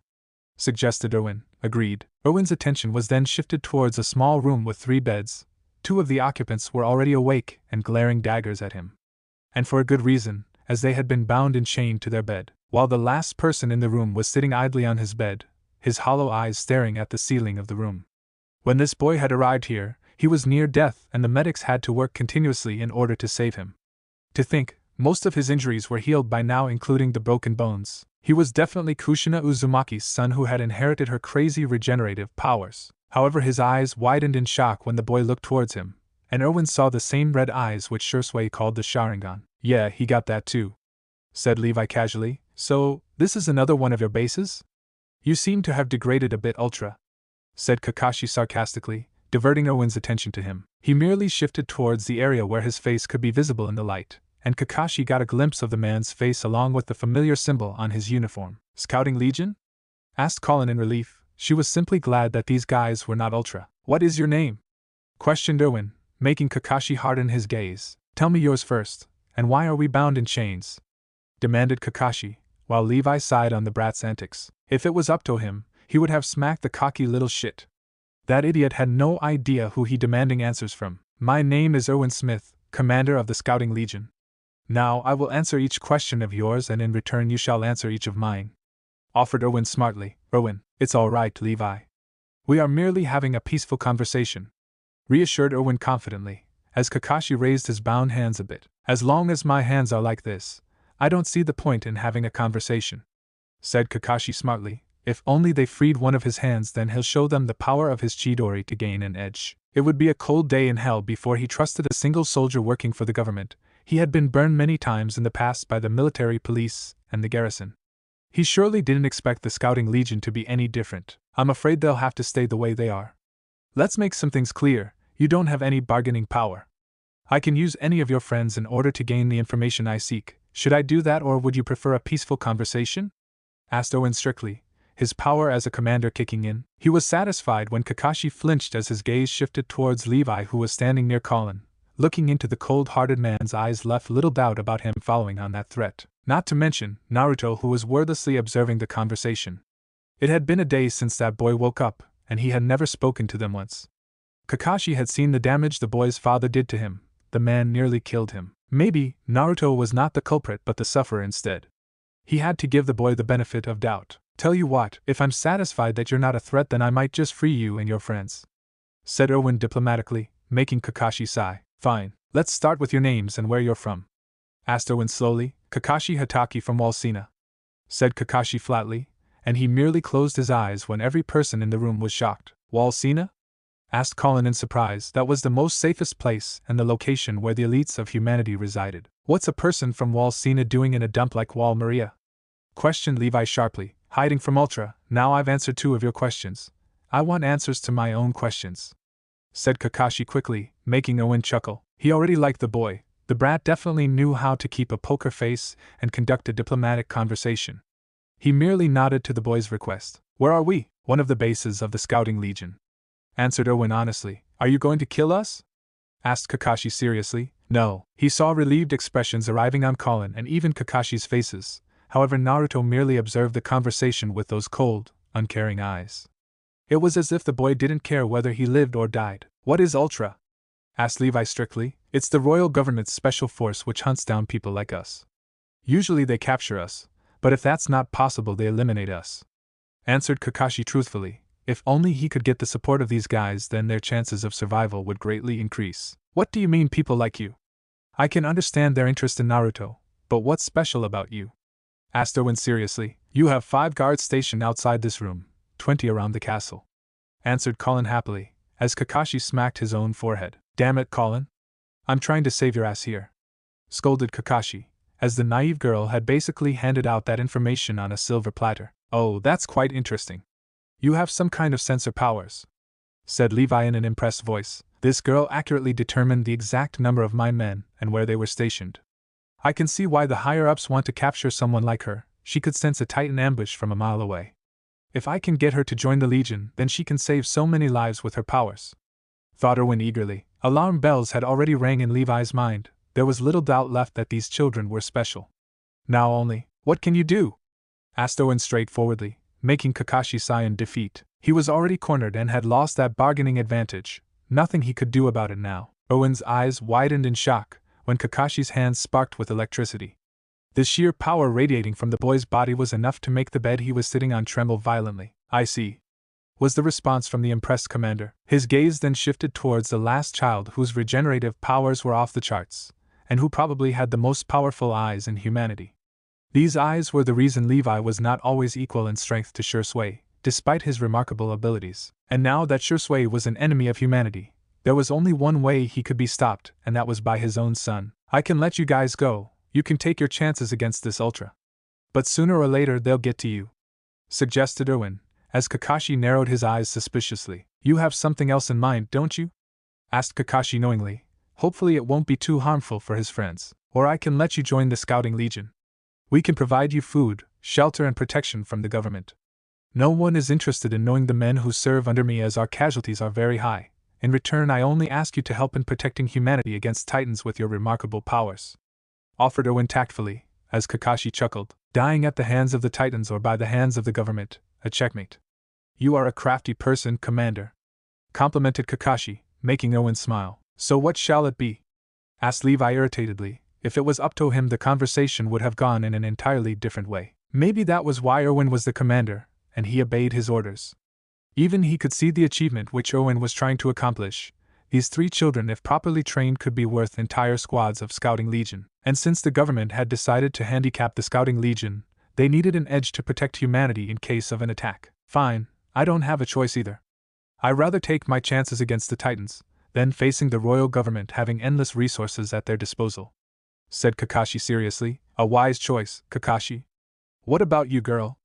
suggested Erwin. Agreed. Erwin's attention was then shifted towards a small room with 3 beds. 2 of the occupants were already awake and glaring daggers at him. And for a good reason, as they had been bound and chained to their bed, while the last person in the room was sitting idly on his bed, his hollow eyes staring at the ceiling of the room. When this boy had arrived here, he was near death and the medics had to work continuously in order to save him. To think, most of his injuries were healed by now, including the broken bones. He was definitely Kushina Uzumaki's son who had inherited her crazy regenerative powers. However, his eyes widened in shock when the boy looked towards him, and Erwin saw the same red eyes which Shui called the Sharingan. Yeah, he got that too, said Levi casually. So, this is another one of your bases? You seem to have degraded a bit, Ultra, said Kakashi sarcastically, diverting Erwin's attention to him. He merely shifted towards the area where his face could be visible in the light, and Kakashi got a glimpse of the man's face along with the familiar symbol on his uniform. Scouting Legion? Asked Colin in relief. She was simply glad that these guys were not Ultra. What is your name? Questioned Erwin, making Kakashi harden his gaze. Tell me yours first, and why are we bound in chains? Demanded Kakashi, while Levi sighed on the brat's antics. If it was up to him, he would have smacked the cocky little shit. That idiot had no idea who he demanding answers from. My name is Erwin Smith, commander of the Scouting Legion. Now I will answer each question of yours and in return you shall answer each of mine, offered Erwin smartly. Erwin, it's all right, Levi. We are merely having a peaceful conversation, reassured Erwin confidently, as Kakashi raised his bound hands a bit. As long as my hands are like this, I don't see the point in having a conversation, said Kakashi smartly. If only they freed one of his hands, then he'll show them the power of his Chidori to gain an edge. It would be a cold day in hell before he trusted a single soldier working for the government. He had been burned many times in the past by the military police and the garrison. He surely didn't expect the Scouting Legion to be any different. I'm afraid they'll have to stay the way they are. Let's make some things clear. You don't have any bargaining power. I can use any of your friends in order to gain the information I seek. Should I do that, or would you prefer a peaceful conversation? Asked Erwin strictly, his power as a commander kicking in. He was satisfied when Kakashi flinched as his gaze shifted towards Levi, who was standing near Colin. Looking into the cold-hearted man's eyes left little doubt about him following on that threat. Not to mention Naruto, who was wordlessly observing the conversation. It had been a day since that boy woke up, and he had never spoken to them once. Kakashi had seen the damage the boy's father did to him. The man nearly killed him. Maybe Naruto was not the culprit but the sufferer instead. He had to give the boy the benefit of doubt. Tell you what, if I'm satisfied that you're not a threat, then I might just free you and your friends, said Erwin diplomatically, making Kakashi sigh. Fine, let's start with your names and where you're from, asked Erwin slowly. Kakashi Hataki from Walsina, said Kakashi flatly, and he merely closed his eyes when every person in the room was shocked. Wall Sina? Asked Colin in surprise. That was the most safest place and the location where the elites of humanity resided. What's a person from Wall Sina doing in a dump like Wall Maria? Questioned Levi sharply. Hiding from Ultra. Now I've answered 2 of your questions. I want answers to my own questions, said Kakashi quickly, making Owen chuckle. He already liked the boy. The brat definitely knew how to keep a poker face and conduct a diplomatic conversation. He merely nodded to the boy's request. Where are we? One of the bases of the Scouting Legion, answered Owen honestly. Are you going to kill us? Asked Kakashi seriously. No. He saw relieved expressions arriving on Colin and even Kakashi's faces. However, Naruto merely observed the conversation with those cold, uncaring eyes. It was as if the boy didn't care whether he lived or died. What is Ultra? Asked Levi strictly. It's the royal government's special force which hunts down people like us. Usually they capture us, but if that's not possible they eliminate us, answered Kakashi truthfully. If only he could get the support of these guys, then their chances of survival would greatly increase. What do you mean people like you? I can understand their interest in Naruto, but what's special about you? Asked Owen seriously. You have 5 guards stationed outside this room, 20 around the castle, answered Colin happily, as Kakashi smacked his own forehead. Damn it, Colin. I'm trying to save your ass here, scolded Kakashi, as the naive girl had basically handed out that information on a silver platter. Oh, that's quite interesting. You have some kind of sensor powers, said Levi in an impressed voice. This girl accurately determined the exact number of my men and where they were stationed. I can see why the higher-ups want to capture someone like her. She could sense a Titan ambush from a mile away. If I can get her to join the Legion, then she can save so many lives with her powers, thought Erwin eagerly. Alarm bells had already rang in Levi's mind. There was little doubt left that these children were special. Now only, what can you do? Asked Owen straightforwardly, making Kakashi sigh in defeat. He was already cornered and had lost that bargaining advantage. Nothing he could do about it now. Owen's eyes widened in shock when Kakashi's hands sparked with electricity. The sheer power radiating from the boy's body was enough to make the bed he was sitting on tremble violently. I see, was the response from the impressed commander. His gaze then shifted towards the last child whose regenerative powers were off the charts, and who probably had the most powerful eyes in humanity. These eyes were the reason Levi was not always equal in strength to Shursui, despite his remarkable abilities. And now that Shursui was an enemy of humanity, there was only one way he could be stopped, and that was by his own son. I can let you guys go, you can take your chances against this Ultra. But sooner or later they'll get to you, suggested Erwin, as Kakashi narrowed his eyes suspiciously. You have something else in mind, don't you? Asked Kakashi knowingly. Hopefully it won't be too harmful for his friends. Or I can let you join the Scouting Legion. We can provide you food, shelter and protection from the government. No one is interested in knowing the men who serve under me, as our casualties are very high. In return, I only ask you to help in protecting humanity against Titans with your remarkable powers, offered Owen tactfully, as Kakashi chuckled. Dying at the hands of the Titans or by the hands of the government, a checkmate. You are a crafty person, Commander, complimented Kakashi, making Owen smile. So what shall it be? Asked Levi irritatedly. If it was up to him, the conversation would have gone in an entirely different way. Maybe that was why Erwin was the commander, and he obeyed his orders. Even he could see the achievement which Erwin was trying to accomplish. These 3 children, if properly trained, could be worth entire squads of Scouting Legion. And since the government had decided to handicap the Scouting Legion, they needed an edge to protect humanity in case of an attack. Fine, I don't have a choice either. I rather take my chances against the Titans than facing the royal government having endless resources at their disposal, said Kakashi seriously. A wise choice, Kakashi. What about you, girl?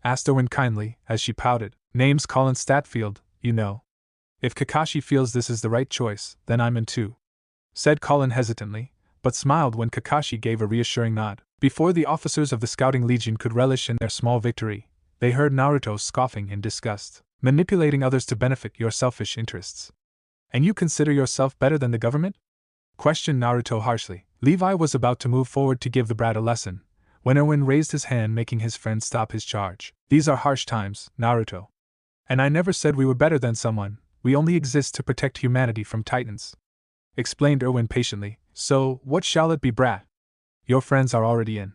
Asked Erwin kindly, as she pouted. Name's Colin Statfield, you know. If Kakashi feels this is the right choice, then I'm in too, said Colin hesitantly, but smiled when Kakashi gave a reassuring nod. Before the officers of the Scouting Legion could relish in their small victory, they heard Naruto scoffing in disgust. Manipulating others to benefit your selfish interests. And you consider yourself better than the government? Questioned Naruto harshly. Levi was about to move forward to give the brat a lesson, when Erwin raised his hand, making his friend stop his charge. These are harsh times, Naruto. And I never said we were better than someone, we only exist to protect humanity from Titans, explained Erwin patiently. So, what shall it be, brat? Your friends are already in,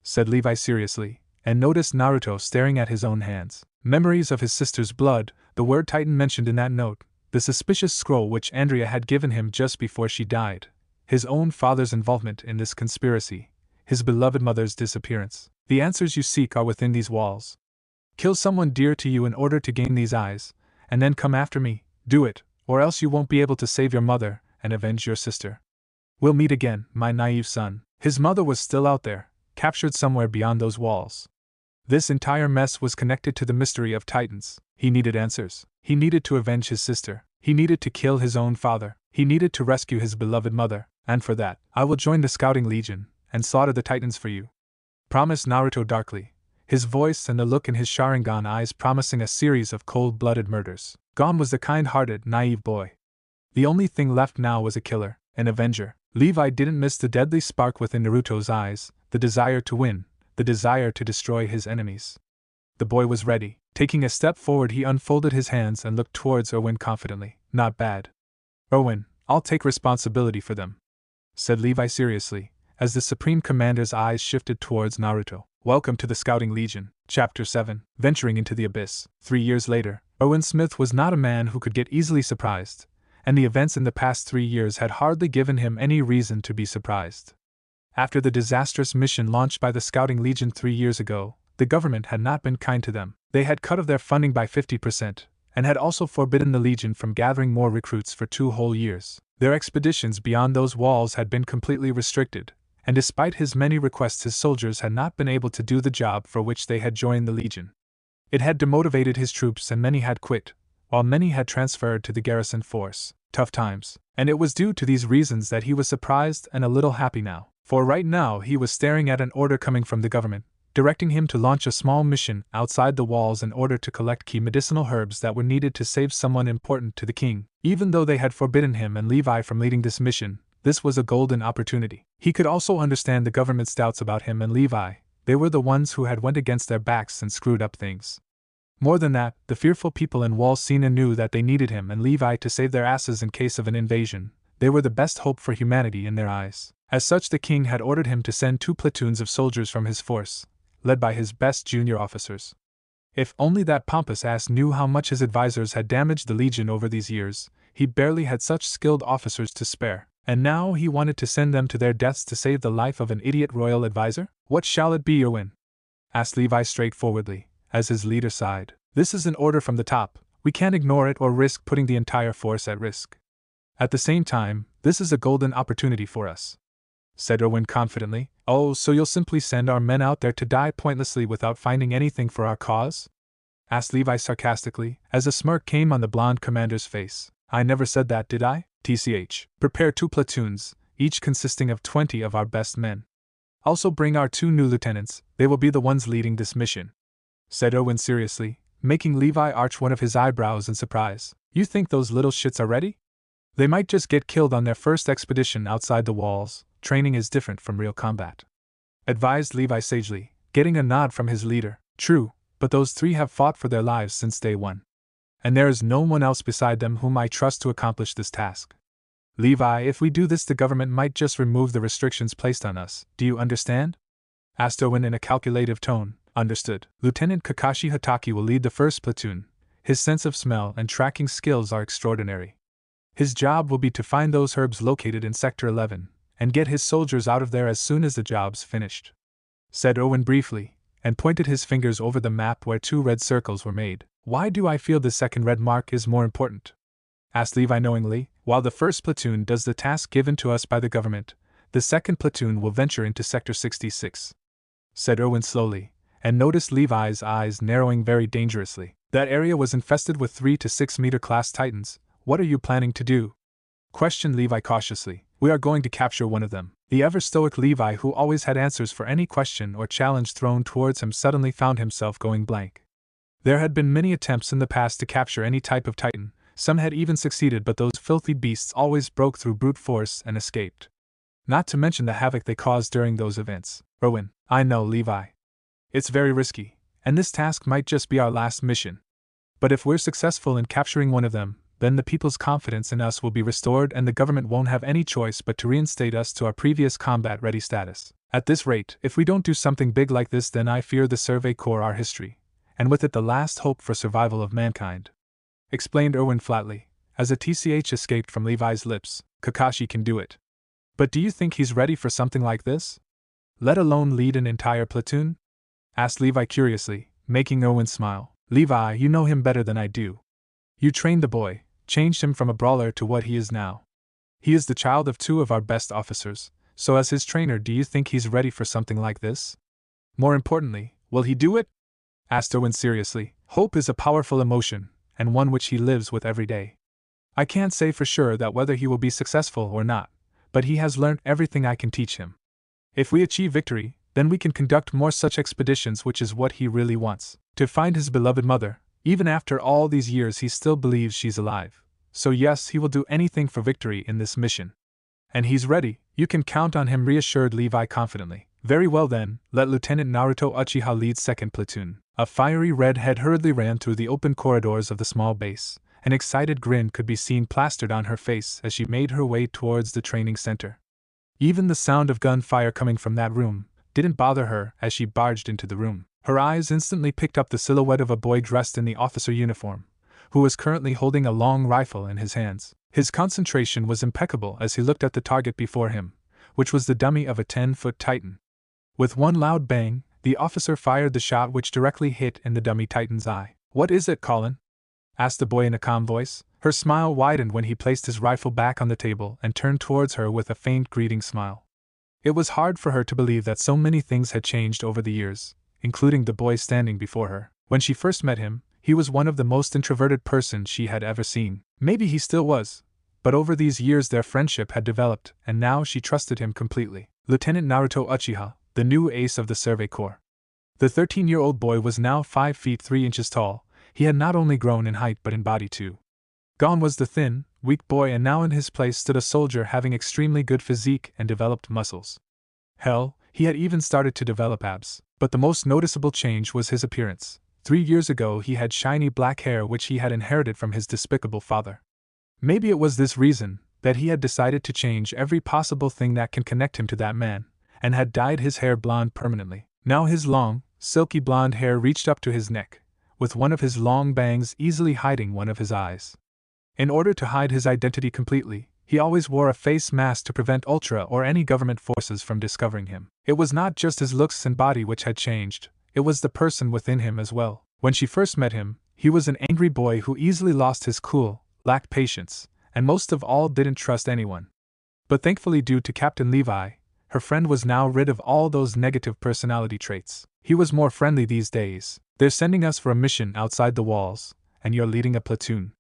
said Levi seriously, and noticed Naruto staring at his own hands. Memories of his sister's blood, the word Titan mentioned in that note, the suspicious scroll which Andrea had given him just before she died, his own father's involvement in this conspiracy, his beloved mother's disappearance. The answers you seek are within these walls, Kill someone dear to you in order to gain these eyes, and then come after me. Do it, or else you won't be able to save your mother and avenge your sister. We'll meet again, my naive son. His mother was still out there, captured somewhere beyond those walls. This entire mess was connected to the mystery of Titans. He needed answers. He needed to avenge his sister. He needed to kill his own father. He needed to rescue his beloved mother, and for that, I will join the Scouting Legion and slaughter the Titans for you. Promised Naruto darkly, his voice and the look in his Sharingan eyes promising a series of cold-blooded murders. Gone was the kind-hearted, naive boy. The only thing left now was a killer, an avenger. Levi didn't miss the deadly spark within Naruto's eyes, the desire to win, the desire to destroy his enemies. The boy was ready. Taking a step forward, he unfolded his hands and looked towards Erwin confidently. Not bad. Erwin, I'll take responsibility for them, said Levi seriously, as the Supreme Commander's eyes shifted towards Naruto. Welcome to the Scouting Legion. Chapter 7. Venturing into the Abyss. 3 years later, Erwin Smith was not a man who could get easily surprised, and the events in the past 3 years had hardly given him any reason to be surprised. After the disastrous mission launched by the Scouting Legion 3 years ago, the government had not been kind to them. They had cut off their funding by 50%, and had also forbidden the Legion from gathering more recruits for 2 whole years. Their expeditions beyond those walls had been completely restricted, and despite his many requests, his soldiers had not been able to do the job for which they had joined the Legion. It had demotivated his troops, and many had quit, while many had transferred to the garrison force. Tough times. And it was due to these reasons that he was surprised and a little happy now. For right now he was staring at an order coming from the government, directing him to launch a small mission outside the walls in order to collect key medicinal herbs that were needed to save someone important to the king. Even though they had forbidden him and Levi from leading this mission, this was a golden opportunity. He could also understand the government's doubts about him and Levi. They were the ones who had went against their backs and screwed up things. More than that, the fearful people in Wall Sina knew that they needed him and Levi to save their asses in case of an invasion. They were the best hope for humanity in their eyes. As such, the king had ordered him to send 2 platoons of soldiers from his force, led by his best junior officers. If only that pompous ass knew how much his advisors had damaged the Legion over these years. He barely had such skilled officers to spare, and now he wanted to send them to their deaths to save the life of an idiot royal advisor? What shall it be, Erwin? Asked Levi straightforwardly, as his leader sighed. This is an order from the top. We can't ignore it or risk putting the entire force at risk. At the same time, this is a golden opportunity for us, said Erwin confidently. Oh, so you'll simply send our men out there to die pointlessly without finding anything for our cause? Asked Levi sarcastically, as a smirk came on the blonde commander's face. I never said that, did I? TCH. Prepare 2 platoons, each consisting of 20 of our best men. Also bring our 2 new lieutenants, they will be the ones leading this mission, said Erwin seriously, making Levi arch one of his eyebrows in surprise. You think those little shits are ready? They might just get killed on their first expedition outside the walls. Training is different from real combat, advised Levi sagely, getting a nod from his leader. True, but those 3 have fought for their lives since day one. And there is no one else beside them whom I trust to accomplish this task. Levi, if we do this, the government might just remove the restrictions placed on us. Do you understand? Asked Erwin in a calculative tone. Understood. Lieutenant Kakashi Hataki will lead the first platoon. His sense of smell and tracking skills are extraordinary. His job will be to find those herbs located in Sector 11, and get his soldiers out of there as soon as the job's finished, said Erwin briefly, and pointed his fingers over the map where 2 red circles were made. Why do I feel the second red mark is more important? Asked Levi knowingly. While the first platoon does the task given to us by the government, the second platoon will venture into Sector 66, said Erwin slowly, and noticed Levi's eyes narrowing very dangerously. That area was infested with 3 to 6 meter class Titans. What are you planning to do? Questioned Levi cautiously. We are going to capture one of them. The ever-stoic Levi, who always had answers for any question or challenge thrown towards him, suddenly found himself going blank. There had been many attempts in the past to capture any type of Titan. Some had even succeeded, but those filthy beasts always broke through brute force and escaped. Not to mention the havoc they caused during those events. Erwin, I know, Levi. It's very risky, and this task might just be our last mission. But if we're successful in capturing one of them, then the people's confidence in us will be restored and the government won't have any choice but to reinstate us to our previous combat-ready status. At this rate, if we don't do something big like this, then I fear the Survey Corps our history, and with it the last hope for survival of mankind, explained Erwin flatly, as a TCH escaped from Levi's lips. Kakashi can do it. But do you think he's ready for something like this? Let alone lead an entire platoon? Asked Levi curiously, making Owen smile. Levi, you know him better than I do. You trained the boy, changed him from a brawler to what he is now. He is the child of two of our best officers, so as his trainer, do you think he's ready for something like this? More importantly, will he do it? Asked Owen seriously. Hope is a powerful emotion, and one which he lives with every day. I can't say for sure that whether he will be successful or not, but he has learned everything I can teach him. If we achieve victory, then we can conduct more such expeditions, which is what he really wants. To find his beloved mother. Even after all these years he still believes she's alive. So yes, he will do anything for victory in this mission. And he's ready, you can count on him, reassured Levi confidently. Very well then, let Lieutenant Naruto Uchiha lead 2nd Platoon. A fiery red head hurriedly ran through the open corridors of the small base. An excited grin could be seen plastered on her face as she made her way towards the training center. Even the sound of gunfire coming from that room didn't bother her as she barged into the room. Her eyes instantly picked up the silhouette of a boy dressed in the officer uniform, who was currently holding a long rifle in his hands. His concentration was impeccable as he looked at the target before him, which was the dummy of a 10-foot Titan. With one loud bang, the officer fired the shot which directly hit in the dummy Titan's eye. What is it, Colin? Asked the boy in a calm voice. Her smile widened when he placed his rifle back on the table and turned towards her with a faint greeting smile. It was hard for her to believe that so many things had changed over the years, including the boy standing before her. When she first met him, he was one of the most introverted persons she had ever seen. Maybe he still was, but over these years their friendship had developed, and now she trusted him completely. Lieutenant Naruto Uchiha, the new ace of the Survey Corps. The 13-year-old boy was now 5 feet 3 inches tall. He had not only grown in height but in body too. Gone was the thin, weak boy, and now in his place stood a soldier having extremely good physique and developed muscles. Hell, he had even started to develop abs. But the most noticeable change was his appearance. 3 years ago he had shiny black hair which he had inherited from his despicable father. Maybe it was this reason that he had decided to change every possible thing that can connect him to that man, and had dyed his hair blonde permanently. Now his long, silky blonde hair reached up to his neck, with one of his long bangs easily hiding one of his eyes. In order to hide his identity completely, he always wore a face mask to prevent Ultra or any government forces from discovering him. It was not just his looks and body which had changed, it was the person within him as well. When she first met him, he was an angry boy who easily lost his cool, lacked patience, and most of all didn't trust anyone. But thankfully, due to Captain Levi, her friend was now rid of all those negative personality traits. He was more friendly these days. They're sending us for a mission outside the walls, and you're leading a platoon.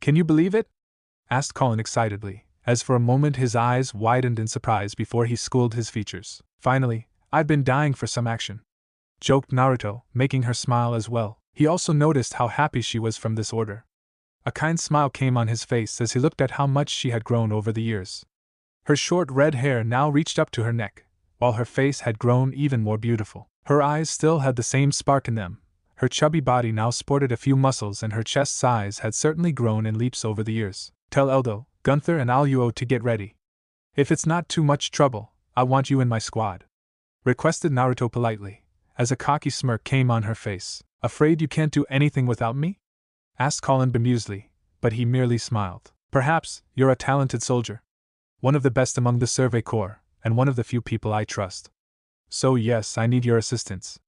Can you believe it? Asked Colin excitedly, as for a moment his eyes widened in surprise before he schooled his features. Finally, I've been dying for some action, joked Naruto, making her smile as well. He also noticed how happy she was from this order. A kind smile came on his face as he looked at how much she had grown over the years. Her short red hair now reached up to her neck, while her face had grown even more beautiful. Her eyes still had the same spark in them. Her chubby body now sported a few muscles, and her chest size had certainly grown in leaps over the years. Tell Eldo, Gunther, and Aluo to get ready. If it's not too much trouble, I want you in my squad, requested Naruto politely, as a cocky smirk came on her face. Afraid you can't do anything without me? Asked Colin bemusedly, but he merely smiled. Perhaps you're a talented soldier, one of the best among the Survey Corps, and one of the few people I trust. So yes, I need your assistance,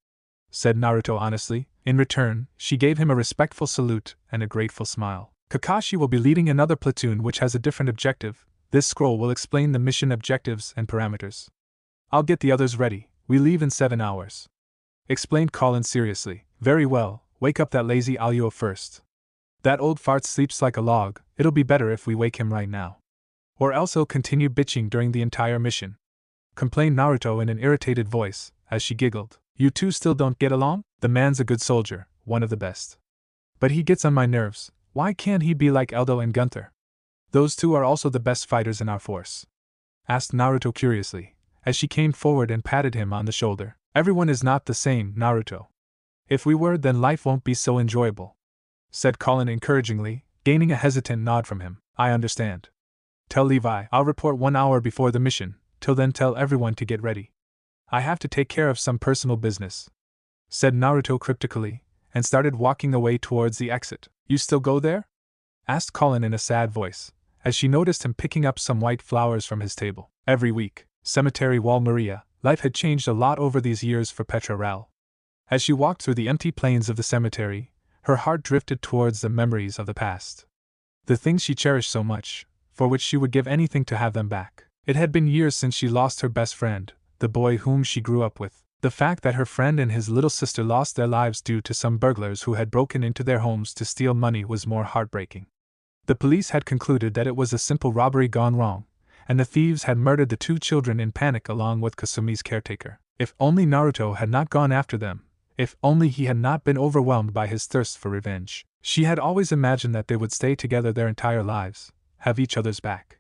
said Naruto honestly. In return, she gave him a respectful salute and a grateful smile. Kakashi will be leading another platoon which has a different objective. This scroll will explain the mission objectives and parameters. I'll get the others ready. We leave in 7 hours, explained Colin seriously. Very well, wake up that lazy Aluo first. That old fart sleeps like a log. It'll be better if we wake him right now, or else he'll continue bitching during the entire mission, complained Naruto in an irritated voice, as she giggled. You two still don't get along? The man's a good soldier, one of the best, but he gets on my nerves. Why can't he be like Eldo and Gunther? Those two are also the best fighters in our force, asked Naruto curiously, as she came forward and patted him on the shoulder. Everyone is not the same, Naruto. If we were, then life won't be so enjoyable, said Colin encouragingly, gaining a hesitant nod from him. I understand. Tell Levi I'll report 1 hour before the mission. Till then, tell everyone to get ready. I have to take care of some personal business, said Naruto cryptically, and started walking away towards the exit. You still go there? Asked Colin in a sad voice, as she noticed him picking up some white flowers from his table. Every week. Cemetery Wall Maria. Life had changed a lot over these years for Petra Ral. As she walked through the empty plains of the cemetery, her heart drifted towards the memories of the past. The things she cherished so much, for which she would give anything to have them back. It had been years since she lost her best friend, the boy whom she grew up with. The fact that her friend and his little sister lost their lives due to some burglars who had broken into their homes to steal money was more heartbreaking. The police had concluded that it was a simple robbery gone wrong, and the thieves had murdered the two children in panic along with Kasumi's caretaker. If only Naruto had not gone after them, if only he had not been overwhelmed by his thirst for revenge. She had always imagined that they would stay together their entire lives, have each other's back.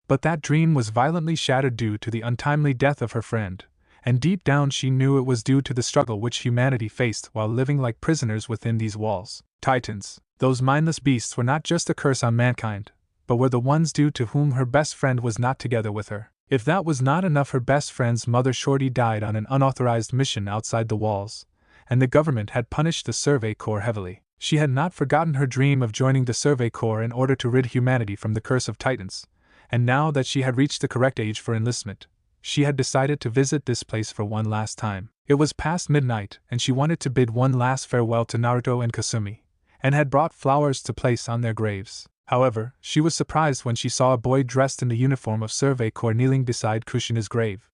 But that dream was violently shattered due to the untimely death of her friend, and deep down she knew it was due to the struggle which humanity faced while living like prisoners within these walls. Titans, those mindless beasts, were not just a curse on mankind, but were the ones due to whom her best friend was not together with her. If that was not enough, her best friend's mother Shorty died on an unauthorized mission outside the walls, and the government had punished the Survey Corps heavily. She had not forgotten her dream of joining the Survey Corps in order to rid humanity from the curse of Titans, and now that she had reached the correct age for enlistment, she had decided to visit this place for one last time. It was past midnight, and she wanted to bid one last farewell to Naruto and Kasumi, and had brought flowers to place on their graves. However, she was surprised when she saw a boy dressed in the uniform of Survey Corps kneeling beside Kushina's grave.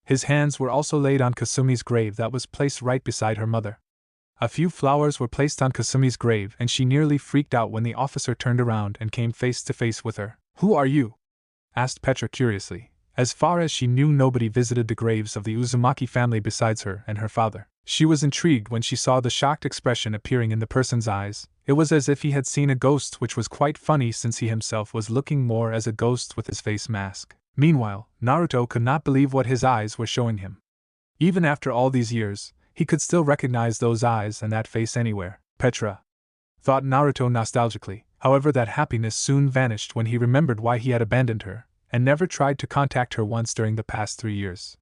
His hands were also laid on Kasumi's grave that was placed right beside her mother. A few flowers were placed on Kasumi's grave, and she nearly freaked out when the officer turned around and came face to face with her. "Who are you?" asked Petra curiously. As far as she knew, nobody visited the graves of the Uzumaki family besides her and her father. She was intrigued when she saw the shocked expression appearing in the person's eyes. It was as if he had seen a ghost, which was quite funny since he himself was looking more as a ghost with his face mask. Meanwhile, Naruto could not believe what his eyes were showing him. Even after all these years, he could still recognize those eyes and that face anywhere. Petra, thought Naruto nostalgically. However, that happiness soon vanished when he remembered why he had abandoned her, and never tried to contact her once during the past 3 years.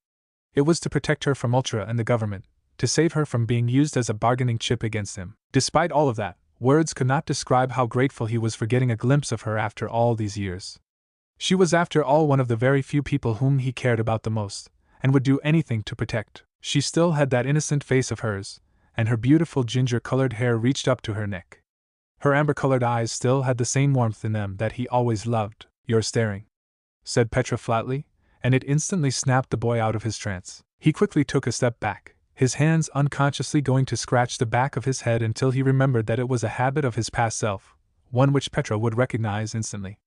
It was to protect her from Ultra and the government, to save her from being used as a bargaining chip against him. Despite all of that, words could not describe how grateful he was for getting a glimpse of her after all these years. She was after all one of the very few people whom he cared about the most, and would do anything to protect. She still had that innocent face of hers, and her beautiful ginger-colored hair reached up to her neck. Her amber-colored eyes still had the same warmth in them that he always loved. "You're staring," said Petra flatly, and it instantly snapped the boy out of his trance. He quickly took a step back, his hands unconsciously going to scratch the back of his head until he remembered that it was a habit of his past self, one which Petra would recognize instantly.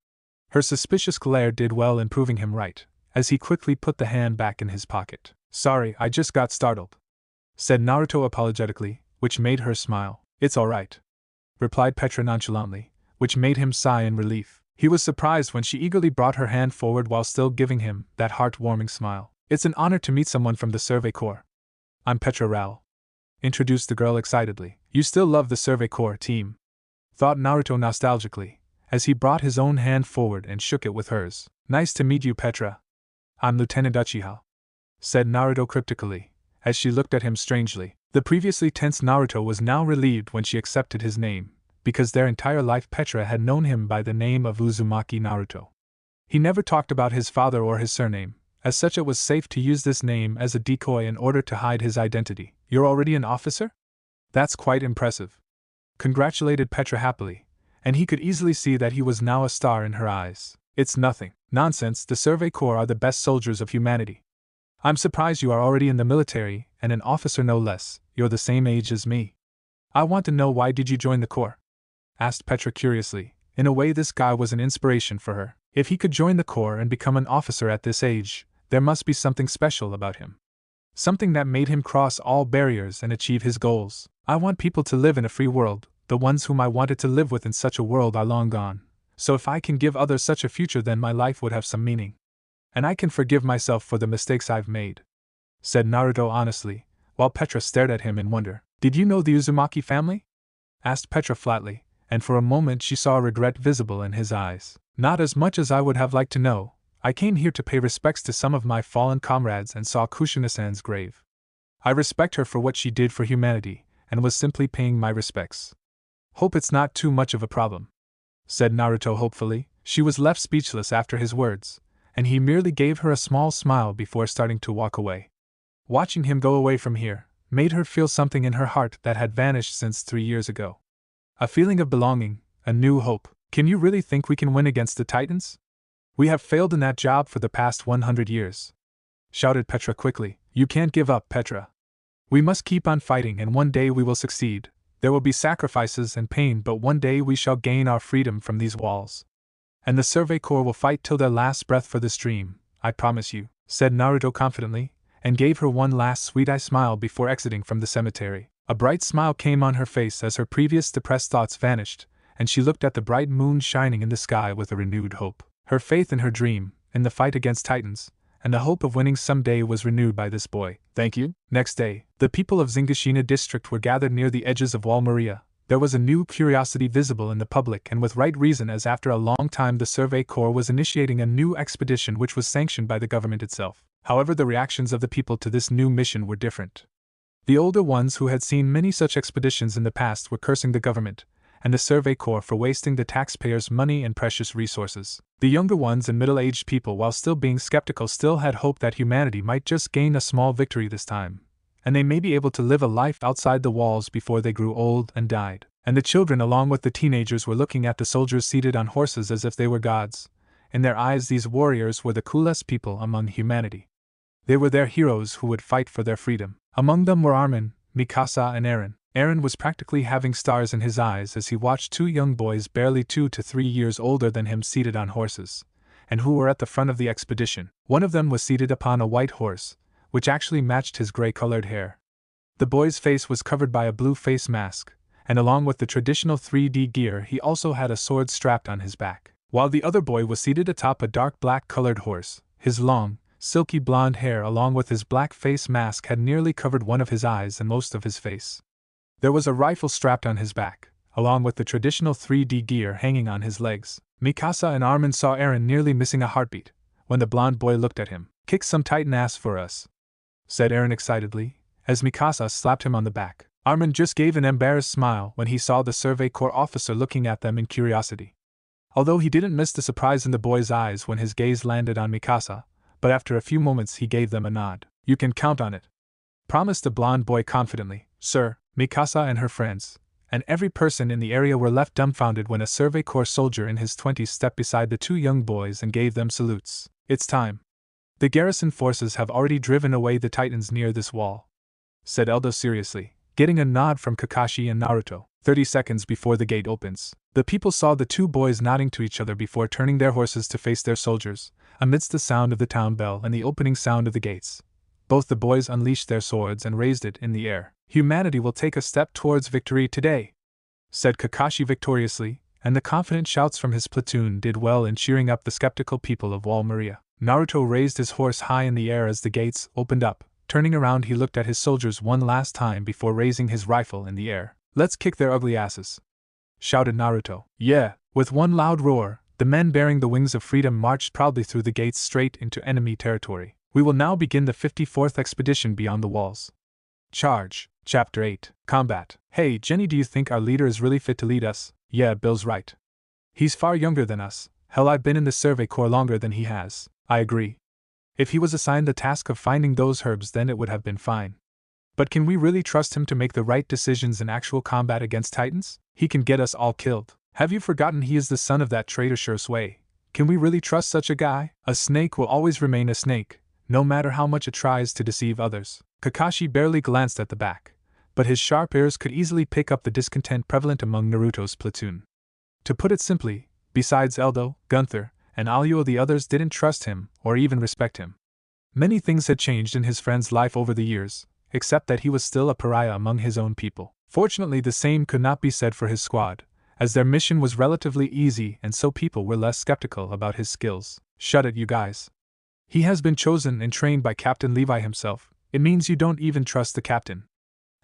Her suspicious glare did well in proving him right, as he quickly put the hand back in his pocket. "Sorry, I just got startled," said Naruto apologetically, which made her smile. "It's all right," replied Petra nonchalantly, which made him sigh in relief. He was surprised when she eagerly brought her hand forward while still giving him that heart-warming smile. "It's an honor to meet someone from the Survey Corps. I'm Petra Rao," introduced the girl excitedly. "You still love the Survey Corps team?" thought Naruto nostalgically, as he brought his own hand forward and shook it with hers. "Nice to meet you, Petra. I'm Lieutenant Uchiha," said Naruto cryptically, as she looked at him strangely. The previously tense Naruto was now relieved when she accepted his name, because their entire life Petra had known him by the name of Uzumaki Naruto. He never talked about his father or his surname, as such it was safe to use this name as a decoy in order to hide his identity. "You're already an officer? That's quite impressive," congratulated Petra happily, and he could easily see that he was now a star in her eyes. "It's nothing. Nonsense, the Survey Corps are the best soldiers of humanity. I'm surprised you are already in the military, and an officer no less. You're the same age as me." "I want to know, why did you join the Corps?" asked Petra curiously. In a way, this guy was an inspiration for her. If he could join the Corps and become an officer at this age, there must be something special about him. Something that made him cross all barriers and achieve his goals. "I want people to live in a free world. The ones whom I wanted to live with in such a world are long gone. So if I can give others such a future, then my life would have some meaning. And I can forgive myself for the mistakes I've made," said Naruto honestly, while Petra stared at him in wonder. "Did you know the Uzumaki family?" asked Petra flatly, and for a moment she saw regret visible in his eyes. "Not as much as I would have liked to know. I came here to pay respects to some of my fallen comrades and saw Kushina-san's grave. I respect her for what she did for humanity, and was simply paying my respects. Hope it's not too much of a problem," said Naruto hopefully. She was left speechless after his words, and he merely gave her a small smile before starting to walk away. Watching him go away from here, made her feel something in her heart that had vanished since 3 years ago. A feeling of belonging, a new hope. Can you really think we can win against the Titans? We have failed in that job for the past 100 years. Shouted Petra quickly. You can't give up, Petra. We must keep on fighting, and one day we will succeed. There will be sacrifices and pain, but one day we shall gain our freedom from these walls. And the Survey Corps will fight till their last breath for this dream, I promise you, said Naruto confidently, and gave her one last sweet-eye smile before exiting from the cemetery. A bright smile came on her face as her previous depressed thoughts vanished, and she looked at the bright moon shining in the sky with a renewed hope. Her faith in her dream, in the fight against Titans, and the hope of winning someday was renewed by this boy. Thank you. Next day, the people of Zingashina district were gathered near the edges of Wall Maria. There was a new curiosity visible in the public, and with right reason, as after a long time the Survey Corps was initiating a new expedition which was sanctioned by the government itself. However, the reactions of the people to this new mission were different. The older ones, who had seen many such expeditions in the past, were cursing the government and the Survey Corps for wasting the taxpayers' money and precious resources. The younger ones and middle-aged people, while still being skeptical, still had hope that humanity might just gain a small victory this time, and they may be able to live a life outside the walls before they grew old and died. And the children, along with the teenagers, were looking at the soldiers seated on horses as if they were gods. In their eyes, these warriors were the coolest people among humanity. They were their heroes who would fight for their freedom. Among them were Armin, Mikasa, and Eren. Eren was practically having stars in his eyes as he watched two young boys barely 2 to 3 years older than him seated on horses, and who were at the front of the expedition. One of them was seated upon a white horse, which actually matched his gray-colored hair. The boy's face was covered by a blue face mask, and along with the traditional 3D gear, he also had a sword strapped on his back. While the other boy was seated atop a dark black-colored horse, his long, silky blonde hair along with his black face mask had nearly covered one of his eyes and most of his face. There was a rifle strapped on his back, along with the traditional 3D gear hanging on his legs. Mikasa and Armin saw Eren nearly missing a heartbeat when the blonde boy looked at him. "Kick some Titan ass for us," said Eren excitedly, as Mikasa slapped him on the back. Armin just gave an embarrassed smile when he saw the Survey Corps officer looking at them in curiosity. Although he didn't miss the surprise in the boy's eyes when his gaze landed on Mikasa, but after a few moments he gave them a nod. "You can count on it," promised the blonde boy confidently. "Sir." Mikasa and her friends, and every person in the area were left dumbfounded when a Survey Corps soldier in his 20s stepped beside the two young boys and gave them salutes. "It's time. The garrison forces have already driven away the Titans near this wall," said Eldo seriously, getting a nod from Kakashi and Naruto. 30 seconds before the gate opens. The people saw the two boys nodding to each other before turning their horses to face their soldiers, amidst the sound of the town bell and the opening sound of the gates. Both the boys unleashed their swords and raised it in the air. "Humanity will take a step towards victory today," said Kakashi victoriously, and the confident shouts from his platoon did well in cheering up the skeptical people of Wall Maria. Naruto raised his horse high in the air as the gates opened up. Turning around, he looked at his soldiers one last time before raising his rifle in the air. "Let's kick their ugly asses," shouted Naruto. "Yeah!" With one loud roar, the men bearing the wings of freedom marched proudly through the gates straight into enemy territory. We will now begin the 54th expedition beyond the walls. Charge. Chapter 8. Combat. "Hey, Jenny, do you think our leader is really fit to lead us?" "Yeah, Bill's right. He's far younger than us. Hell, I've been in the Survey Corps longer than he has." "I agree. If he was assigned the task of finding those herbs, then it would have been fine. But can we really trust him to make the right decisions in actual combat against Titans? He can get us all killed. Have you forgotten he is the son of that traitor Shui? Can we really trust such a guy? A snake will always remain a snake, no matter how much it tries to deceive others." Kakashi barely glanced at the back, but his sharp ears could easily pick up the discontent prevalent among Naruto's platoon. To put it simply, besides Eldo, Gunther, and Alyo, the others didn't trust him or even respect him. Many things had changed in his friend's life over the years, except that he was still a pariah among his own people. Fortunately, the same could not be said for his squad, as their mission was relatively easy and so people were less skeptical about his skills. "Shut it, you guys. He has been chosen and trained by Captain Levi himself. It means you don't even trust the captain?"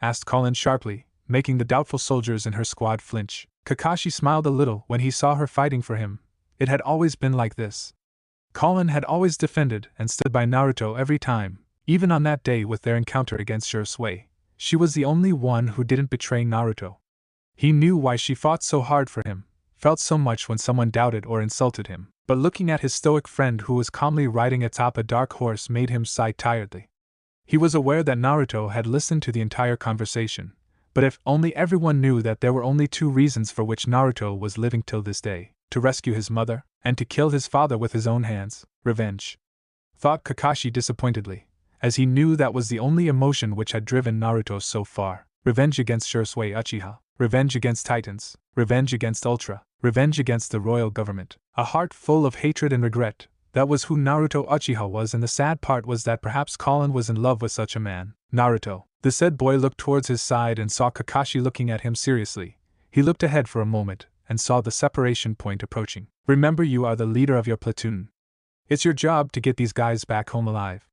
asked Colin sharply, making the doubtful soldiers in her squad flinch. Kakashi smiled a little when he saw her fighting for him. It had always been like this. Colin had always defended and stood by Naruto every time, even on that day with their encounter against Shui. She was the only one who didn't betray Naruto. He knew why she fought so hard for him, felt so much when someone doubted or insulted him, but looking at his stoic friend who was calmly riding atop a dark horse made him sigh tiredly. He was aware that Naruto had listened to the entire conversation, but if only everyone knew that there were only two reasons for which Naruto was living till this day: to rescue his mother, and to kill his father with his own hands. Revenge, thought Kakashi disappointedly, as he knew that was the only emotion which had driven Naruto so far. Revenge against Shisui Uchiha, revenge against Titans, revenge against Ultra, revenge against the royal government. A heart full of hatred and regret. That was who Naruto Uchiha was, and the sad part was that perhaps Colin was in love with such a man. Naruto. The said boy looked towards his side and saw Kakashi looking at him seriously. He looked ahead for a moment and saw the separation point approaching. Remember, you are the leader of your platoon. It's your job to get these guys back home alive,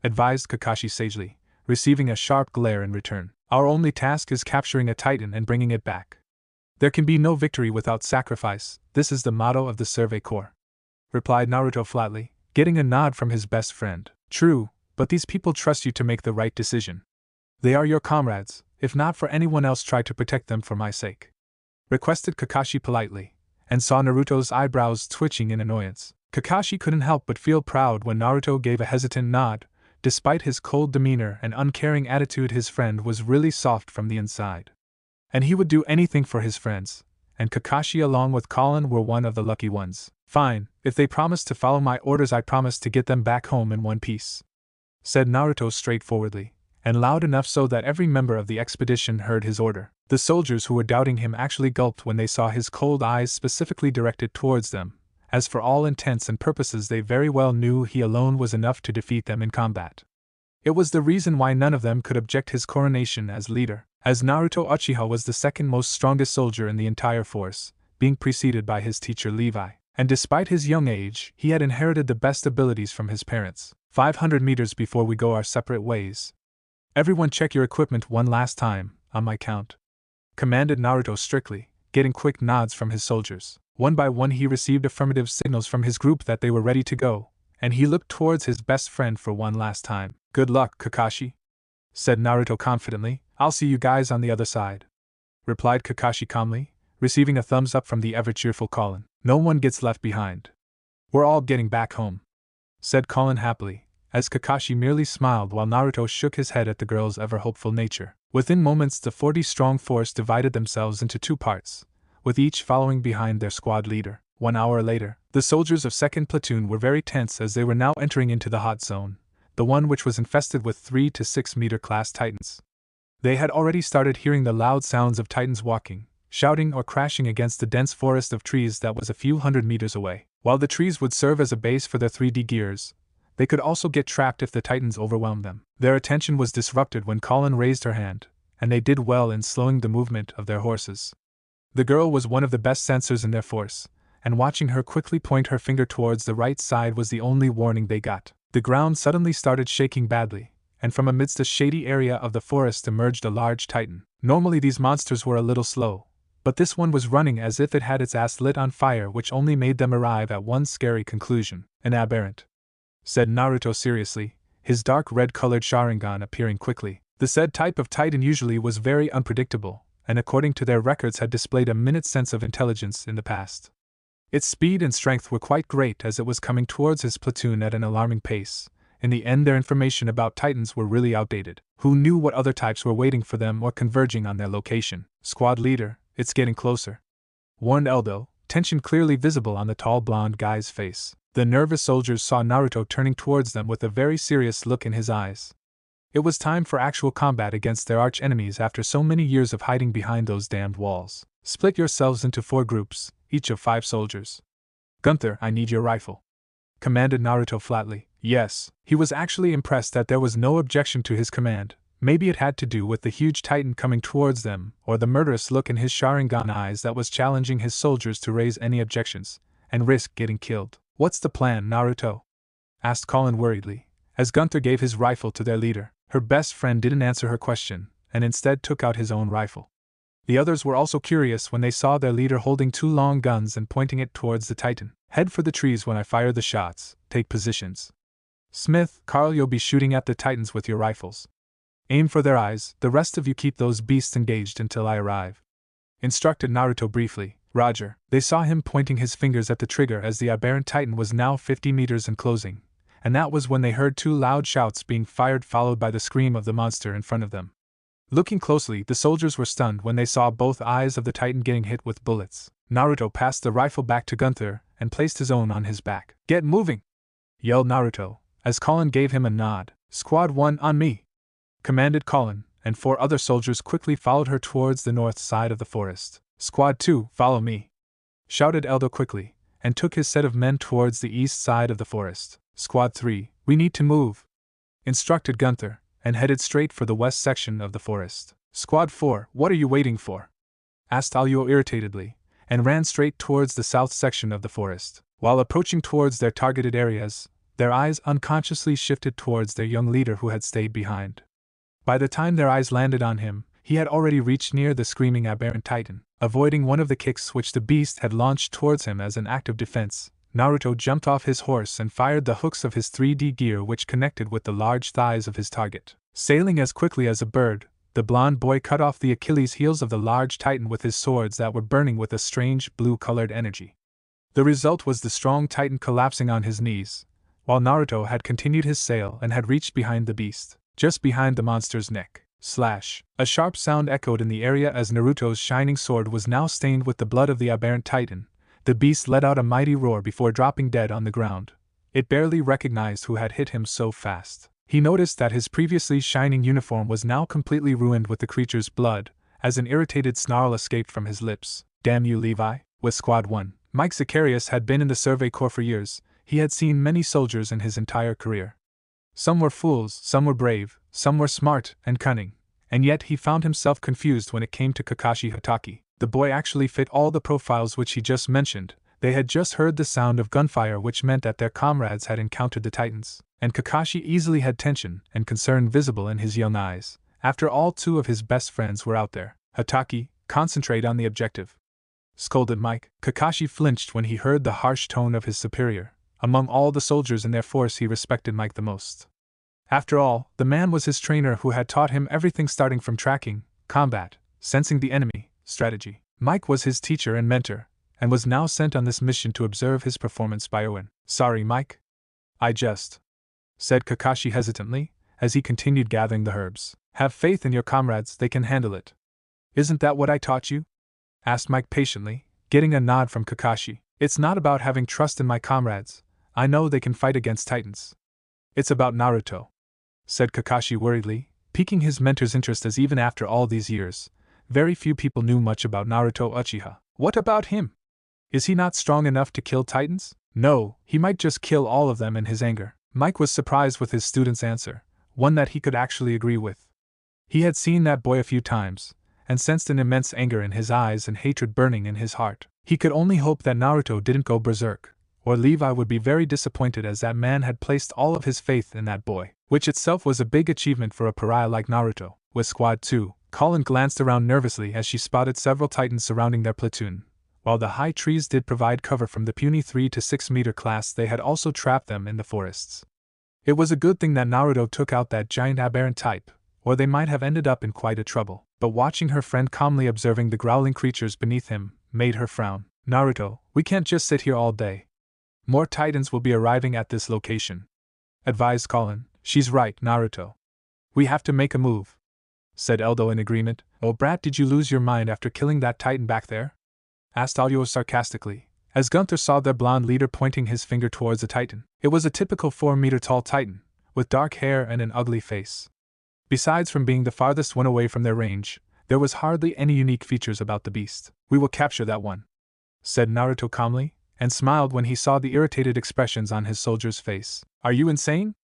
advised Kakashi sagely, receiving a sharp glare in return. Our only task is capturing a Titan and bringing it back. There can be no victory without sacrifice. This is the motto of the Survey Corps, replied Naruto flatly, getting a nod from his best friend. True, but these people trust you to make the right decision. They are your comrades. If not for anyone else, try to protect them for my sake, requested Kakashi politely, and saw Naruto's eyebrows twitching in annoyance. Kakashi couldn't help but feel proud when Naruto gave a hesitant nod. Despite his cold demeanor and uncaring attitude, his friend was really soft from the inside. And he would do anything for his friends, and Kakashi along with Colin were one of the lucky ones. Fine, if they promise to follow my orders, I promise to get them back home in one piece, said Naruto straightforwardly, and loud enough so that every member of the expedition heard his order. The soldiers who were doubting him actually gulped when they saw his cold eyes specifically directed towards them, as for all intents and purposes they very well knew he alone was enough to defeat them in combat. It was the reason why none of them could object his coronation as leader, as Naruto Uchiha was the second most strongest soldier in the entire force, being preceded by his teacher Levi, and despite his young age, he had inherited the best abilities from his parents. 500 meters before we go our separate ways. Everyone check your equipment one last time, on my count, commanded Naruto strictly, getting quick nods from his soldiers. One by one he received affirmative signals from his group that they were ready to go, and he looked towards his best friend for one last time. Good luck, Kakashi, said Naruto confidently. I'll see you guys on the other side, replied Kakashi calmly, receiving a thumbs up from the ever-cheerful Colin. No one gets left behind. We're all getting back home, said Colin happily, as Kakashi merely smiled while Naruto shook his head at the girl's ever-hopeful nature. Within moments the 40-strong force divided themselves into two parts, with each following behind their squad leader. 1 hour later, the soldiers of 2nd Platoon were very tense as they were now entering into the hot zone, the one which was infested with 3 to 6 meter class Titans. They had already started hearing the loud sounds of Titans walking, shouting or crashing against the dense forest of trees that was a few hundred meters away. While the trees would serve as a base for their 3D gears, they could also get trapped if the Titans overwhelmed them. Their attention was disrupted when Colin raised her hand, and they did well in slowing the movement of their horses. The girl was one of the best sensors in their force, and watching her quickly point her finger towards the right side was the only warning they got. The ground suddenly started shaking badly, and from amidst a shady area of the forest emerged a large Titan. Normally these monsters were a little slow, but this one was running as if it had its ass lit on fire, which only made them arrive at one scary conclusion. An aberrant, said Naruto seriously, his dark red-colored Sharingan appearing quickly. The said type of Titan usually was very unpredictable, and according to their records had displayed a minute sense of intelligence in the past. Its speed and strength were quite great as it was coming towards his platoon at an alarming pace. In the end their information about Titans were really outdated. Who knew what other types were waiting for them or converging on their location? Squad leader, it's getting closer, warned Eldo, tension clearly visible on the tall blonde guy's face. The nervous soldiers saw Naruto turning towards them with a very serious look in his eyes. It was time for actual combat against their arch-enemies after so many years of hiding behind those damned walls. Split yourselves into 4 groups, each of 5 soldiers. Gunther, I need your rifle, commanded Naruto flatly. Yes, he was actually impressed that there was no objection to his command. Maybe it had to do with the huge Titan coming towards them, or the murderous look in his Sharingan eyes that was challenging his soldiers to raise any objections, and risk getting killed. What's the plan, Naruto? Asked Colin worriedly, as Gunther gave his rifle to their leader. Her best friend didn't answer her question, and instead took out his own rifle. The others were also curious when they saw their leader holding 2 long guns and pointing it towards the Titan. Head for the trees when I fire the shots, take positions. Smith, Carl, you'll be shooting at the Titans with your rifles. Aim for their eyes, the rest of you keep those beasts engaged until I arrive, instructed Naruto briefly. Roger. They saw him pointing his fingers at the trigger as the aberrant Titan was now 50 meters and closing, and that was when they heard two loud shouts being fired, followed by the scream of the monster in front of them. Looking closely, the soldiers were stunned when they saw both eyes of the Titan getting hit with bullets. Naruto passed the rifle back to Gunther and placed his own on his back. "Get moving!" yelled Naruto, as Colin gave him a nod. "Squad 1 on me!" commanded Colin, and 4 other soldiers quickly followed her towards the north side of the forest. "Squad 2, follow me!" shouted Eldo quickly, and took his set of men towards the east side of the forest. "Squad 3, we need to move," instructed Gunther, and headed straight for the west section of the forest. "Squad 4, what are you waiting for?" asked Alyo irritatedly, and ran straight towards the south section of the forest. While approaching towards their targeted areas, their eyes unconsciously shifted towards their young leader who had stayed behind. By the time their eyes landed on him, he had already reached near the screaming aberrant Titan. Avoiding one of the kicks which the beast had launched towards him as an act of defense, Naruto jumped off his horse and fired the hooks of his 3D gear which connected with the large thighs of his target. Sailing as quickly as a bird, the blonde boy cut off the Achilles heels of the large Titan with his swords that were burning with a strange blue-colored energy. The result was the strong Titan collapsing on his knees, while Naruto had continued his sail and had reached behind the beast, just behind the monster's neck. Slash! A sharp sound echoed in the area as Naruto's shining sword was now stained with the blood of the aberrant Titan. The beast let out a mighty roar before dropping dead on the ground. It barely recognized who had hit him so fast. He noticed that his previously shining uniform was now completely ruined with the creature's blood, as an irritated snarl escaped from his lips. "Damn you, Levi!" With Squad 1, Mike Zacharias had been in the Survey Corps for years. He had seen many soldiers in his entire career. Some were fools, some were brave, some were smart and cunning, and yet he found himself confused when it came to Kakashi Hatake. The boy actually fit all the profiles which he just mentioned. They had just heard the sound of gunfire, which meant that their comrades had encountered the Titans, and Kakashi easily had tension and concern visible in his young eyes. After all, 2 of his best friends were out there. "Hatake, concentrate on the objective," scolded Mike. Kakashi flinched when he heard the harsh tone of his superior. Among all the soldiers in their force, he respected Mike the most. After all, the man was his trainer who had taught him everything starting from tracking, combat, sensing the enemy, strategy. Mike was his teacher and mentor, and was now sent on this mission to observe his performance by Owen. "Sorry, Mike. I just," said Kakashi hesitantly, as he continued gathering the herbs. "Have faith in your comrades, they can handle it." "Isn't that what I taught you?" asked Mike patiently, getting a nod from Kakashi. "It's not about having trust in my comrades. I know they can fight against Titans. It's about Naruto," said Kakashi worriedly, piquing his mentor's interest, as even after all these years, very few people knew much about Naruto Uchiha. "What about him? Is he not strong enough to kill Titans?" "No, he might just kill all of them in his anger." Mike was surprised with his student's answer, one that he could actually agree with. He had seen that boy a few times, and sensed an immense anger in his eyes and hatred burning in his heart. He could only hope that Naruto didn't go berserk, or Levi would be very disappointed, as that man had placed all of his faith in that boy, which itself was a big achievement for a pariah like Naruto. With Squad 2, Colin glanced around nervously as she spotted several Titans surrounding their platoon. While the high trees did provide cover from the puny 3 to 6 meter class, they had also trapped them in the forests. It was a good thing that Naruto took out that giant aberrant type, or they might have ended up in quite a trouble. But watching her friend calmly observing the growling creatures beneath him made her frown. "Naruto, we can't just sit here all day. More Titans will be arriving at this location," advised Colin. "She's right, Naruto. We have to make a move," said Eldo in agreement. "Oh brat, did you lose your mind after killing that Titan back there?" asked Alyo sarcastically, as Gunther saw their blonde leader pointing his finger towards a Titan. It was a typical 4-meter-tall Titan, with dark hair and an ugly face. Besides from being the farthest one away from their range, there was hardly any unique features about the beast. "We will capture that one," said Naruto calmly, and smiled when he saw the irritated expressions on his soldier's face. "Are you insane?"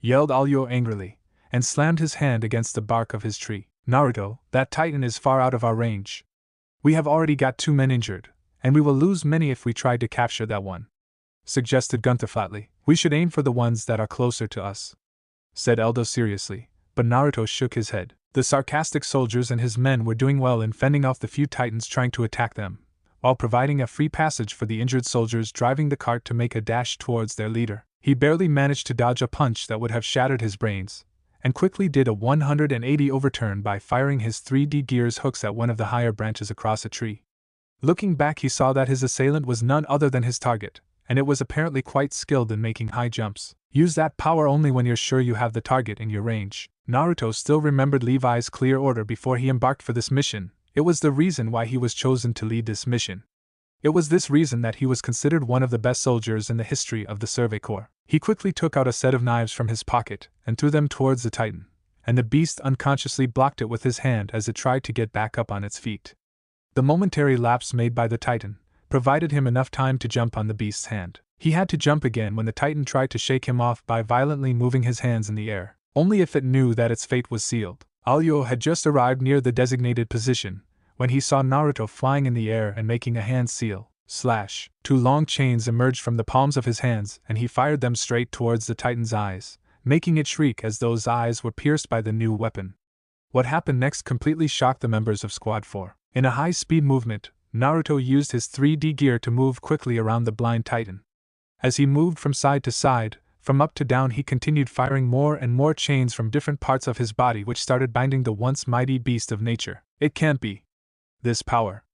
yelled Alyo angrily, and slammed his hand against the bark of his tree. "Naruto, that Titan is far out of our range. We have already got 2 men injured, and we will lose many if we try to capture that one," suggested Gunther flatly. "We should aim for the ones that are closer to us," said Eldo seriously, but Naruto shook his head. The sarcastic soldiers and his men were doing well in fending off the few Titans trying to attack them, while providing a free passage for the injured soldiers driving the cart to make a dash towards their leader. He barely managed to dodge a punch that would have shattered his brains, and quickly did a 180 overturn by firing his 3D gear's hooks at one of the higher branches across a tree. Looking back, he saw that his assailant was none other than his target, and it was apparently quite skilled in making high jumps. Use that power only when you're sure you have the target in your range. Naruto still remembered Levi's clear order before he embarked for this mission. It was the reason why he was chosen to lead this mission. It was this reason that he was considered one of the best soldiers in the history of the Survey Corps. He quickly took out a set of knives from his pocket and threw them towards the Titan, and the beast unconsciously blocked it with his hand as it tried to get back up on its feet. The momentary lapse made by the Titan provided him enough time to jump on the beast's hand. He had to jump again when the Titan tried to shake him off by violently moving his hands in the air, only if it knew that its fate was sealed. Alyo had just arrived near the designated position when he saw Naruto flying in the air and making a hand seal. Slash. Two long chains emerged from the palms of his hands and he fired them straight towards the Titan's eyes, making it shriek as those eyes were pierced by the new weapon. What happened next completely shocked the members of Squad 4. In a high-speed movement, Naruto used his 3D gear to move quickly around the blind Titan. As he moved from side to side, from up to down, he continued firing more and more chains from different parts of his body which started binding the once mighty beast of nature. It can't be this power,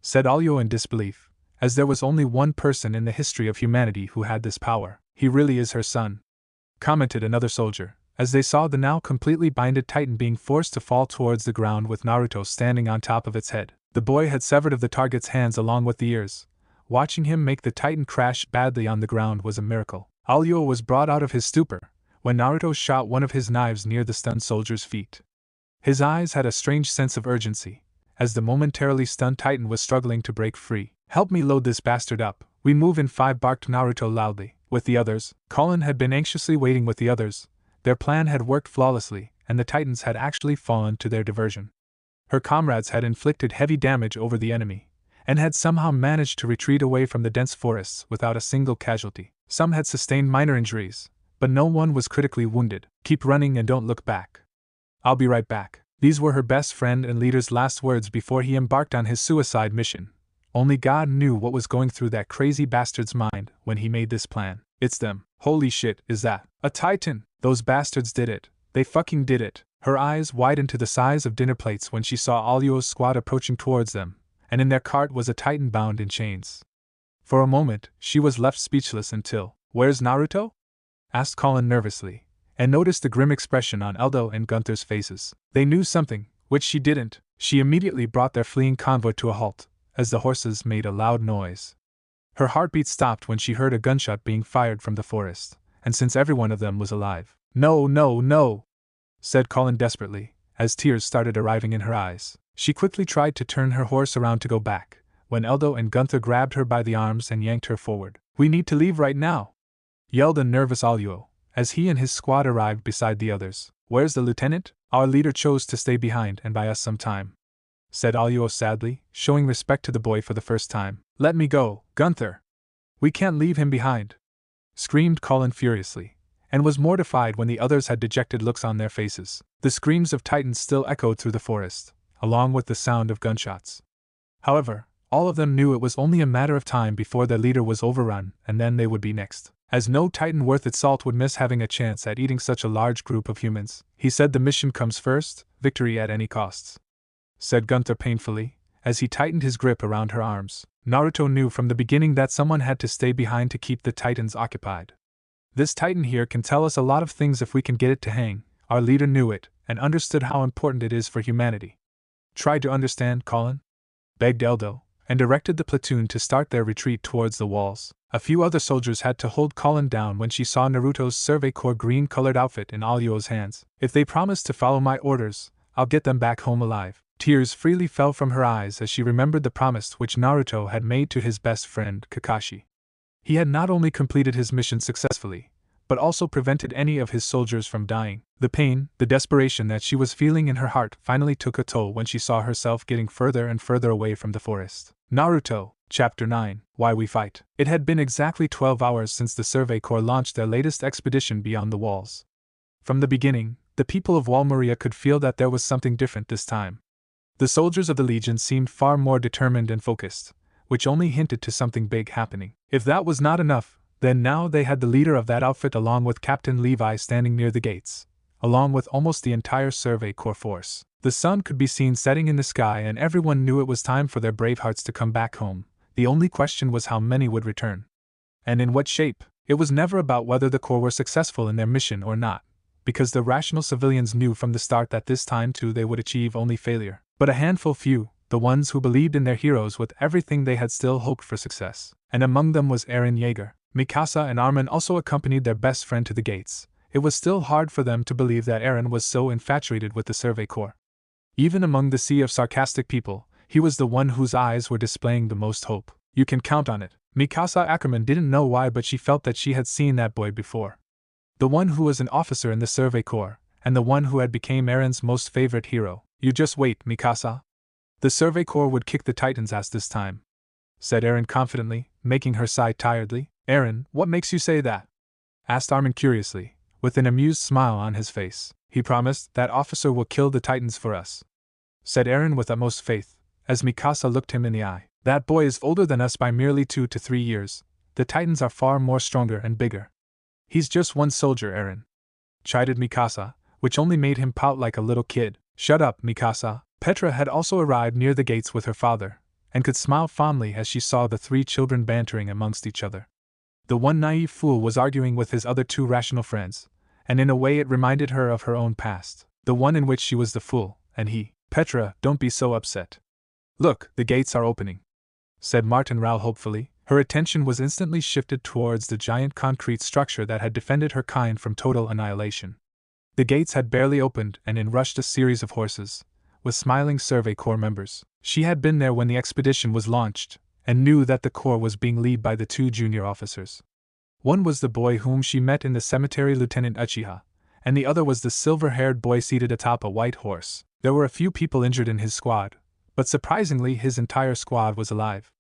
said Alyo in disbelief, as there was only one person in the history of humanity who had this power. He really is her son, commented another soldier, as they saw the now completely binded Titan being forced to fall towards the ground with Naruto standing on top of its head. The boy had severed of the target's hands along with the ears. Watching him make the Titan crash badly on the ground was a miracle. Alyo was brought out of his stupor when Naruto shot one of his knives near the stunned soldier's feet. His eyes had a strange sense of urgency, as the momentarily stunned Titan was struggling to break free. "Help me load this bastard up. We move in 5," barked Naruto loudly. With the others, Colin had been anxiously waiting with the others. Their plan had worked flawlessly, and the Titans had actually fallen to their diversion. Her comrades had inflicted heavy damage over the enemy, and had somehow managed to retreat away from the dense forests without a single casualty. Some had sustained minor injuries, but no one was critically wounded. "Keep running and don't look back. I'll be right back." These were her best friend and leader's last words before he embarked on his suicide mission. Only God knew what was going through that crazy bastard's mind when he made this plan. "It's them. Holy shit, is that a Titan? Those bastards did it. They fucking did it." Her eyes widened to the size of dinner plates when she saw Alyo's squad approaching towards them, and in their cart was a Titan bound in chains. For a moment, she was left speechless until, "Where's Naruto?" asked Colin nervously, and noticed the grim expression on Eldo and Gunther's faces. They knew something, which she didn't. She immediately brought their fleeing convoy to a halt, as the horses made a loud noise. Her heartbeat stopped when she heard a gunshot being fired from the forest, and since every one of them was alive. "No, no, no," said Colin desperately, as tears started arriving in her eyes. She quickly tried to turn her horse around to go back, when Eldo and Gunther grabbed her by the arms and yanked her forward. "We need to leave right now," yelled a nervous Alyo, as he and his squad arrived beside the others. "Where's the lieutenant?" "Our leader chose to stay behind and buy us some time," said Alyo sadly, showing respect to the boy for the first time. "Let me go, Gunther. We can't leave him behind," screamed Colin furiously, and was mortified when the others had dejected looks on their faces. The screams of Titans still echoed through the forest, along with the sound of gunshots. However, all of them knew it was only a matter of time before their leader was overrun, and then they would be next. As no Titan worth its salt would miss having a chance at eating such a large group of humans, he said the mission comes first, victory at any costs, said Gunther painfully, as he tightened his grip around her arms. Naruto knew from the beginning that someone had to stay behind to keep the Titans occupied. "This Titan here can tell us a lot of things if we can get it to hang." Our leader knew it, and understood how important it is for humanity. "Try to understand, Colin," begged Eldo, and directed the platoon to start their retreat towards the walls. A few other soldiers had to hold Colin down when she saw Naruto's Survey Corps green-colored outfit in Alyo's hands. "If they promise to follow my orders, I'll get them back home alive." Tears freely fell from her eyes as she remembered the promise which Naruto had made to his best friend, Kakashi. He had not only completed his mission successfully, but also prevented any of his soldiers from dying. The pain, the desperation that she was feeling in her heart finally took a toll when she saw herself getting further and further away from the forest. Naruto, Chapter 9, Why We Fight. It had been exactly 12 hours since the Survey Corps launched their latest expedition beyond the walls. From the beginning, the people of Wall Maria could feel that there was something different this time. The soldiers of the Legion seemed far more determined and focused, which only hinted to something big happening. If that was not enough, then now they had the leader of that outfit along with Captain Levi standing near the gates, along with almost the entire Survey Corps force. The sun could be seen setting in the sky and everyone knew it was time for their brave hearts to come back home. The only question was how many would return. And in what shape? It was never about whether the Corps were successful in their mission or not, because the rational civilians knew from the start that this time too they would achieve only failure. But a handful few, the ones who believed in their heroes with everything they had still hoped for success. And among them was Eren Yeager. Mikasa and Armin also accompanied their best friend to the gates. It was still hard for them to believe that Eren was so infatuated with the Survey Corps. Even among the sea of sarcastic people, he was the one whose eyes were displaying the most hope. You can count on it. Mikasa Ackerman didn't know why, but she felt that she had seen that boy before. The one who was an officer in the Survey Corps, and the one who had become Eren's most favorite hero. You just wait, Mikasa. The Survey Corps would kick the Titan's ass this time, said Eren confidently, making her sigh tiredly. Eren, what makes you say that? Asked Armin curiously, with an amused smile on his face. He promised that officer will kill the Titans for us, said Eren with utmost faith, as Mikasa looked him in the eye. That boy is older than us by merely 2 to 3 years. The Titans are far more stronger and bigger. He's just one soldier, Eren, chided Mikasa, which only made him pout like a little kid. Shut up, Mikasa. Petra had also arrived near the gates with her father, and could smile fondly as she saw the 3 children bantering amongst each other. The one naive fool was arguing with his other 2 rational friends, and in a way it reminded her of her own past, the one in which she was the fool, and he. Petra, don't be so upset. Look, the gates are opening, said Martin Rao hopefully. Her attention was instantly shifted towards the giant concrete structure that had defended her kind from total annihilation. The gates had barely opened, and in rushed a series of horses, with smiling Survey Corps members. She had been there when the expedition was launched, and knew that the Corps was being led by the 2 junior officers. One was the boy whom she met in the cemetery, Lieutenant Uchiha, and the other was the silver-haired boy seated atop a white horse. There were a few people injured in his squad, but surprisingly his entire squad was alive.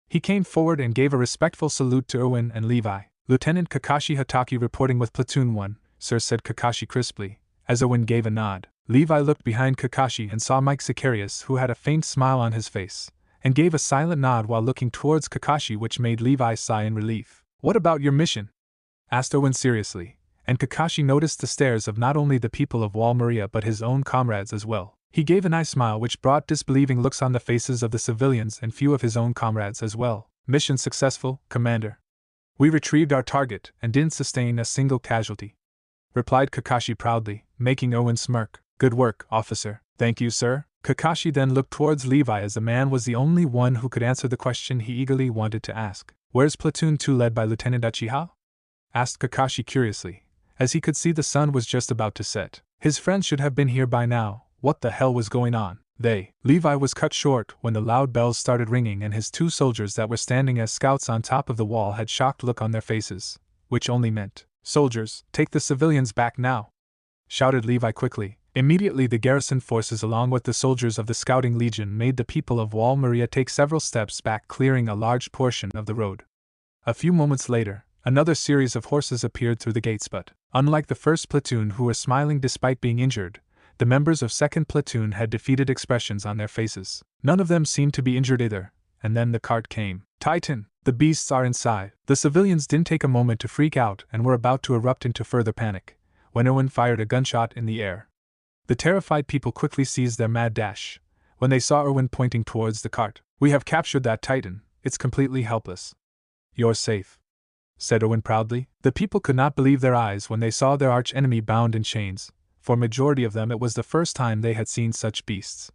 He came forward and gave a respectful salute to Owen and Levi. Lieutenant Kakashi Hataki reporting with Platoon 1, sir, said Kakashi crisply, as Owen gave a nod. Levi looked behind Kakashi and saw Mike Sicarius, who had a faint smile on his face, and gave a silent nod while looking towards Kakashi, which made Levi sigh in relief. What about your mission? Asked Owen seriously, and Kakashi noticed the stares of not only the people of Wall Maria but his own comrades as well. He gave an eye smile which brought disbelieving looks on the faces of the civilians and few of his own comrades as well. Mission successful, Commander. We retrieved our target and didn't sustain a single casualty, replied Kakashi proudly, making Owen smirk. Good work, officer. Thank you, sir. Kakashi then looked towards Levi, as the man was the only one who could answer the question he eagerly wanted to ask. Where's Platoon 2 led by Lieutenant Uchiha? Asked Kakashi curiously, as he could see the sun was just about to set. His friends should have been here by now. What the hell was going on? Levi was cut short when the loud bells started ringing, and his 2 soldiers that were standing as scouts on top of the wall had shocked look on their faces, which only meant, soldiers, take the civilians back now, shouted Levi quickly. Immediately the garrison forces along with the soldiers of the Scouting Legion made the people of Wall Maria take several steps back, clearing a large portion of the road. A few moments later, another series of horses appeared through the gates, but, unlike the first platoon who were smiling despite being injured, the members of second platoon had defeated expressions on their faces. None of them seemed to be injured either, and then the cart came. Titan, the beasts are inside. The civilians didn't take a moment to freak out and were about to erupt into further panic, when Owen fired a gunshot in the air. The terrified people quickly ceased their mad dash when they saw Owen pointing towards the cart. We have captured that Titan, it's completely helpless. You're safe, said Owen proudly. The people could not believe their eyes when they saw their arch-enemy bound in chains. For majority of them it was the first time they had seen such beasts.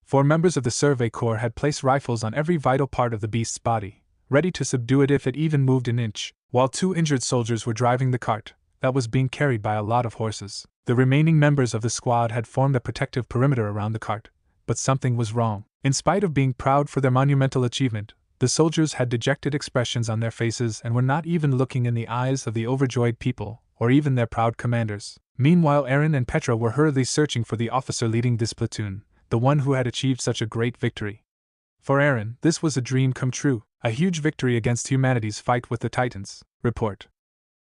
4 members of the Survey Corps had placed rifles on every vital part of the beast's body, ready to subdue it if it even moved an inch, while 2 injured soldiers were driving the cart, that was being carried by a lot of horses. The remaining members of the squad had formed a protective perimeter around the cart, but something was wrong. In spite of being proud for their monumental achievement, the soldiers had dejected expressions on their faces and were not even looking in the eyes of the overjoyed people, or even their proud commanders. Meanwhile, Eren and Petra were hurriedly searching for the officer leading this platoon, the one who had achieved such a great victory. For Eren, this was a dream come true, a huge victory against humanity's fight with the Titans. Report,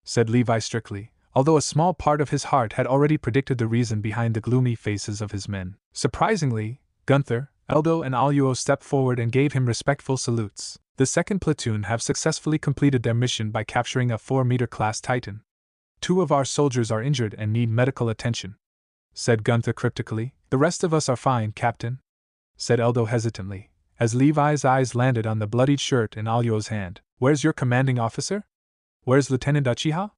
said Levi strictly, although a small part of his heart had already predicted the reason behind the gloomy faces of his men. Surprisingly, Gunther, Eldo and Aluo stepped forward and gave him respectful salutes. The second platoon have successfully completed their mission by capturing a 4-meter class Titan. 2 of our soldiers are injured and need medical attention, said Gunther cryptically. The rest of us are fine, Captain, said Eldo hesitantly, as Levi's eyes landed on the bloodied shirt in Aluo's hand. Where's your commanding officer? Where's Lieutenant Uchiha?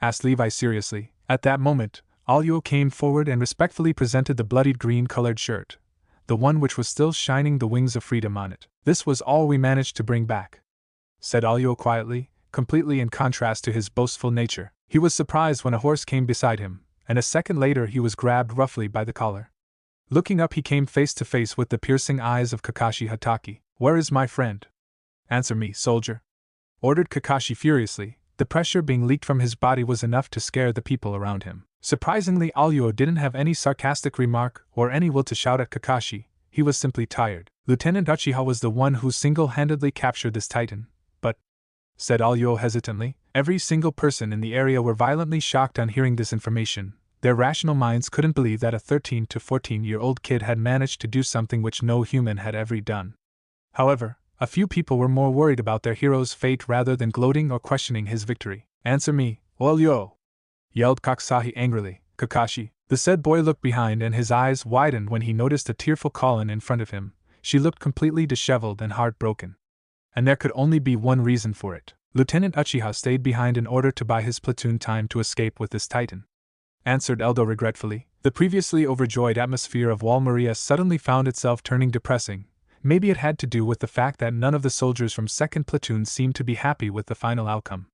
Asked Levi seriously. At that moment, Alyo came forward and respectfully presented the bloodied green-colored shirt, the one which was still shining the wings of freedom on it. This was all we managed to bring back, said Alyo quietly, completely in contrast to his boastful nature. He was surprised when a horse came beside him, and a second later he was grabbed roughly by the collar. Looking up, he came face to face with the piercing eyes of Kakashi Hatake. Where is my friend? Answer me, soldier, ordered Kakashi furiously. The pressure being leaked from his body was enough to scare the people around him. Surprisingly, Alyo didn't have any sarcastic remark or any will to shout at Kakashi. He was simply tired. Lieutenant Uchiha was the one who single-handedly captured this titan, but, said Alyo hesitantly, every single person in the area were violently shocked on hearing this information. Their rational minds couldn't believe that a 13 to 14-year-old kid had managed to do something which no human had ever done. However, a few people were more worried about their hero's fate rather than gloating or questioning his victory. Answer me, Alyo! Yelled Kakashi angrily. Kakashi. The said boy looked behind and his eyes widened when he noticed a tearful Kallen in front of him. She looked completely disheveled and heartbroken. And there could only be one reason for it. Lieutenant Uchiha stayed behind in order to buy his platoon time to escape with this titan, answered Eldo regretfully. The previously overjoyed atmosphere of Wall Maria suddenly found itself turning depressing. Maybe it had to do with the fact that none of the soldiers from 2nd Platoon seemed to be happy with the final outcome.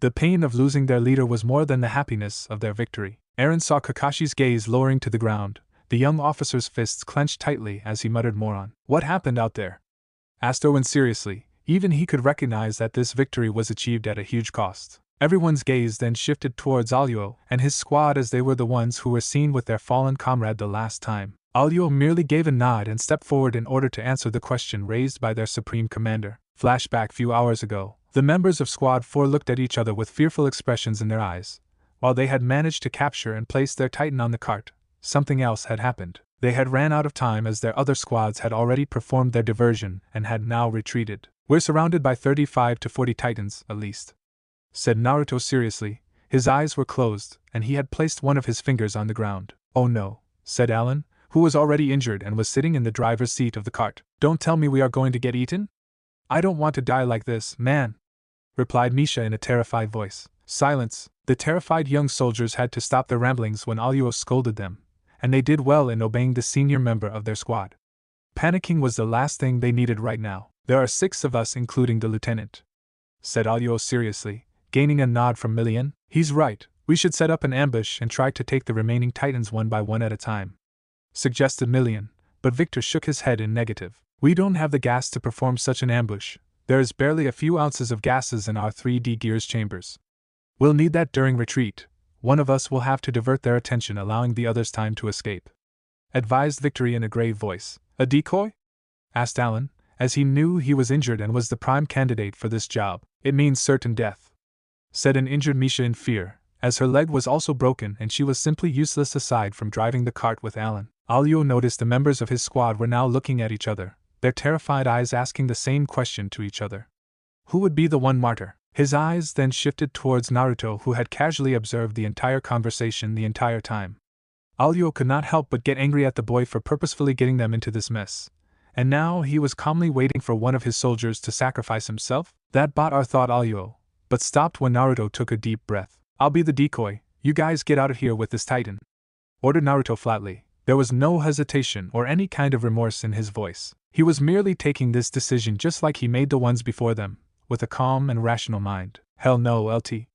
The pain of losing their leader was more than the happiness of their victory. Eren saw Kakashi's gaze lowering to the ground. The young officer's fists clenched tightly as he muttered more on. What happened out there? Asked Owen seriously. Even he could recognize that this victory was achieved at a huge cost. Everyone's gaze then shifted towards Alyo and his squad as they were the ones who were seen with their fallen comrade the last time. Alyo merely gave a nod and stepped forward in order to answer the question raised by their supreme commander. Flashback few hours ago, the members of Squad 4 looked at each other with fearful expressions in their eyes. While they had managed to capture and place their titan on the cart, something else had happened. They had ran out of time as their other squads had already performed their diversion and had now retreated. We're surrounded by 35 to 40 titans, at least, said Naruto seriously. His eyes were closed, and he had placed one of his fingers on the ground. Oh no, said Alan, who was already injured and was sitting in the driver's seat of the cart. Don't tell me we are going to get eaten? I don't want to die like this, man, replied Misha in a terrified voice. Silence. The terrified young soldiers had to stop their ramblings when Alyo scolded them, and they did well in obeying the senior member of their squad. Panicking was the last thing they needed right now. There are 6 of us including the lieutenant, said Alyo seriously, gaining a nod from Million. He's right, we should set up an ambush and try to take the remaining titans one by one at a time, suggested Million, but Victor shook his head in negative. We don't have the gas to perform such an ambush. There is barely a few ounces of gases in our 3D gears chambers. We'll need that during retreat. One of us will have to divert their attention, allowing the others time to escape, advised Victory in a grave voice. A decoy? Asked Alan, as he knew he was injured and was the prime candidate for this job. It means certain death, said an injured Misha in fear, as her leg was also broken and she was simply useless aside from driving the cart with Alan. Alyo noticed the members of his squad were now looking at each other, their terrified eyes asking the same question to each other. Who would be the one martyr? His eyes then shifted towards Naruto, who had casually observed the entire conversation the entire time. Alyo could not help but get angry at the boy for purposefully getting them into this mess. And now he was calmly waiting for one of his soldiers to sacrifice himself? That bought our thought Alyo, but stopped when Naruto took a deep breath. I'll be the decoy, you guys get out of here with this titan, ordered Naruto flatly. There was no hesitation or any kind of remorse in his voice. He was merely taking this decision just like he made the ones before them, with a calm and rational mind. Hell no, LT.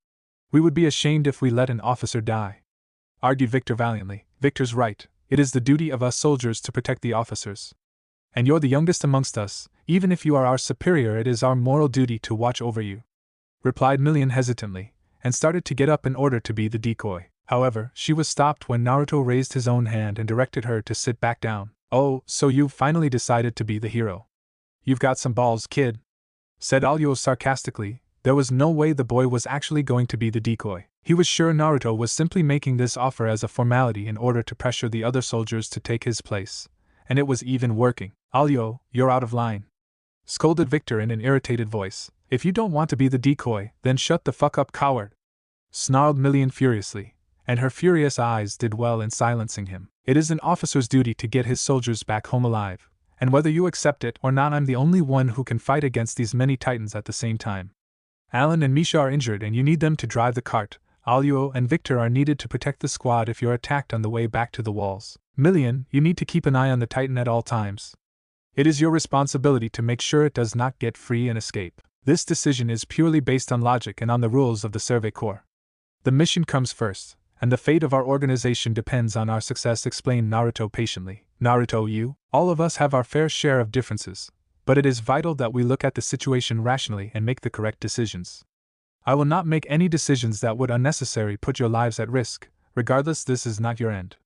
We would be ashamed if we let an officer die, argued Victor valiantly. Victor's right, it is the duty of us soldiers to protect the officers. And you're the youngest amongst us, even if you are our superior it is our moral duty to watch over you, replied Million hesitantly, and started to get up in order to be the decoy. However, she was stopped when Naruto raised his own hand and directed her to sit back down. Oh, so you've finally decided to be the hero. You've got some balls, kid, said Alyo sarcastically. There was no way the boy was actually going to be the decoy. He was sure Naruto was simply making this offer as a formality in order to pressure the other soldiers to take his place, and it was even working. Alyo, you're out of line, scolded Victor in an irritated voice. If you don't want to be the decoy, then shut the fuck up, coward, snarled Million furiously, and her furious eyes did well in silencing him. It is an officer's duty to get his soldiers back home alive, and whether you accept it or not I'm the only one who can fight against these many titans at the same time. Alan and Misha are injured and you need them to drive the cart. Aluo and Victor are needed to protect the squad if you're attacked on the way back to the walls. Million, you need to keep an eye on the Titan at all times. It is your responsibility to make sure it does not get free and escape. This decision is purely based on logic and on the rules of the Survey Corps. The mission comes first, and the fate of our organization depends on our success, explained Naruto patiently. Naruto, all of us have our fair share of differences, but it is vital that we look at the situation rationally and make the correct decisions. I will not make any decisions that would unnecessarily put your lives at risk. Regardless, this is not your end.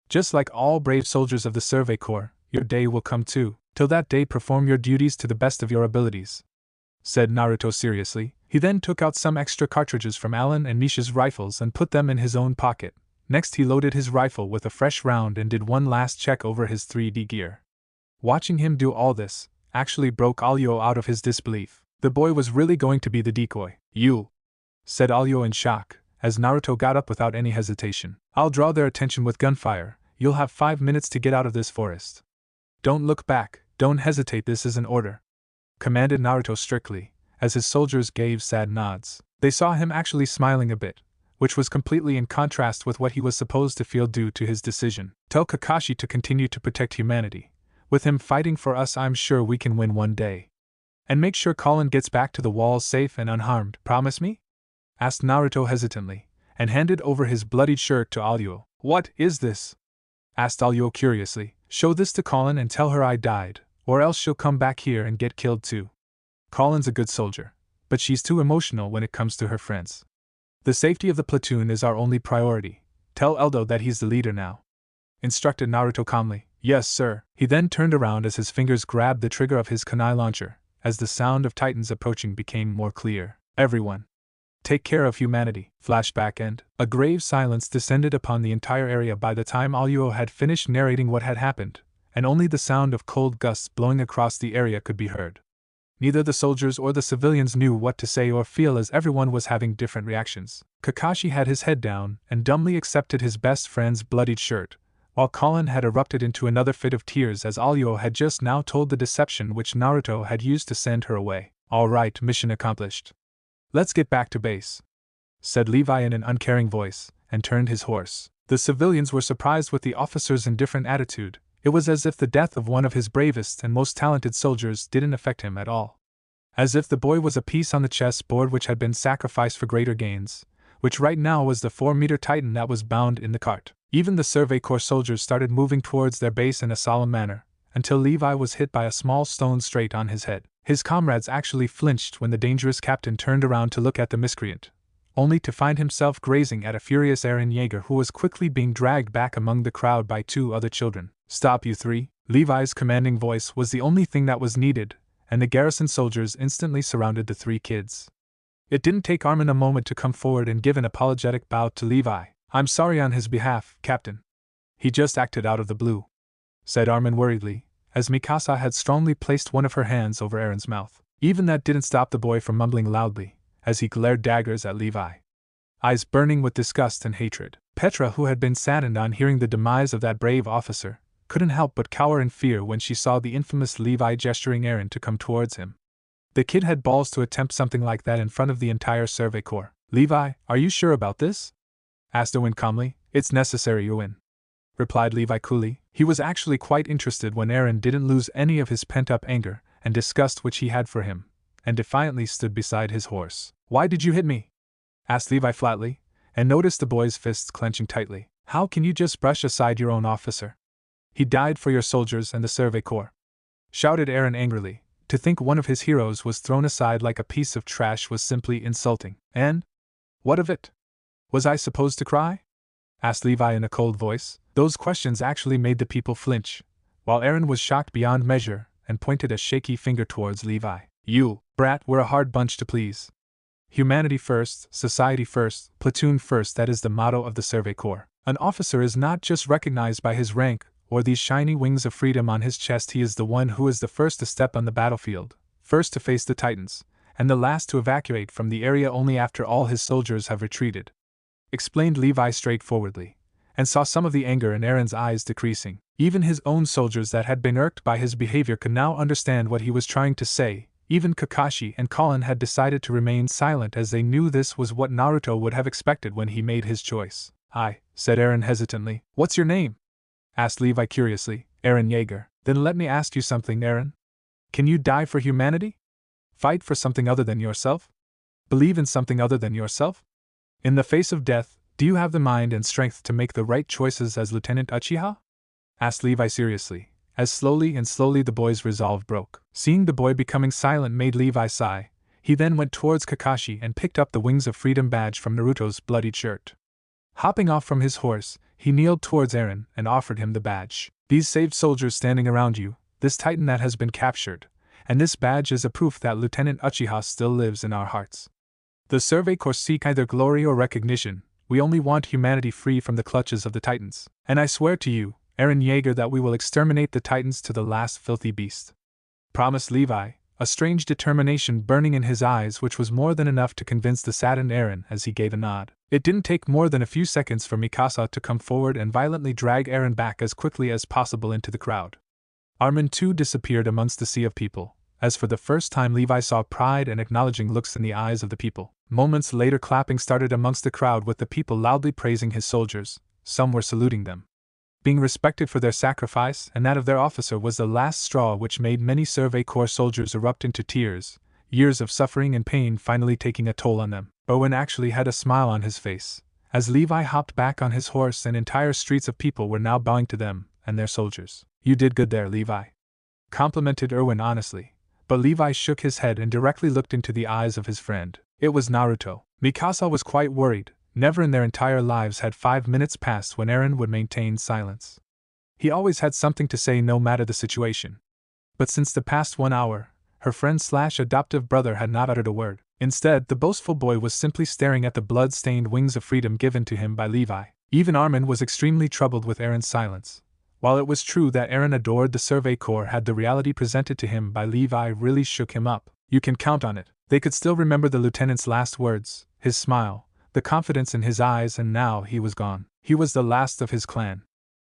Just like all brave soldiers of the Survey Corps, your day will come too. Till that day, perform your duties to the best of your abilities," said Naruto seriously. He then took out some extra cartridges from Alan and Misha's rifles and put them in his own pocket. Next he loaded his rifle with a fresh round and did one last check over his 3D gear. Watching him do all this actually broke Aluo out of his disbelief. The boy was really going to be the decoy. "You," said Aluo in shock, as Naruto got up without any hesitation. "I'll draw their attention with gunfire. You'll have 5 minutes to get out of this forest. Don't look back, don't hesitate, this is an order," commanded Naruto strictly, as his soldiers gave sad nods. They saw him actually smiling a bit, which was completely in contrast with what he was supposed to feel due to his decision. "Tell Kakashi to continue to protect humanity. With him fighting for us, I'm sure we can win one day. And make sure Colin gets back to the walls safe and unharmed. Promise me?" asked Naruto hesitantly, and handed over his bloodied shirt to Aluo. "What is this?" asked Aluo curiously. "Show this to Colin and tell her I died, or else she'll come back here and get killed too. Colin's a good soldier, but she's too emotional when it comes to her friends. The safety of the platoon is our only priority. Tell Eldo that he's the leader now," instructed Naruto calmly. "Yes, sir." He then turned around as his fingers grabbed the trigger of his kunai launcher, as the sound of Titans approaching became more clear. "Everyone, take care of humanity." Flashback end. A grave silence descended upon the entire area by the time Aluo had finished narrating what had happened, and only the sound of cold gusts blowing across the area could be heard. Neither the soldiers or the civilians knew what to say or feel, as everyone was having different reactions. Kakashi had his head down and dumbly accepted his best friend's bloodied shirt, while Colin had erupted into another fit of tears as Aluo had just now told the deception which Naruto had used to send her away. "All right, mission accomplished. Let's get back to base," said Levi in an uncaring voice, and turned his horse. The civilians were surprised with the officer's indifferent attitude. It was as if the death of one of his bravest and most talented soldiers didn't affect him at all. As if the boy was a piece on the chessboard which had been sacrificed for greater gains, which right now was the 4-meter Titan that was bound in the cart. Even the Survey Corps soldiers started moving towards their base in a solemn manner, until Levi was hit by a small stone straight on his head. His comrades actually flinched when the dangerous captain turned around to look at the miscreant, only to find himself grazing at a furious Eren Yeager who was quickly being dragged back among the crowd by 2 other children. "Stop, you 3. Levi's commanding voice was the only thing that was needed, and the garrison soldiers instantly surrounded the 3 kids. It didn't take Armin a moment to come forward and give an apologetic bow to Levi. "I'm sorry on his behalf, Captain. He just acted out of the blue," said Armin worriedly, as Mikasa had strongly placed one of her hands over Eren's mouth. Even that didn't stop the boy from mumbling loudly, as he glared daggers at Levi, eyes burning with disgust and hatred. Petra, who had been saddened on hearing the demise of that brave officer, couldn't help but cower in fear when she saw the infamous Levi gesturing Eren to come towards him. The kid had balls to attempt something like that in front of the entire Survey Corps. "Levi, are you sure about this?" asked Owen calmly. "It's necessary, Owen," replied Levi coolly. He was actually quite interested when Eren didn't lose any of his pent-up anger and disgust which he had for him, and defiantly stood beside his horse. "Why did you hit me?" asked Levi flatly, and noticed the boy's fists clenching tightly. "How can you just brush aside your own officer? He died for your soldiers and the Survey Corps," shouted Eren angrily. To think one of his heroes was thrown aside like a piece of trash was simply insulting. "And? What of it? Was I supposed to cry?" asked Levi in a cold voice. Those questions actually made the people flinch, while Eren was shocked beyond measure and pointed a shaky finger towards Levi. "You, brat, we're a hard bunch to please. Humanity first, society first, platoon first, that is the motto of the Survey Corps. An officer is not just recognized by his rank or these shiny wings of freedom on his chest. He is the one who is the first to step on the battlefield, first to face the Titans, and the last to evacuate from the area only after all his soldiers have retreated," explained Levi straightforwardly, and saw some of the anger in Eren's eyes decreasing. Even his own soldiers that had been irked by his behavior could now understand what he was trying to say, Even Kakashi and Colin had decided to remain silent as they knew this was what Naruto would have expected when he made his choice. "Hi," said Eren hesitantly. "What's your name?" asked Levi curiously. "Eren Yeager." "Then let me ask you something, Eren. Can you die for humanity? Fight for something other than yourself? Believe in something other than yourself? In the face of death, do you have the mind and strength to make the right choices as Lieutenant Uchiha?" asked Levi seriously, as slowly the boy's resolve broke. Seeing the boy becoming silent made Levi sigh. He then went towards Kakashi and picked up the Wings of Freedom badge from Naruto's bloodied shirt. Hopping off from his horse, he kneeled towards Eren and offered him the badge. "These saved soldiers standing around you, this Titan that has been captured, and this badge is a proof that Lieutenant Uchiha still lives in our hearts. The Survey Corps seek neither glory or recognition, we only want humanity free from the clutches of the Titans. And I swear to you, Eren Yeager, that we will exterminate the Titans to the last filthy beast." Promised Levi, a strange determination burning in his eyes which was more than enough to convince the saddened Eren as he gave a nod. It didn't take more than a few seconds for Mikasa to come forward and violently drag Eren back as quickly as possible into the crowd. Armin too disappeared amongst the sea of people, as for the first time Levi saw pride and acknowledging looks in the eyes of the people. Moments later clapping started amongst the crowd with the people loudly praising his soldiers. Some were saluting them. Being respected for their sacrifice and that of their officer was the last straw which made many Survey Corps soldiers erupt into tears, years of suffering and pain finally taking a toll on them. Owen actually had a smile on his face, as Levi hopped back on his horse and entire streets of people were now bowing to them and their soldiers. "You did good there, Levi," complimented Erwin honestly, but Levi shook his head and directly looked into the eyes of his friend. It was Naruto. Mikasa was quite worried. Never in their entire lives had 5 minutes passed when Eren would maintain silence. He always had something to say no matter the situation. But since the past 1 hour, her friend/adoptive brother had not uttered a word. Instead, the boastful boy was simply staring at the blood-stained Wings of Freedom given to him by Levi. Even Armin was extremely troubled with Eren's silence. While it was true that Eren adored the Survey Corps, had the reality presented to him by Levi really shook him up. You can count on it. They could still remember the lieutenant's last words, his smile, the confidence in his eyes, and now he was gone. He was the last of his clan,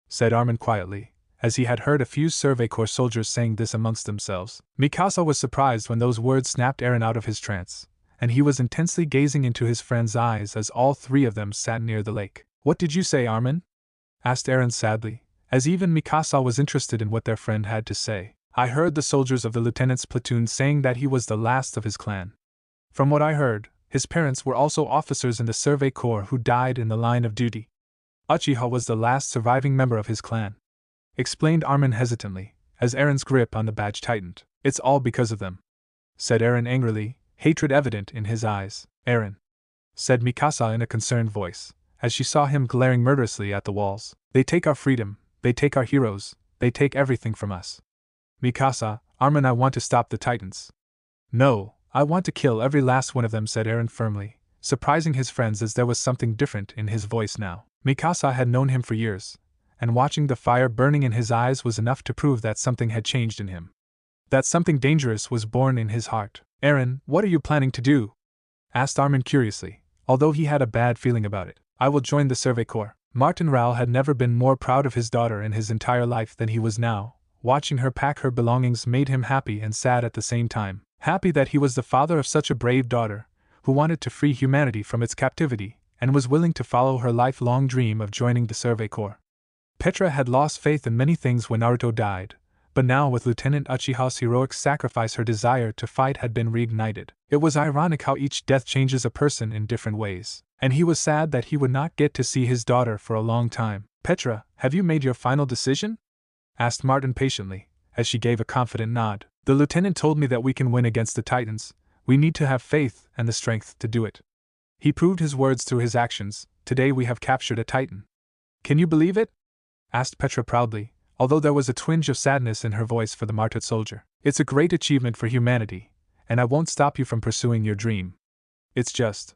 said Armin quietly, as he had heard a few Survey Corps soldiers saying this amongst themselves. Mikasa was surprised when those words snapped Eren out of his trance, and he was intensely gazing into his friend's eyes as all 3 of them sat near the lake. "What did you say, Armin?" asked Eren sadly, as even Mikasa was interested in what their friend had to say. "I heard the soldiers of the lieutenant's platoon saying that he was the last of his clan. From what I heard, his parents were also officers in the Survey Corps who died in the line of duty. Uchiha was the last surviving member of his clan," explained Armin hesitantly, as Eren's grip on the badge tightened. "It's all because of them," said Eren angrily, hatred evident in his eyes. "Eren," said Mikasa in a concerned voice, as she saw him glaring murderously at the walls. "They take our freedom, they take our heroes, they take everything from us." "Mikasa, Armin, I want to stop the Titans." "No, I want to kill every last one of them," said Eren firmly, surprising his friends as there was something different in his voice now. Mikasa had known him for years, and watching the fire burning in his eyes was enough to prove that something had changed in him. That something dangerous was born in his heart. "Eren, what are you planning to do?" asked Armin curiously, although he had a bad feeling about it. "I will join the Survey Corps." Martin Rao had never been more proud of his daughter in his entire life than he was now. Watching her pack her belongings made him happy and sad at the same time. Happy that he was the father of such a brave daughter, who wanted to free humanity from its captivity, and was willing to follow her lifelong dream of joining the Survey Corps. Petra had lost faith in many things when Naruto died, but now with Lieutenant Uchiha's heroic sacrifice her desire to fight had been reignited. It was ironic how each death changes a person in different ways, and he was sad that he would not get to see his daughter for a long time. "Petra, have you made your final decision?" asked Martin patiently, as she gave a confident nod. "The lieutenant told me that we can win against the Titans. We need to have faith and the strength to do it. He proved his words through his actions. Today we have captured a Titan." "Can you believe it?" asked Petra proudly, although there was a twinge of sadness in her voice for the martyred soldier. "It's a great achievement for humanity, and I won't stop you from pursuing your dream. It's just,"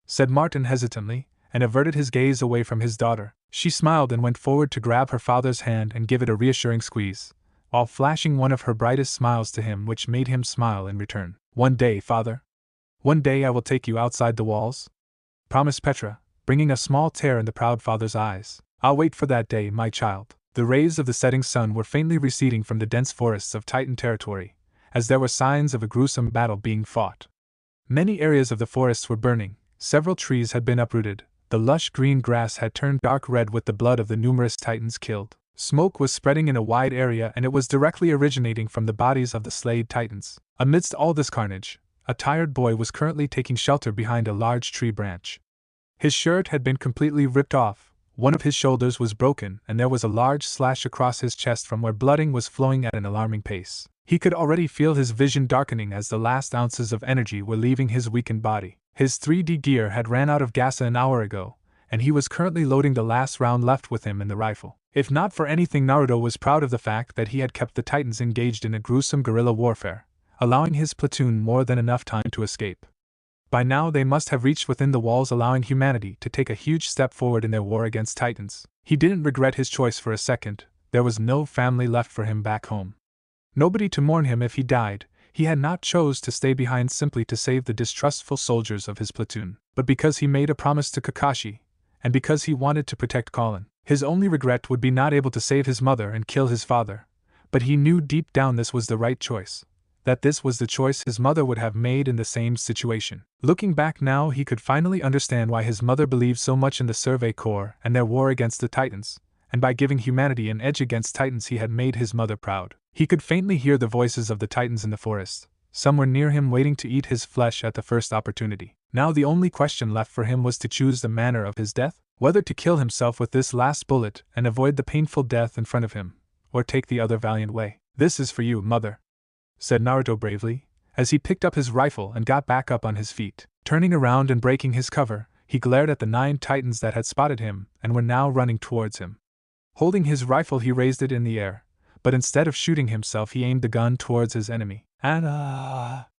said Martin hesitantly, and averted his gaze away from his daughter. She smiled and went forward to grab her father's hand and give it a reassuring squeeze, while flashing one of her brightest smiles to him, which made him smile in return. "One day, father. One day I will take you outside the walls," promised Petra, bringing a small tear in the proud father's eyes. "I'll wait for that day, my child." The rays of the setting sun were faintly receding from the dense forests of Titan territory, as there were signs of a gruesome battle being fought. Many areas of the forests were burning, several trees had been uprooted, the lush green grass had turned dark red with the blood of the numerous titans killed. Smoke was spreading in a wide area and it was directly originating from the bodies of the slayed titans. Amidst all this carnage, a tired boy was currently taking shelter behind a large tree branch. His shirt had been completely ripped off, one of his shoulders was broken, and there was a large slash across his chest from where blooding was flowing at an alarming pace. He could already feel his vision darkening as the last ounces of energy were leaving his weakened body. His 3D gear had ran out of gas an hour ago, and he was currently loading the last round left with him in the rifle. If not for anything, Naruto was proud of the fact that he had kept the titans engaged in a gruesome guerrilla warfare, allowing his platoon more than enough time to escape. By now they must have reached within the walls, allowing humanity to take a huge step forward in their war against titans. He didn't regret his choice for a second. There was no family left for him back home. Nobody to mourn him if he died. He had not chose to stay behind simply to save the distrustful soldiers of his platoon, but because he made a promise to Kakashi, and because he wanted to protect Colin. His only regret would be not able to save his mother and kill his father, but he knew deep down this was the right choice, that this was the choice his mother would have made in the same situation. Looking back now, he could finally understand why his mother believed so much in the Survey Corps and their war against the Titans, and by giving humanity an edge against Titans he had made his mother proud. He could faintly hear the voices of the Titans in the forest, somewhere near him waiting to eat his flesh at the first opportunity. Now the only question left for him was to choose the manner of his death, whether to kill himself with this last bullet and avoid the painful death in front of him, or take the other valiant way. "This is for you, mother," said Naruto bravely, as he picked up his rifle and got back up on his feet. Turning around and breaking his cover, he glared at the 9 titans that had spotted him and were now running towards him. Holding his rifle, he raised it in the air, but instead of shooting himself, he aimed the gun towards his enemy.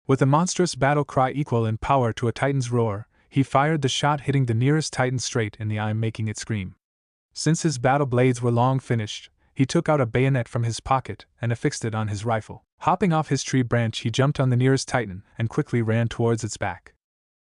With a monstrous battle cry equal in power to a titan's roar, he fired the shot, hitting the nearest titan straight in the eye, making it scream. Since his battle blades were long finished, he took out a bayonet from his pocket and affixed it on his rifle. Hopping off his tree branch, he jumped on the nearest titan and quickly ran towards its back.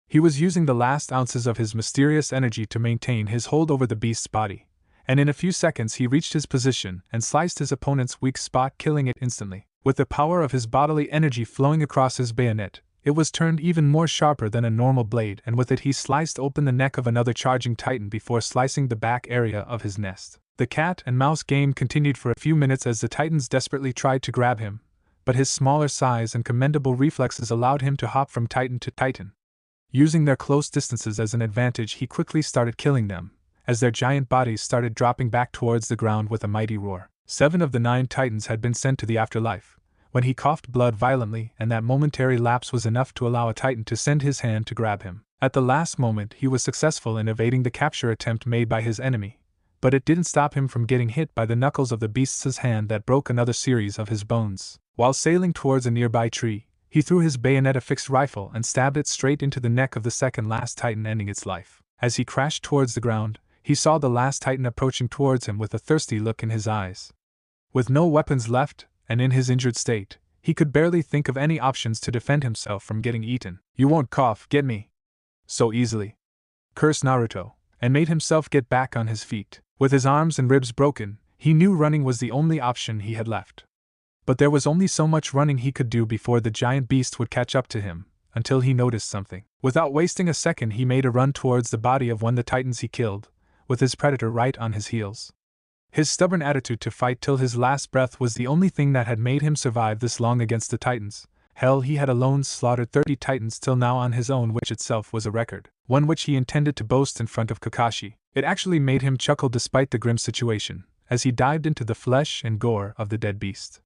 He was using the last ounces of his mysterious energy to maintain his hold over the beast's body, and in a few seconds he reached his position and sliced his opponent's weak spot, killing it instantly. With the power of his bodily energy flowing across his bayonet, it was turned even more sharper than a normal blade, and with it he sliced open the neck of another charging titan before slicing the back area of his nest. The cat and mouse game continued for a few minutes as the titans desperately tried to grab him, but his smaller size and commendable reflexes allowed him to hop from titan to titan. Using their close distances as an advantage, he quickly started killing them, as their giant bodies started dropping back towards the ground with a mighty roar. 7 of the 9 titans had been sent to the afterlife, when he coughed blood violently, and that momentary lapse was enough to allow a titan to send his hand to grab him. At the last moment he was successful in evading the capture attempt made by his enemy, but it didn't stop him from getting hit by the knuckles of the beast's hand that broke another series of his bones. While sailing towards a nearby tree, he threw his bayonet-affixed rifle and stabbed it straight into the neck of the second last titan, ending its life. As he crashed towards the ground, he saw the last titan approaching towards him with a thirsty look in his eyes. With no weapons left, and in his injured state, he could barely think of any options to defend himself from getting eaten. "You won't get me so easily," cursed Naruto, and made himself get back on his feet. With his arms and ribs broken, he knew running was the only option he had left. But there was only so much running he could do before the giant beast would catch up to him, until he noticed something. Without wasting a second, he made a run towards the body of one of the titans he killed, with his predator right on his heels. His stubborn attitude to fight till his last breath was the only thing that had made him survive this long against the titans. Hell, he had alone slaughtered 30 titans till now on his own, which itself was a record, one which he intended to boast in front of Kakashi. It actually made him chuckle despite the grim situation, as he dived into the flesh and gore of the dead beast.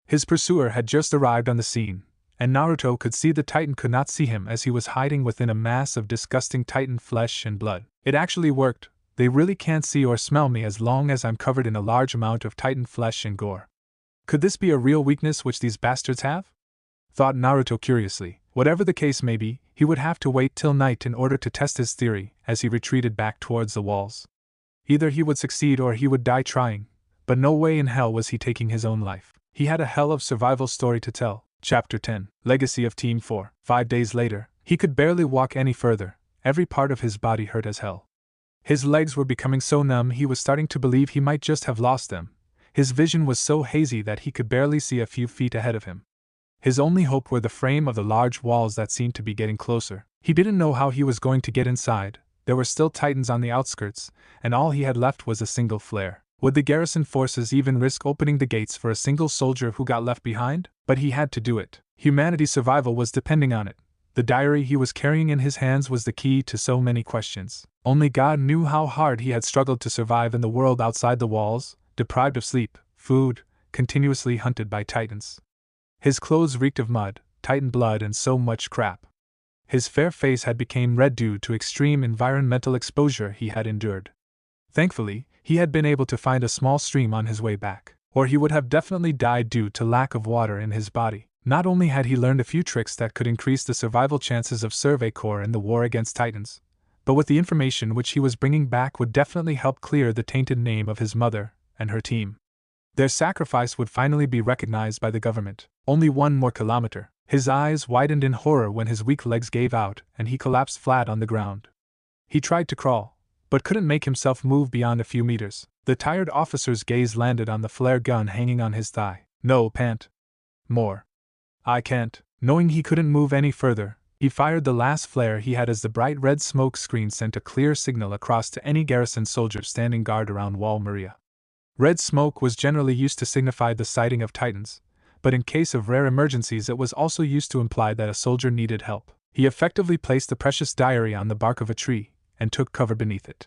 His pursuer had just arrived on the scene, and Naruto could see the titan could not see him as he was hiding within a mass of disgusting titan flesh and blood. It actually worked. They really can't see or smell me as long as I'm covered in a large amount of titan flesh and gore. Could this be a real weakness which these bastards have? Thought Naruto curiously. Whatever the case may be, he would have to wait till night in order to test his theory as he retreated back towards the walls. Either he would succeed or he would die trying, but no way in hell was he taking his own life. He had a hell of survival story to tell. Chapter 10. Legacy of Team 4. 5 days later, he could barely walk any further. Every part of his body hurt as hell. His legs were becoming so numb he was starting to believe he might just have lost them. His vision was so hazy that he could barely see a few feet ahead of him. His only hope were the frame of the large walls that seemed to be getting closer. He didn't know how he was going to get inside. There were still Titans on the outskirts, and all he had left was a single flare. Would the garrison forces even risk opening the gates for a single soldier who got left behind? But he had to do it. Humanity's survival was depending on it. The diary he was carrying in his hands was the key to so many questions. Only God knew how hard he had struggled to survive in the world outside the walls, deprived of sleep, food, continuously hunted by Titans. His clothes reeked of mud, Titan blood, and so much crap. His fair face had become red due to extreme environmental exposure he had endured. Thankfully, he had been able to find a small stream on his way back, or he would have definitely died due to lack of water in his body. Not only had he learned a few tricks that could increase the survival chances of Survey Corps in the war against Titans, but with the information which he was bringing back would definitely help clear the tainted name of his mother and her team. Their sacrifice would finally be recognized by the government. Only 1 more kilometer. His eyes widened in horror when his weak legs gave out and he collapsed flat on the ground. He tried to crawl, but couldn't make himself move beyond a few meters. The tired officer's gaze landed on the flare gun hanging on his thigh. No, pant. More. I can't. Knowing he couldn't move any further, he fired the last flare he had as the bright red smoke screen sent a clear signal across to any garrison soldier standing guard around Wall Maria. Red smoke was generally used to signify the sighting of Titans, but in case of rare emergencies it was also used to imply that a soldier needed help. He effectively placed the precious diary on the bark of a tree and took cover beneath it.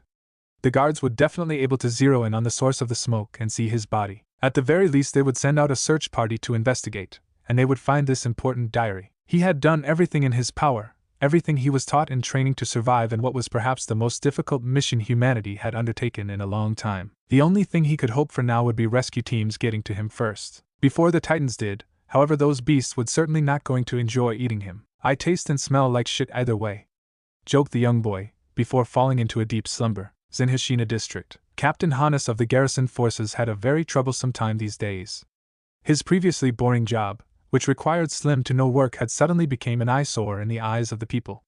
The guards would definitely able to zero in on the source of the smoke and see his body. At the very least they would send out a search party to investigate, and they would find this important diary. He had done everything in his power, everything he was taught in training to survive in what was perhaps the most difficult mission humanity had undertaken in a long time. The only thing he could hope for now would be rescue teams getting to him first. Before the Titans did, however, those beasts would certainly not going to enjoy eating him. I taste and smell like shit either way, joked the young boy, before falling into a deep slumber. Zenhishina District. Captain Hannes of the garrison forces had a very troublesome time these days. His previously boring job, which required slim to no work, had suddenly become an eyesore in the eyes of the people.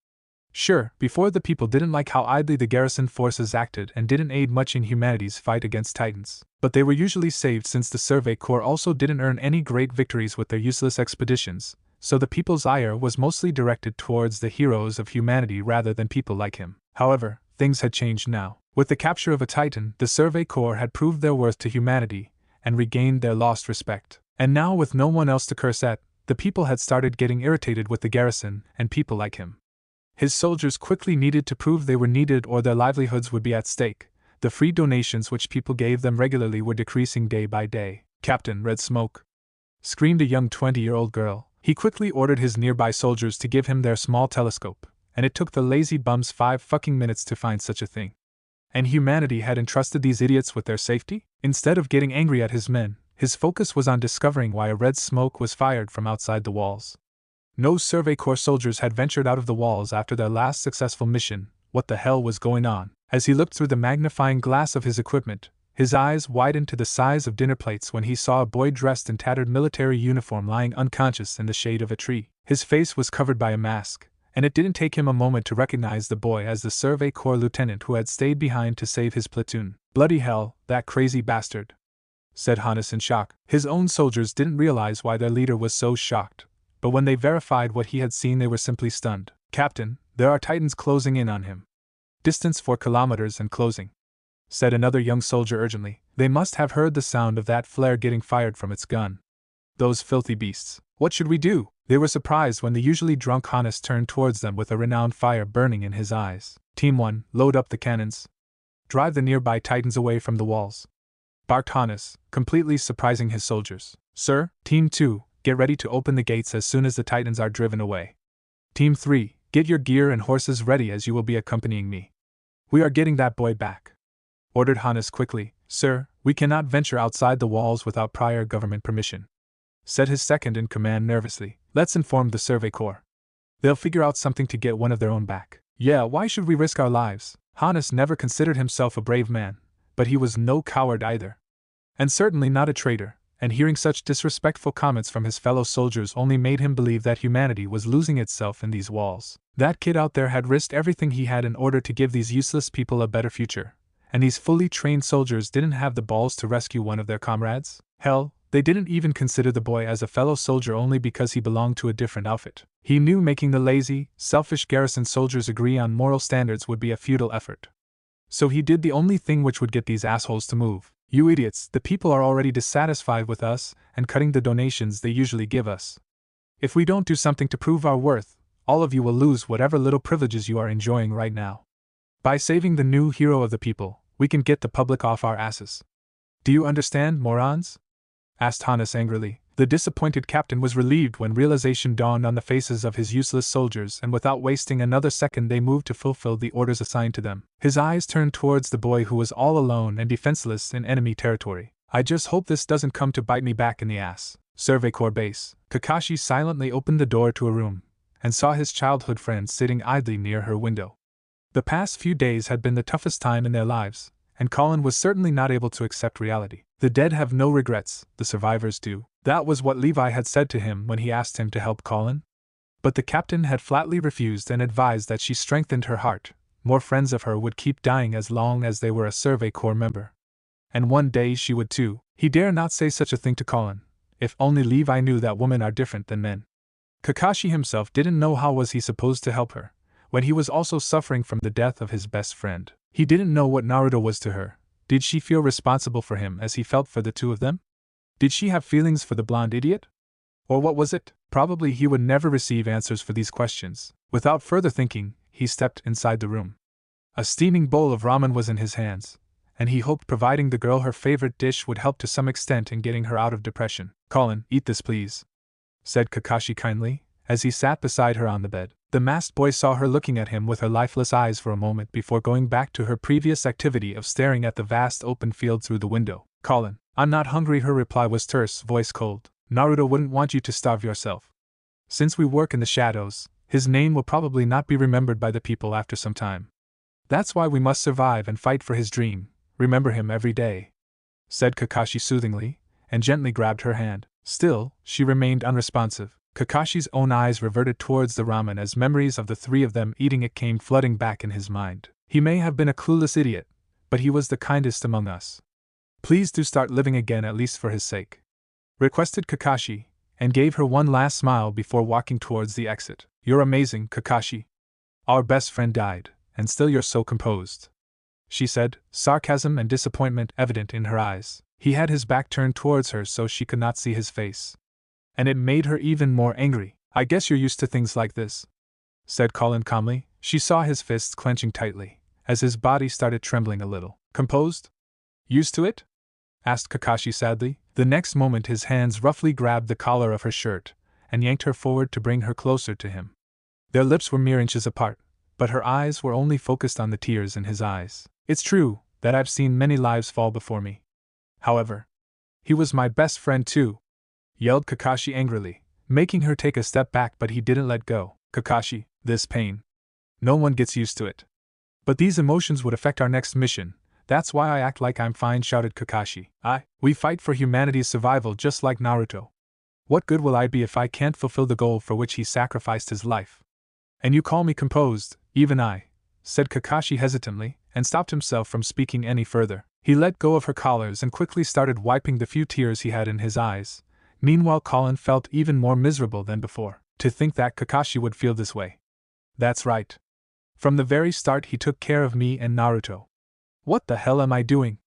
Sure, before the people didn't like how idly the garrison forces acted and didn't aid much in humanity's fight against Titans, but they were usually saved since the Survey Corps also didn't earn any great victories with their useless expeditions, so the people's ire was mostly directed towards the heroes of humanity rather than people like him. However, things had changed now. With the capture of a Titan, the Survey Corps had proved their worth to humanity and regained their lost respect. And now, with no one else to curse at, the people had started getting irritated with the garrison and people like him. His soldiers quickly needed to prove they were needed or their livelihoods would be at stake. The free donations which people gave them regularly were decreasing day by day. Captain, red smoke! Screamed a young 20-year-old girl. He quickly ordered his nearby soldiers to give him their small telescope, and it took the lazy bums 5 fucking minutes to find such a thing. And humanity had entrusted these idiots with their safety? Instead of getting angry at his men, his focus was on discovering why a red smoke was fired from outside the walls. No Survey Corps soldiers had ventured out of the walls after their last successful mission. What the hell was going on? As he looked through the magnifying glass of his equipment, his eyes widened to the size of dinner plates when he saw a boy dressed in tattered military uniform lying unconscious in the shade of a tree. His face was covered by a mask, and it didn't take him a moment to recognize the boy as the Survey Corps lieutenant who had stayed behind to save his platoon. Bloody hell, that crazy bastard, said Hannes in shock. His own soldiers didn't realize why their leader was so shocked, but when they verified what he had seen they were simply stunned. Captain, there are Titans closing in on him. Distance 4 kilometers and closing, said another young soldier urgently. They must have heard the sound of that flare getting fired from its gun. Those filthy beasts. What should we do? They were surprised when the usually drunk Hannes turned towards them with a renowned fire burning in his eyes. Team 1, load up the cannons. Drive the nearby Titans away from the walls, barked Hannes, completely surprising his soldiers. Sir, Team 2, get ready to open the gates as soon as the Titans are driven away. Team 3, get your gear and horses ready as you will be accompanying me. We are getting that boy back, ordered Hannes quickly. Sir, we cannot venture outside the walls without prior government permission, said his second in command nervously. Let's inform the Survey Corps. They'll figure out something to get one of their own back. Yeah, why should we risk our lives? Hannes never considered himself a brave man, but he was no coward either, and certainly not a traitor, and hearing such disrespectful comments from his fellow soldiers only made him believe that humanity was losing itself in these walls. That kid out there had risked everything he had in order to give these useless people a better future, and these fully trained soldiers didn't have the balls to rescue one of their comrades? Hell, They didn't even consider the boy as a fellow soldier only because he belonged to a different outfit. He knew making the lazy, selfish garrison soldiers agree on moral standards would be a futile effort. So he did the only thing which would get these assholes to move. You idiots, the people are already dissatisfied with us and cutting the donations they usually give us. If we don't do something to prove our worth, all of you will lose whatever little privileges you are enjoying right now. By saving the new hero of the people, we can get the public off our asses. Do you understand, morons? Asked Hannes angrily. The disappointed captain was relieved when realization dawned on the faces of his useless soldiers, and without wasting another second they moved to fulfill the orders assigned to them. His eyes turned towards the boy who was all alone and defenseless in enemy territory. I just hope this doesn't come to bite me back in the ass. Survey Corps Base. Kakashi silently opened the door to a room, and saw his childhood friend sitting idly near her window. The past few days had been the toughest time in their lives, and Colin was certainly not able to accept reality. The dead have no regrets, the survivors do. That was what Levi had said to him when he asked him to help Colin. But the captain had flatly refused and advised that she strengthened her heart. More friends of her would keep dying as long as they were a Survey Corps member. And one day she would too. He dare not say such a thing to Colin. If only Levi knew that women are different than men. Kakashi himself didn't know how was he supposed to help her, when he was also suffering from the death of his best friend. He didn't know what Naruto was to her. Did she feel responsible for him as he felt for the two of them? Did she have feelings for the blonde idiot? Or what was it? Probably he would never receive answers for these questions. Without further thinking, he stepped inside the room. A steaming bowl of ramen was in his hands, and he hoped providing the girl her favorite dish would help to some extent in getting her out of depression. Colin, eat this please, said Kakashi kindly, as he sat beside her on the bed. The masked boy saw her looking at him with her lifeless eyes for a moment before going back to her previous activity of staring at the vast open field through the window. Colin, I'm not hungry. Her reply was terse, voice cold. Naruto wouldn't want you to starve yourself. Since we work in the shadows, his name will probably not be remembered by the people after some time. That's why we must survive and fight for his dream. Remember him every day, said Kakashi soothingly, and gently grabbed her hand. Still, she remained unresponsive. Kakashi's own eyes reverted towards the ramen as memories of the three of them eating it came flooding back in his mind. He may have been a clueless idiot, but he was the kindest among us. Please do start living again, at least for his sake, requested Kakashi, and gave her one last smile before walking towards the exit. You're amazing, Kakashi. Our best friend died, and still you're so composed, she said, sarcasm and disappointment evident in her eyes. He had his back turned towards her so she could not see his face, and it made her even more angry. I guess you're used to things like this, said Colin calmly. She saw his fists clenching tightly, as his body started trembling a little. Composed? Used to it? Asked Kakashi sadly. The next moment his hands roughly grabbed the collar of her shirt, and yanked her forward to bring her closer to him. Their lips were mere inches apart, but her eyes were only focused on the tears in his eyes. It's true that I've seen many lives fall before me. However, he was my best friend too, yelled Kakashi angrily, making her take a step back, but he didn't let go. Kakashi, this pain. No one gets used to it. But these emotions would affect our next mission. That's why I act like I'm fine, shouted Kakashi. We fight for humanity's survival just like Naruto. What good will I be if I can't fulfill the goal for which he sacrificed his life? And you call me composed, even I, said Kakashi hesitantly, and stopped himself from speaking any further. He let go of her collars and quickly started wiping the few tears he had in his eyes. Meanwhile, Colin felt even more miserable than before. To think that Kakashi would feel this way. That's right. From the very start he took care of me and Naruto. What the hell am I doing?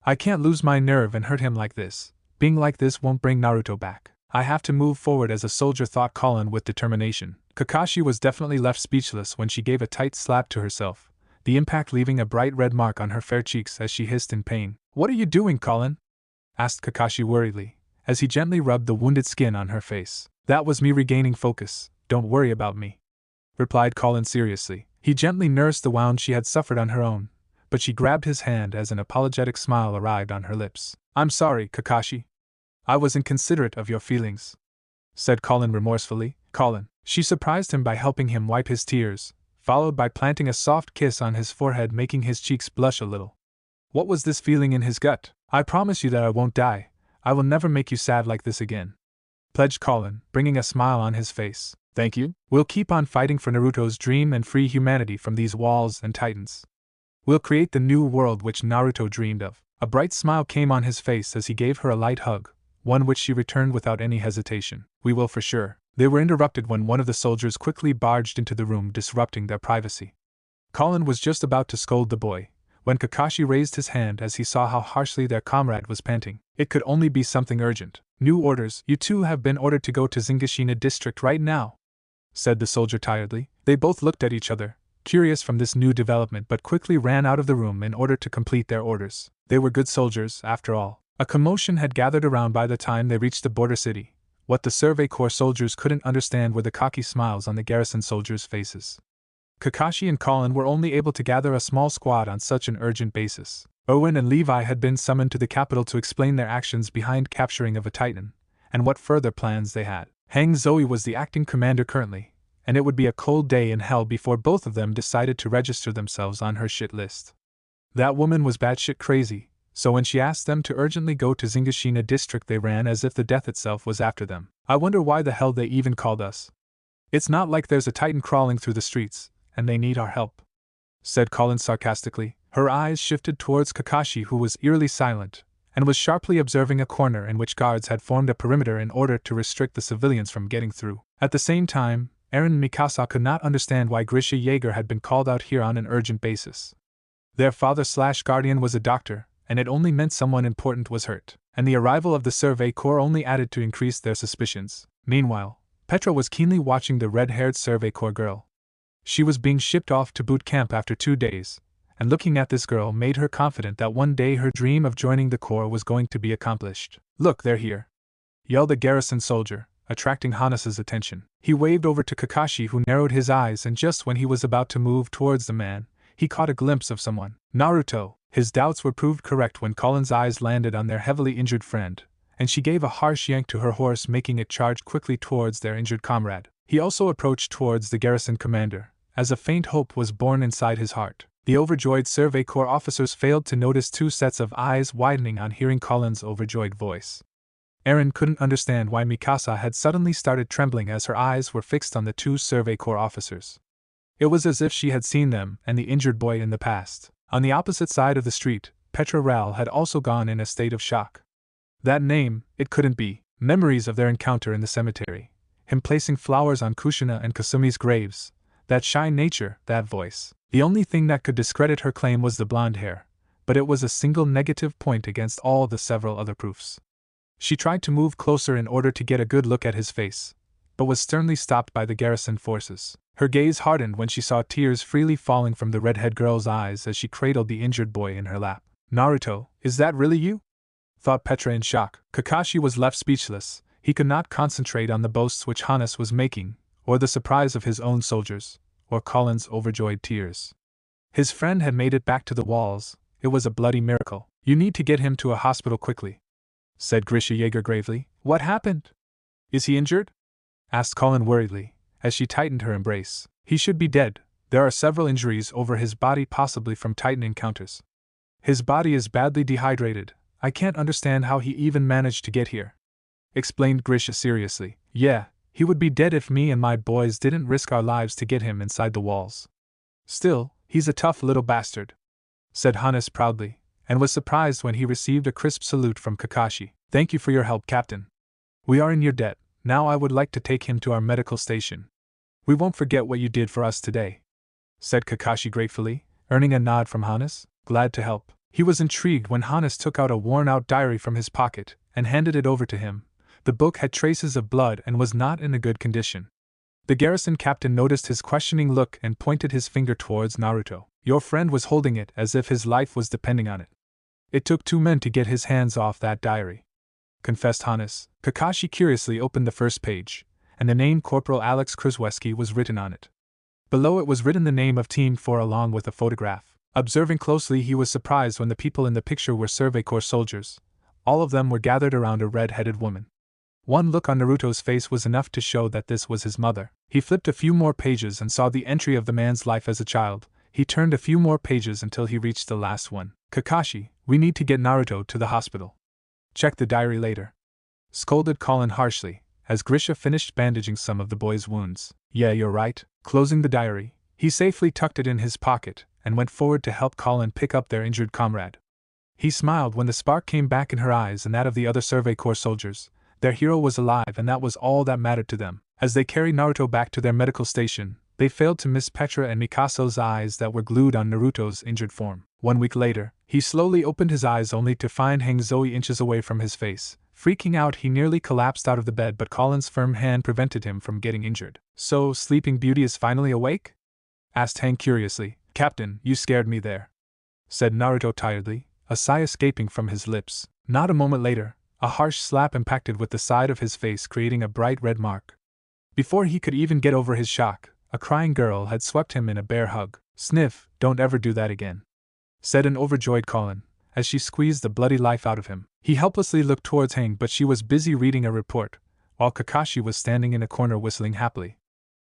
I can't lose my nerve and hurt him like this. Being like this won't bring Naruto back. I have to move forward as a soldier, thought Colin with determination. Kakashi was definitely left speechless when she gave a tight slap to herself, the impact leaving a bright red mark on her fair cheeks as she hissed in pain. What are you doing, Colin? Asked Kakashi worriedly, as he gently rubbed the wounded skin on her face. That was me regaining focus. Don't worry about me, replied Colin seriously. He gently nursed the wound she had suffered on her own, but she grabbed his hand as an apologetic smile arrived on her lips. I'm sorry, Kakashi. I was inconsiderate of your feelings, said Colin remorsefully. Colin. She surprised him by helping him wipe his tears, followed by planting a soft kiss on his forehead, making his cheeks blush a little. What was this feeling in his gut? I promise you that I won't die. I will never make you sad like this again, pledged Colin, bringing a smile on his face. Thank you. We'll keep on fighting for Naruto's dream and free humanity from these walls and titans. We'll create the new world which Naruto dreamed of. A bright smile came on his face as he gave her a light hug, one which she returned without any hesitation. We will for sure. They were interrupted when one of the soldiers quickly barged into the room, disrupting their privacy. Colin was just about to scold the boy, when Kakashi raised his hand as he saw how harshly their comrade was panting. It could only be something urgent. New orders. You two have been ordered to go to Zingashina district right now, said the soldier tiredly. They both looked at each other, curious from this new development, but quickly ran out of the room in order to complete their orders. They were good soldiers, after all. A commotion had gathered around by the time they reached the border city. What the Survey Corps soldiers couldn't understand were the cocky smiles on the garrison soldiers' faces. Kakashi and Colin were only able to gather a small squad on such an urgent basis. Owen and Levi had been summoned to the capital to explain their actions behind capturing of a Titan, and what further plans they had. Hang Zoe was the acting commander currently, and it would be a cold day in hell before both of them decided to register themselves on her shit list. That woman was batshit crazy, so when she asked them to urgently go to Zingashina district they ran as if the death itself was after them. I wonder why the hell they even called us. It's not like there's a Titan crawling through the streets, and they need our help, said Colin sarcastically. Her eyes shifted towards Kakashi, who was eerily silent, and was sharply observing a corner in which guards had formed a perimeter in order to restrict the civilians from getting through. At the same time, Eren and Mikasa could not understand why Grisha Yeager had been called out here on an urgent basis. Their father/guardian was a doctor, and it only meant someone important was hurt, and the arrival of the Survey Corps only added to increase their suspicions. Meanwhile, Petra was keenly watching the red-haired Survey Corps girl. She was being shipped off to boot camp after 2 days, and looking at this girl made her confident that one day her dream of joining the Corps was going to be accomplished. Look, they're here, yelled a garrison soldier, attracting Hannes' attention. He waved over to Kakashi, who narrowed his eyes, and just when he was about to move towards the man, he caught a glimpse of someone. Naruto. His doubts were proved correct when Colin's eyes landed on their heavily injured friend, and she gave a harsh yank to her horse, making it charge quickly towards their injured comrade. He also approached towards the garrison commander, as a faint hope was born inside his heart. The overjoyed Survey Corps officers failed to notice 2 sets of eyes widening on hearing Colin's overjoyed voice. Eren couldn't understand why Mikasa had suddenly started trembling as her eyes were fixed on the 2 Survey Corps officers. It was as if she had seen them and the injured boy in the past. On the opposite side of the street, Petra Ral had also gone in a state of shock. That name, it couldn't be. Memories of their encounter in the cemetery, him placing flowers on Kushina and Kasumi's graves, that shy nature, that voice. The only thing that could discredit her claim was the blonde hair, but it was a single negative point against all the several other proofs. She tried to move closer in order to get a good look at his face, but was sternly stopped by the garrison forces. Her gaze hardened when she saw tears freely falling from the redhead girl's eyes as she cradled the injured boy in her lap. Naruto, is that really you? Thought Petra in shock. Kakashi was left speechless. He could not concentrate on the boasts which Hannes was making, or the surprise of his own soldiers, or Colin's overjoyed tears. His friend had made it back to the walls. It was a bloody miracle. You need to get him to a hospital quickly, said Grisha Yeager gravely. What happened? Is he injured? Asked Colin worriedly, as she tightened her embrace. He should be dead. There are several injuries over his body, possibly from Titan encounters. His body is badly dehydrated. I can't understand how he even managed to get here, explained Grisha seriously. Yeah, he would be dead if me and my boys didn't risk our lives to get him inside the walls. Still, he's a tough little bastard, said Hannes proudly, and was surprised when he received a crisp salute from Kakashi. Thank you for your help, Captain. We are in your debt. Now I would like to take him to our medical station. We won't forget what you did for us today, said Kakashi gratefully, earning a nod from Hannes. Glad to help. He was intrigued when Hannes took out a worn-out diary from his pocket and handed it over to him. The book had traces of blood and was not in a good condition. The garrison captain noticed his questioning look and pointed his finger towards Naruto. Your friend was holding it as if his life was depending on it. It took 2 men to get his hands off that diary, confessed Hannes. Kakashi curiously opened the first page, and the name Corporal Alex Krzyzewski was written on it. Below it was written the name of Team 4 along with a photograph. Observing closely, he was surprised when the people in the picture were Survey Corps soldiers. All of them were gathered around a red-headed woman. One look on Naruto's face was enough to show that this was his mother. He flipped a few more pages and saw the entry of the man's life as a child. He turned a few more pages until he reached the last one. Kakashi, we need to get Naruto to the hospital. Check the diary later, scolded Colin harshly, as Grisha finished bandaging some of the boy's wounds. Yeah, you're right. Closing the diary, he safely tucked it in his pocket and went forward to help Colin pick up their injured comrade. He smiled when the spark came back in her eyes and that of the other Survey Corps soldiers. Their hero was alive, and that was all that mattered to them. As they carried Naruto back to their medical station, they failed to miss Petra and Mikaso's eyes that were glued on Naruto's injured form. 1 week later, he slowly opened his eyes only to find Hangzhou inches away from his face. Freaking out, he nearly collapsed out of the bed, but Colin's firm hand prevented him from getting injured. "So, Sleeping Beauty is finally awake?" asked Hang curiously. "Captain, you scared me there," said Naruto tiredly, a sigh escaping from his lips. Not a moment later, a harsh slap impacted with the side of his face, creating a bright red mark. Before he could even get over his shock, a crying girl had swept him in a bear hug. "Sniff, don't ever do that again," said an overjoyed Colin, as she squeezed the bloody life out of him. He helplessly looked towards Hang, but she was busy reading a report, while Kakashi was standing in a corner whistling happily.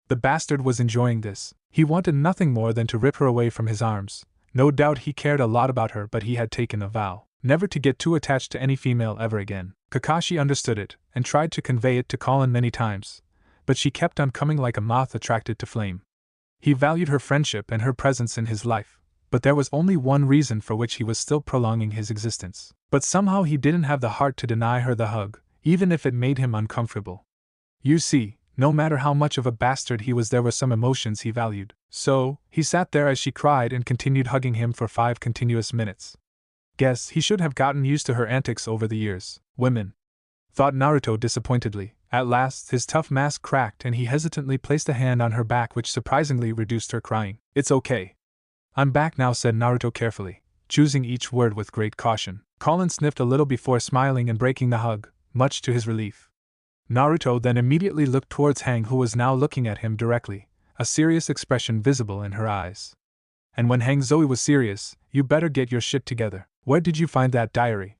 The bastard was enjoying this. He wanted nothing more than to rip her away from his arms. No doubt he cared a lot about her, but he had taken a vow never to get too attached to any female ever again. Kakashi understood it, and tried to convey it to Colin many times, but she kept on coming like a moth attracted to flame. He valued her friendship and her presence in his life, but there was only one reason for which he was still prolonging his existence. But somehow he didn't have the heart to deny her the hug, even if it made him uncomfortable. You see, no matter how much of a bastard he was, there were some emotions he valued. So, he sat there as she cried and continued hugging him for 5 continuous minutes. Guess he should have gotten used to her antics over the years. Women, thought Naruto disappointedly. At last, his tough mask cracked and he hesitantly placed a hand on her back, which surprisingly reduced her crying. "It's okay. I'm back now," said Naruto carefully, choosing each word with great caution. Colin sniffed a little before smiling and breaking the hug, much to his relief. Naruto then immediately looked towards Hang, who was now looking at him directly, a serious expression visible in her eyes. And when Hangzhou was serious, "You better get your shit together." "Where did you find that diary?"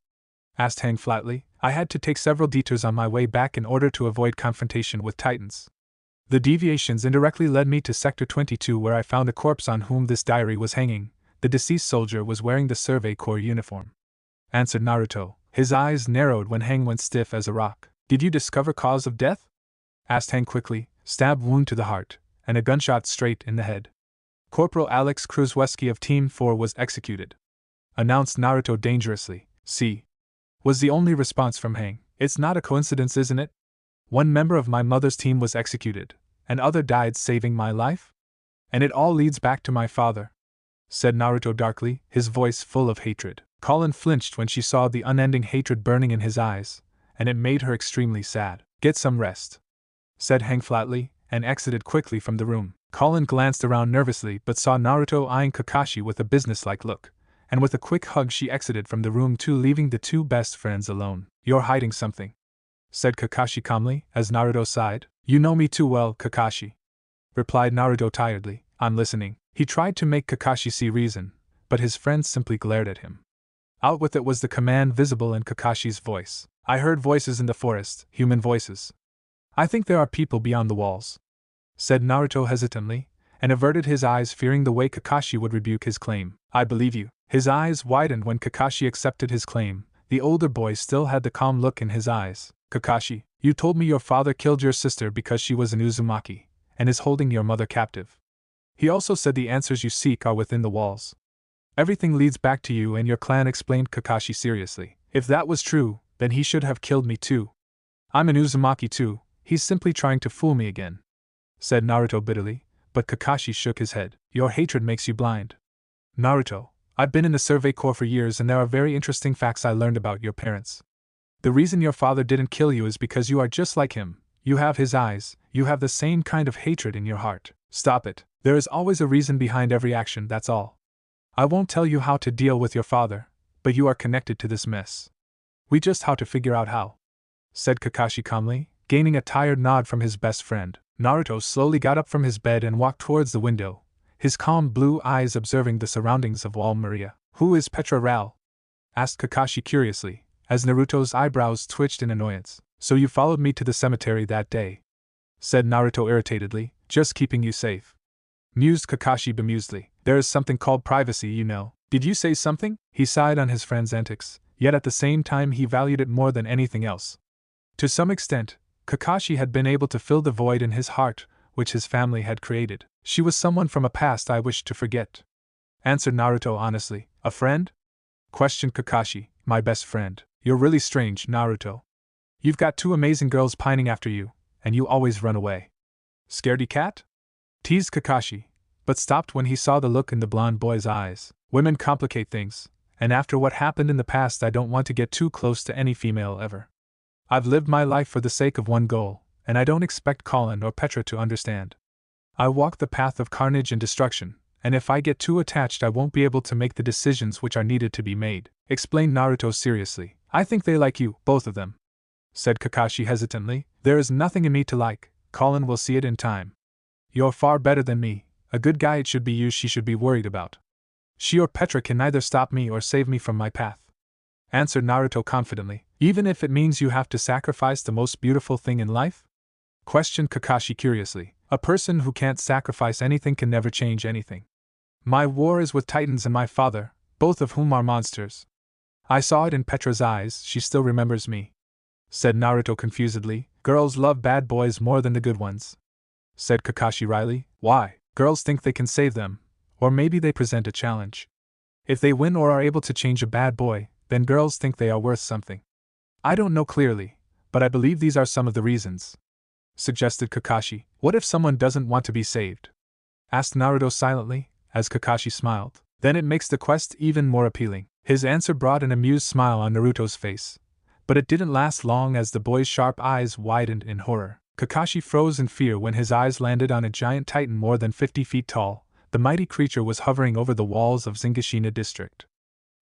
asked Hang flatly. "I had to take several detours on my way back in order to avoid confrontation with Titans. The deviations indirectly led me to Sector 22, where I found a corpse on whom this diary was hanging. The deceased soldier was wearing the Survey Corps uniform," answered Naruto. His eyes narrowed when Hang went stiff as a rock. "Did you discover cause of death?" asked Hang quickly. "Stab wound to the heart, and a gunshot straight in the head. Corporal Alex Kruzweski of Team 4 was executed," announced Naruto dangerously. "See," was the only response from Hang. "It's not a coincidence, isn't it? One member of my mother's team was executed, and other died saving my life? And it all leads back to my father," said Naruto darkly, his voice full of hatred. Colin flinched when she saw the unending hatred burning in his eyes, and it made her extremely sad. "Get some rest," said Hang flatly, and exited quickly from the room. Colin glanced around nervously but saw Naruto eyeing Kakashi with a businesslike look, and with a quick hug she exited from the room too, leaving the two best friends alone. "You're hiding something," said Kakashi calmly, as Naruto sighed. "You know me too well, Kakashi," replied Naruto tiredly. "I'm listening." He tried to make Kakashi see reason, but his friends simply glared at him. Out with it, was the command visible in Kakashi's voice. "I heard voices in the forest, human voices. I think there are people beyond the walls," said Naruto hesitantly, and averted his eyes, fearing the way Kakashi would rebuke his claim. "I believe you." His eyes widened when Kakashi accepted his claim. The older boy still had the calm look in his eyes. "Kakashi, you told me your father killed your sister because she was an Uzumaki, and is holding your mother captive. He also said the answers you seek are within the walls. Everything leads back to you and your clan," explained Kakashi seriously. "If that was true, then he should have killed me too. I'm an Uzumaki too. He's simply trying to fool me again," said Naruto bitterly, but Kakashi shook his head. "Your hatred makes you blind. Naruto, I've been in the Survey Corps for years, and there are very interesting facts I learned about your parents. The reason your father didn't kill you is because you are just like him. You have his eyes, you have the same kind of hatred in your heart. Stop it. There is always a reason behind every action, that's all. I won't tell you how to deal with your father, but you are connected to this mess. We just have to figure out how," said Kakashi calmly, gaining a tired nod from his best friend. Naruto slowly got up from his bed and walked towards the window, his calm blue eyes observing the surroundings of Wall Maria. "Who is Petra Ral?" asked Kakashi curiously, as Naruto's eyebrows twitched in annoyance. "So you followed me to the cemetery that day," said Naruto irritatedly. "Just keeping you safe," mused Kakashi bemusedly. "There is something called privacy, you know." "Did you say something?" He sighed on his friend's antics, yet at the same time he valued it more than anything else. To some extent, Kakashi had been able to fill the void in his heart, which his family had created. "She was someone from a past I wished to forget," answered Naruto honestly. "A friend?" questioned Kakashi, my best friend. You're really strange, Naruto. You've got two amazing girls pining after you, and you always run away. Scaredy cat? Teased Kakashi, but stopped when he saw the look in the blonde boy's eyes. Women complicate things, and after what happened in the past, I don't want to get too close to any female ever. I've lived my life for the sake of one goal, and I don't expect Colin or Petra to understand. I walk the path of carnage and destruction, and if I get too attached, I won't be able to make the decisions which are needed to be made, explained Naruto seriously. I think they like you, both of them, said Kakashi hesitantly. There is nothing in me to like, Colin will see it in time. You're far better than me, a good guy. It should be you she should be worried about. She or Petra can neither stop me or save me from my path, answered Naruto confidently. Even if it means you have to sacrifice the most beautiful thing in life? Questioned Kakashi curiously. A person who can't sacrifice anything can never change anything. My war is with Titans and my father, both of whom are monsters. I saw it in Petra's eyes. She still remembers me, said Naruto confusedly. Girls love bad boys more than the good ones, said Kakashi wryly. Why? Girls think they can save them, or maybe they present a challenge. If they win or are able to change a bad boy, then girls think they are worth something. I don't know clearly, but I believe these are some of the reasons, suggested Kakashi. What if someone doesn't want to be saved? Asked Naruto silently, as Kakashi smiled. Then it makes the quest even more appealing. His answer brought an amused smile on Naruto's face, but it didn't last long as the boy's sharp eyes widened in horror. Kakashi froze in fear when his eyes landed on a giant titan more than 50 feet tall. The mighty creature was hovering over the walls of Zingashina district,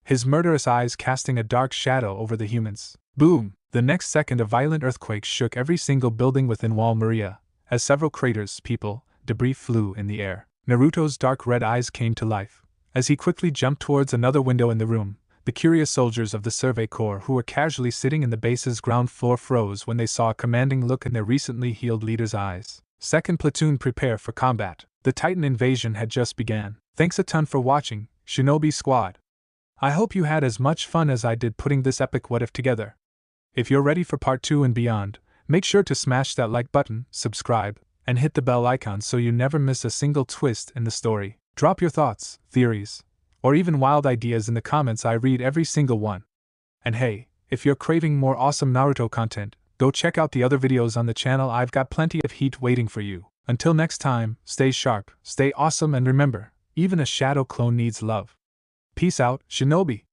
his murderous eyes casting a dark shadow over the humans. Boom! The next second a violent earthquake shook every single building within Wall Maria, as several craters, people, debris flew in the air. Naruto's dark red eyes came to life, as he quickly jumped towards another window in the room. The curious soldiers of the Survey Corps who were casually sitting in the base's ground floor froze when they saw a commanding look in their recently healed leader's eyes. Second platoon, prepare for combat. The Titan invasion had just begun. Thanks a ton for watching, Shinobi Squad. I hope you had as much fun as I did putting this epic what if together. If you're ready for part 2 and beyond, make sure to smash that like button, subscribe, and hit the bell icon so you never miss a single twist in the story. Drop your thoughts, theories, or even wild ideas in the comments. I read every single one. And hey, if you're craving more awesome Naruto content, go check out the other videos on the channel. I've got plenty of heat waiting for you. Until next time, stay sharp, stay awesome, and remember, even a shadow clone needs love. Peace out, Shinobi!